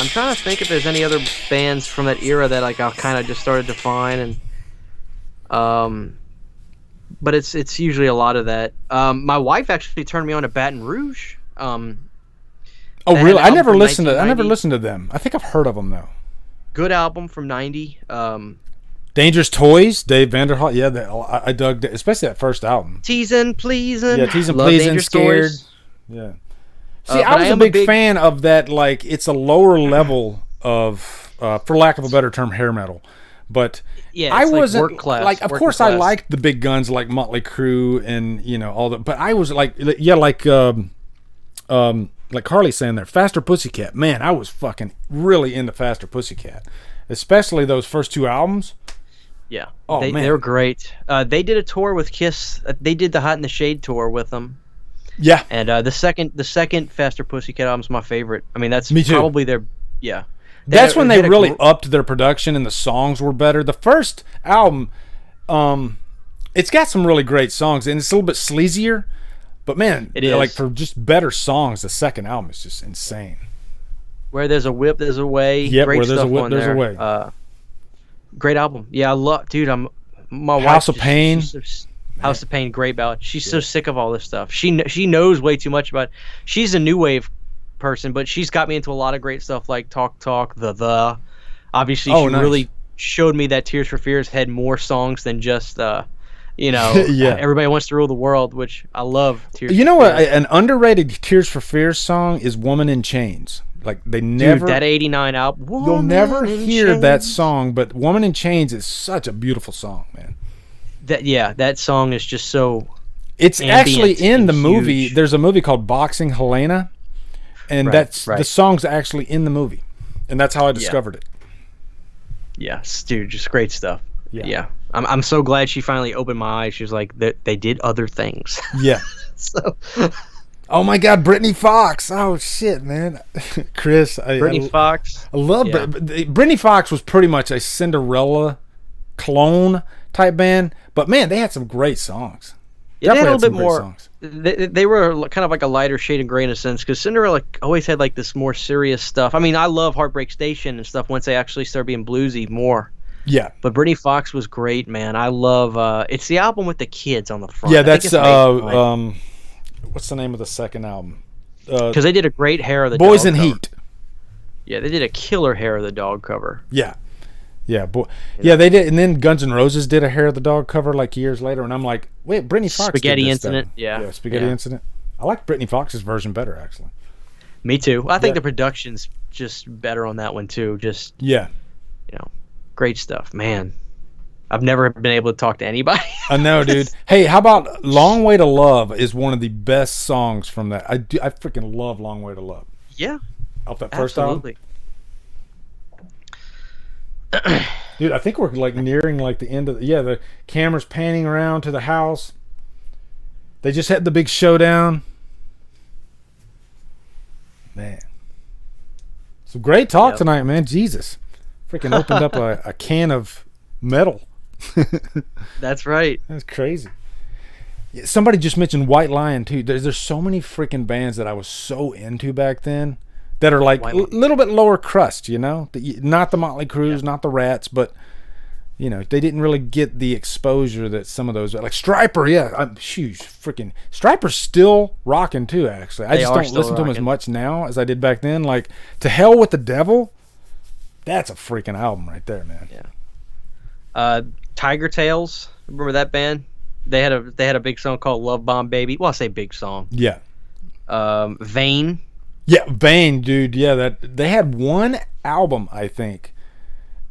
I'm trying to think if there's any other bands from that era that I kind of just started to find, and but it's usually a lot of that. My wife actually turned me on to Baton Rouge. Oh really? I never listened to them. I think I've heard of them though. Good album from '90. Dangerous Toys, Dave Vanderhall. Yeah, I dug that, especially that first album. Teasing, Pleasing. Yeah, Teasing, Pleasing, Scared. Toys. Yeah. See, I was a big fan of that. It's a lower level of, for lack of a better term, hair metal. But yeah, I wasn't work class. Of course, I liked the big guns like Motley Crue and all that. But I was like Carly's saying there, Faster Pussycat. Man, I was fucking really into Faster Pussycat, especially those first two albums. Yeah. Oh man, they were great. They did a tour with Kiss. They did the Hot in the Shade tour with them. Yeah, and the second Faster Pussycat album's my favorite. I mean, that's Me too. probably their That's when they really upped their production and the songs were better. The first album, it's got some really great songs and it's a little bit sleazier, but man, it is. For just better songs. The second album is just insane. Where there's a whip, there's a way. Yep, great where there's stuff a whip, on there's there. a way. Great album. Yeah, I love, dude. My House wife of Pain. House of Pain, great ballad. She's so sick of all this stuff. She knows way too much about it. She's a new wave person, but she's got me into a lot of great stuff like Talk, the. Obviously, she really showed me that Tears for Fears had more songs than just, Everybody Wants to Rule the World, which I love. Tears you know what? An underrated Tears for Fears song is Woman in Chains. Like, they never... Dude, that 89 album. You'll never hear that song, but Woman in Chains is such a beautiful song, man. That song is just so... It's actually in the movie. There's a movie called Boxing Helena, and the song's actually in the movie. And that's how I discovered it. Yes, dude, just great stuff. Yeah. I'm so glad she finally opened my eyes. She was like, they did other things. Yeah. So... Oh my God, Brittany Fox! Oh shit, man, Chris. Brittany Fox. I love Brittany Fox was pretty much a Cinderella clone type band, but man, they had some great songs. Yeah, they had a little bit more. They were kind of like a lighter shade of gray in a sense, because Cinderella always had like this more serious stuff. I mean, I love Heartbreak Station and stuff once they actually started being bluesy more. Yeah, but Brittany Fox was great, man. I love. It's the album with the kids on the front. Yeah, that's what's the name of the second album? Because they did a great Hair of the Boys Dog in cover. Heat. Yeah, they did a killer Hair of the Dog cover. Yeah, they did, and then Guns N' Roses did a Hair of the Dog cover like years later, and I'm like, wait, Brittany Fox Spaghetti did this Incident. stuff. Yeah, Spaghetti Incident. I like Brittany Fox's version better, actually. Me too. I think the production's just better on that one too. Just great stuff, man. I've never been able to talk to anybody. I know, dude. Hey, how about Long Way to Love is one of the best songs from that. I freaking love Long Way to Love. Yeah. Off that first album. Dude, I think we're like nearing like the end of the camera's panning around to the house. They just had the big showdown. Man. Some great talk tonight, man. Jesus. Freaking opened up a can of metal. That's right. That's crazy. Somebody just mentioned White Lion too. There's so many freaking bands that I was so into back then that are like a little bit lower crust, not the Motley Crues, not the Rats, but they didn't really get the exposure that some of those, like Stryper. I'm huge. Freaking Stryper's still rocking too. Actually, I just don't listen to them as much now as I did back then. Like To Hell with the Devil. That's a freaking album right there, man. Yeah. Tiger Tails, remember that band? They had a big song called Love Bomb Baby. Well, I say big song. Yeah. Vane. Yeah, Vane, dude. Yeah, that they had one album, I think,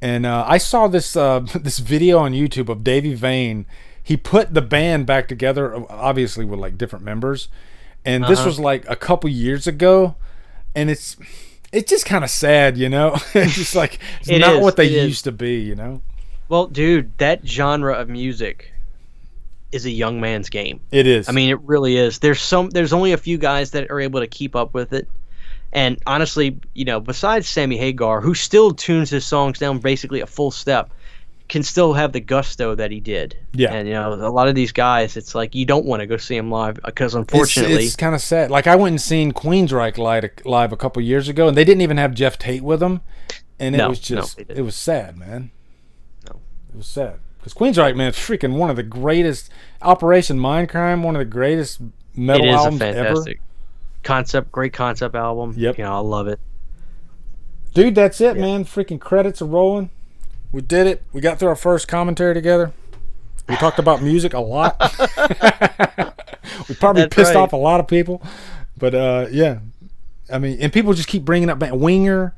and I saw this this video on YouTube of Davey Vane. He put the band back together, obviously with like different members, and this was like a couple years ago, and it's just kind of sad, It's just like it's not what they used to be, Well, dude, that genre of music is a young man's game. It is. I mean, it really is. There's only a few guys that are able to keep up with it. And honestly, besides Sammy Hagar, who still tunes his songs down basically a full step, can still have the gusto that he did. Yeah. And, a lot of these guys, it's like you don't want to go see them live because unfortunately... It's kind of sad. Like, I went and seen Queensryche live a couple years ago, and they didn't even have Jeff Tate with them. And it was sad, man. It was sad. Because Queensryche, man, is freaking one of the greatest. Operation Mindcrime, one of the greatest metal albums ever. It is a fantastic great concept album. Yep. I love it. Dude, that's it, man. Freaking credits are rolling. We did it. We got through our first commentary together. We talked about music a lot. We probably pissed off a lot of people. But, yeah. I mean, and people just keep bringing up Winger.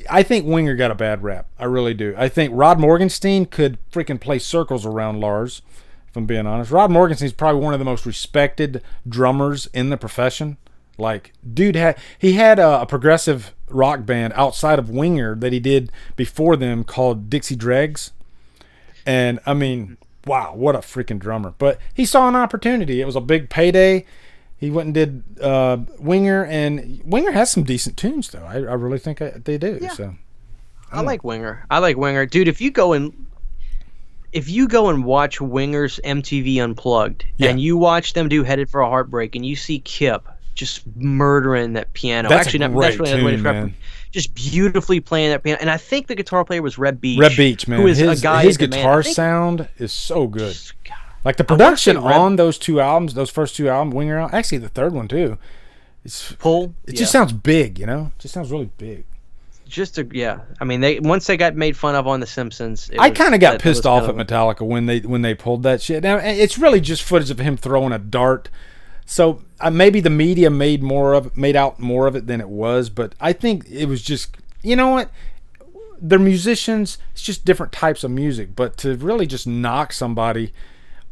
I think Winger got a bad rap. I really do. I think Rod Morgenstein could freaking play circles around Lars, if I'm being honest. Rod Morgenstein's probably one of the most respected drummers in the profession. Like, dude he had a progressive rock band outside of Winger that he did before them called Dixie Dregs. And, I mean, wow, what a freaking drummer. But he saw an opportunity. It was a big payday. He went and did Winger, and Winger has some decent tunes, though. I really think they do. Yeah. So I like Winger. Dude, if you go and watch Winger's MTV Unplugged, and you watch them do Headed for a Heartbreak, and you see Kip just murdering that piano. That's actually a great tune, man. Just beautifully playing that piano. And I think the guitar player was Reb Beach. Reb Beach, man. Who is a guy his guitar sound is so good. Like the production on those two albums, those first two albums, Winger Out, actually the third one too. Pull. It just sounds big, you know. It just sounds really big. I mean, once they got made fun of on The Simpsons, I kind of got pissed off at Metallica when they pulled that shit. Now it's really just footage of him throwing a dart. So maybe the media made out more of it than it was, but I think it was just, you know what? They're musicians. It's just different types of music. But to really just knock somebody,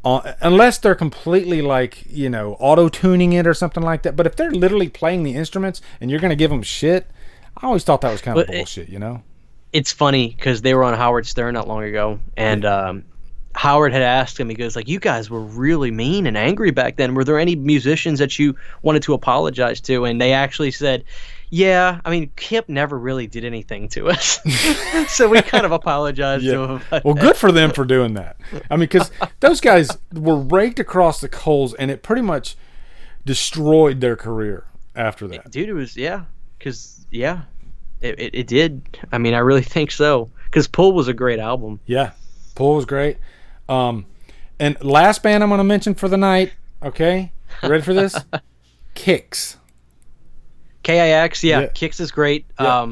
unless they're completely like, you know, auto-tuning it or something like that. But if they're literally playing the instruments and you're going to give them shit, I always thought that was kind of bullshit, you know? It's funny because they were on Howard Stern not long ago, and Howard had asked him, he goes, like, you guys were really mean and angry back then. Were there any musicians that you wanted to apologize to? And they actually said, yeah, I mean, Kip never really did anything to us. So we kind of apologized to him about that. Good for them for doing that. I mean, because those guys were raked across the coals, and it pretty much destroyed their career after that. Dude, it was, it did. I mean, I really think so. Because Pull was a great album. Yeah, Pull was great. And last band I'm going to mention for the night, okay? You ready for this? Kix. Kix, Kix is great. Yeah.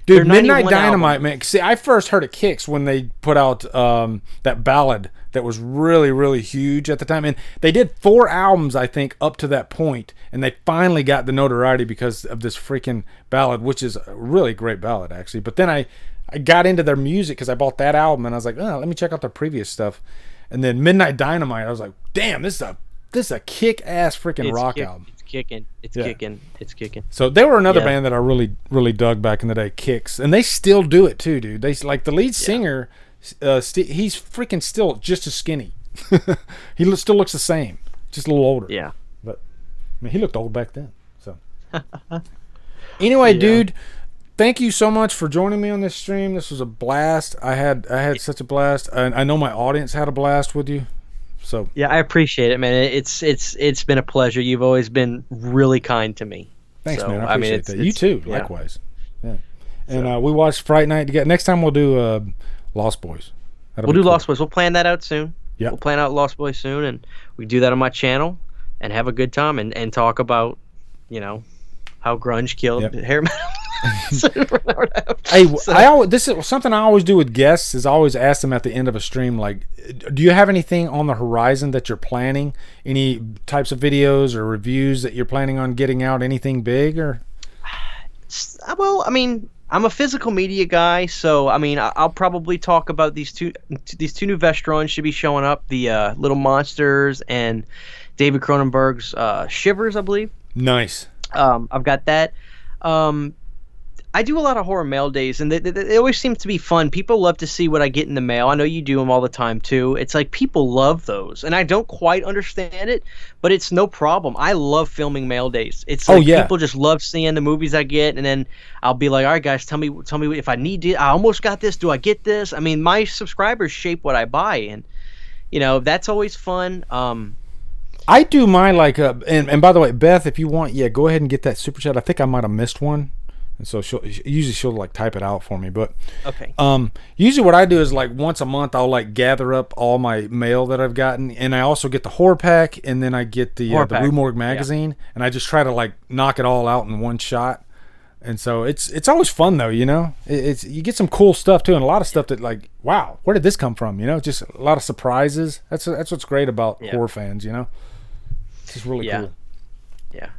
Dude, Midnight Dynamite, man. See, I first heard of Kix when they put out that ballad that was really, really huge at the time. And they did 4 albums, I think, up to that point. And they finally got the notoriety because of this freaking ballad, which is a really great ballad, actually. But then I got into their music because I bought that album. And I was like, oh, let me check out their previous stuff. And then Midnight Dynamite, I was like, damn, this is a kick-ass freaking rock album. It's kicking. So they were another band that I really, really dug back in the day, Kix. And they still do it too, dude. They like the lead singer, he's freaking still just as skinny. He still looks the same, just a little older. Yeah. But I mean, he looked old back then. So anyway, dude, thank you so much for joining me on this stream. This was a blast. I had such a blast. I know my audience had a blast with you. So yeah, I appreciate it, man. It's been a pleasure. You've always been really kind to me. Thanks, man. I appreciate that. You too, likewise. Yeah. And we watched Fright Night together. Next time we'll do Lost Boys. We'll do cool. Lost Boys. We'll plan that out soon. Yeah. We'll plan out Lost Boys soon, and we do that on my channel and have a good time and talk about, you know, how grunge killed hair metal. This is something I always do with guests is I always ask them at the end of a stream, like, do you have anything on the horizon that you're planning? Any types of videos or reviews that you're planning on getting out? Anything big? Or well, I mean, I'm a physical media guy, so I mean, I'll probably talk about these two new Vestrons should be showing up, the Little Monsters and David Cronenberg's Shivers, I believe. Nice. I've got that. I do a lot of horror mail days, and they always seem to be fun. People love to see what I get in the mail. I know you do them all the time, too. It's like people love those, and I don't quite understand it, but it's no problem. I love filming mail days. It's like people just love seeing the movies I get, and then I'll be like, all right, guys, tell me if I need it. I almost got this. Do I get this? I mean, my subscribers shape what I buy, and, you know, that's always fun. I do my, like, and by the way, Beth, if you want, go ahead and get that super chat. I think I might have missed one. And so she'll like type it out for me, but okay. Usually what I do is like once a month I'll like gather up all my mail that I've gotten, and I also get the horror pack, and then I get the Rue Morgue magazine, and I just try to like knock it all out in one shot. And so it's always fun though, you know. It's you get some cool stuff too, and a lot of stuff that like, wow, where did this come from? You know, just a lot of surprises. That's what's great about horror fans, you know. It's just really cool. Yeah.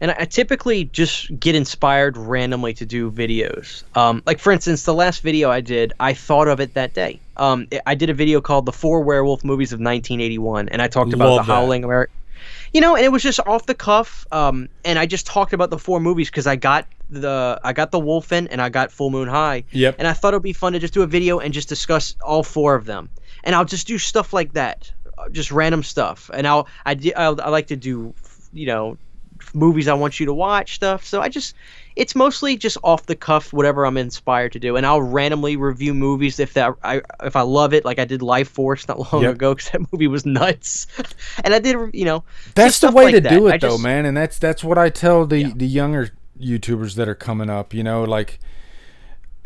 And I typically just get inspired randomly to do videos. Like, for instance, the last video I did, I thought of it that day. I did a video called The 4 Werewolf Movies of 1981, and I talked about the Howling American. You know, and it was just off the cuff, and I just talked about the 4 movies because I got the Wolfen and I got Full Moon High. Yep. And I thought it would be fun to just do a video and just discuss all 4 of them. And I'll just do stuff like that, just random stuff. And I like to do, you know, movies I want you to watch stuff. So it's mostly just off the cuff, whatever I'm inspired to do, and I'll randomly review movies if I love it. Like I did Life Force not long ago because that movie was nuts, and I did, you know, that's the way to do it though, man. And that's what I tell the younger YouTubers that are coming up. You know, like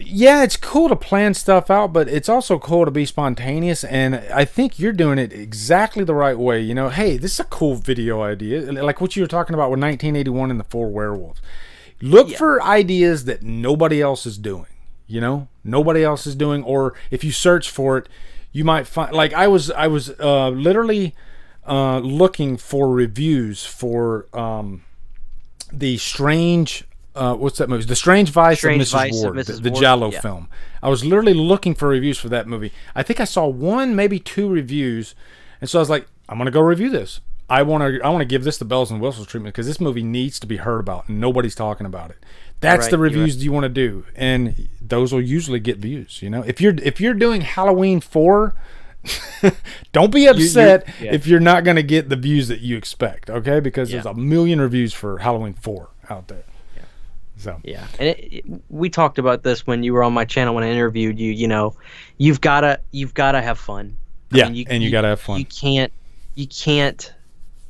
Yeah, it's cool to plan stuff out, but it's also cool to be spontaneous, and I think you're doing it exactly the right way. You know, hey, this is a cool video idea, like what you were talking about with 1981 and the 4 werewolves. Look for ideas that nobody else is doing. You know, nobody else is doing, or if you search for it, you might find. Like I was literally looking for reviews for the strange. What's that movie? The Strange Vice of Mrs. Ward, the Giallo film. I was literally looking for reviews for that movie. I think I saw 1, maybe 2 reviews, and so I was like, I'm gonna go review this. I want to give this the bells and whistles treatment because this movie needs to be heard about, and nobody's talking about it. That's the reviews you want to do, and those will usually get views. You know, if you're doing Halloween 4. Don't be upset if you're not going to get the views that you expect, okay? Because there's a million reviews for Halloween 4 out there. So. Yeah, and we talked about this when you were on my channel when I interviewed you. You know, you've gotta have fun. I mean, you gotta have fun.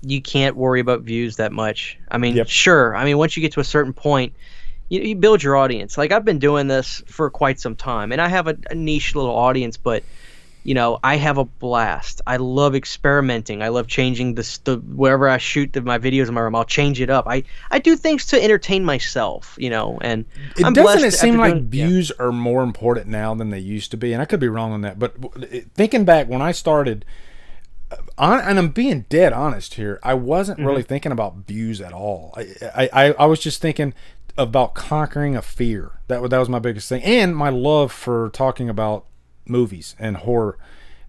You can't worry about views that much. I mean, sure. I mean, once you get to a certain point, you build your audience. Like I've been doing this for quite some time, and I have a niche little audience, but. You know, I have a blast. I love experimenting. I love changing the wherever I shoot my videos in my room. I'll change it up. I do things to entertain myself. You know, and doesn't it seem like views are more important now than they used to be? And I could be wrong on that, but thinking back when I started, and I'm being dead honest here, I wasn't really thinking about views at all. I was just thinking about conquering a fear. That was my biggest thing, and my love for talking about movies and horror.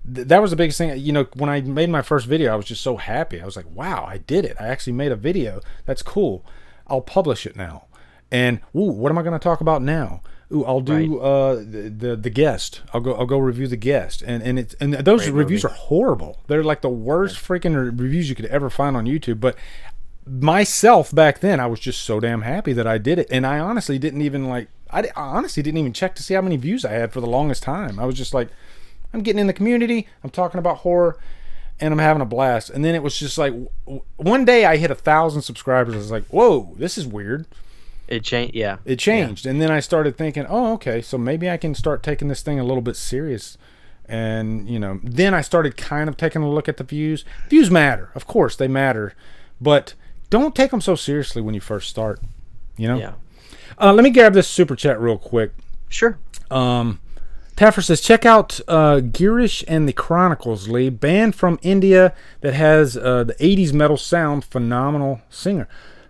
That was the biggest thing. You know, when I made my first video, I was just so happy. I was like, wow, I did it. I actually made a video. That's cool. I'll publish it now. And what am I going to talk about now? I'll do the guest. I'll go review The Guest. And those reviews are horrible. They're like the worst freaking reviews you could ever find on YouTube. But myself back then, I was just so damn happy that I did it. And I honestly didn't even I honestly didn't even check to see how many views I had for the longest time. I was just like, I'm getting in the community, I'm talking about horror, and I'm having a blast. And then it was just like, one day I hit 1,000 subscribers. I was like, whoa, this is weird. It changed, It changed. And then I started thinking, oh, okay, so maybe I can start taking this thing a little bit serious. And, you know, then I started kind of taking a look at the views. Views matter. Of course, they matter. But don't take them so seriously when you first start, you know? Yeah. Let me grab this super chat real quick. Sure. Taffer says, check out Girish and the Chronicles, Lee, band from India that has the 80s metal sound, phenomenal singer.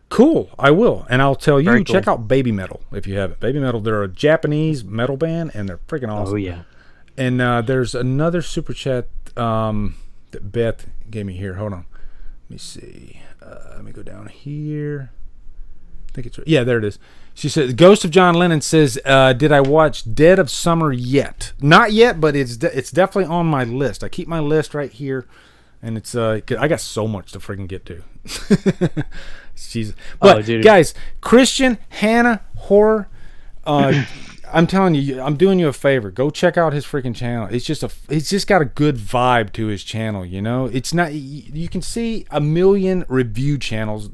Cool, I will. And I'll tell you, check out Baby Metal if you haven't. Baby Metal, they're a Japanese metal band, and they're freaking awesome. Oh, yeah. And there's another super chat that Beth gave me here. Hold on. Let me see. Let me go down here. I think it's... Yeah, there it is. She said, Ghost of John Lennon says, did I watch Dead of Summer yet? Not yet, but it's definitely on my list. I keep my list right here, and it's I got so much to freaking get to. Jesus. But, guys, Christian Hanna Horror, I'm telling you, I'm doing you a favor. Go check out his freaking channel. It's just got a good vibe to his channel, you know? It's not, you can see a million review channels.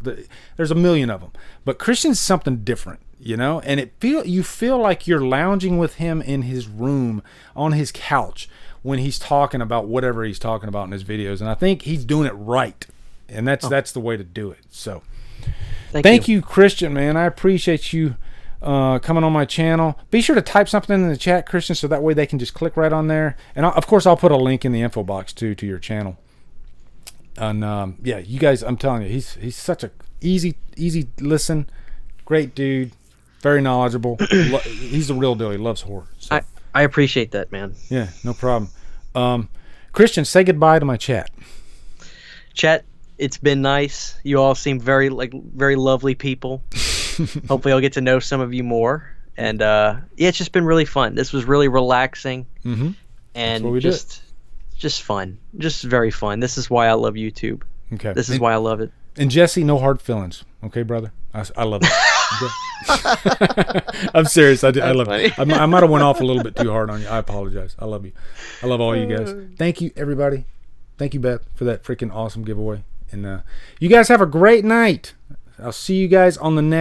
There's a million of them. But Christian's something different. You know, and you feel like you're lounging with him in his room on his couch when he's talking about whatever he's talking about in his videos, and I think he's doing it right, and that's the way to do it. So, thank you, Christian, man. I appreciate you coming on my channel. Be sure to type something in the chat, Christian, so that way they can just click right on there. And of course, I'll put a link in the info box too to your channel. And yeah, you guys, I'm telling you, he's such a easy listen, great dude. Very knowledgeable. He's the real deal. He loves horror. So. I appreciate that, man. Yeah, no problem. Christian, say goodbye to my chat. Chat, it's been nice. You all seem very lovely people. Hopefully I'll get to know some of you more. And yeah, it's just been really fun. This was really relaxing. Mm-hmm. And just fun. Just very fun. This is why I love YouTube. Okay. This is why I love it. And Jesse, no hard feelings. Okay, brother? I love it. I'm serious. I love it. I might have went off a little bit too hard on you. I apologize. I love you. I love all you guys. Thank you, everybody. Thank you, Beth, for that freaking awesome giveaway. And you guys have a great night. I'll see you guys on the next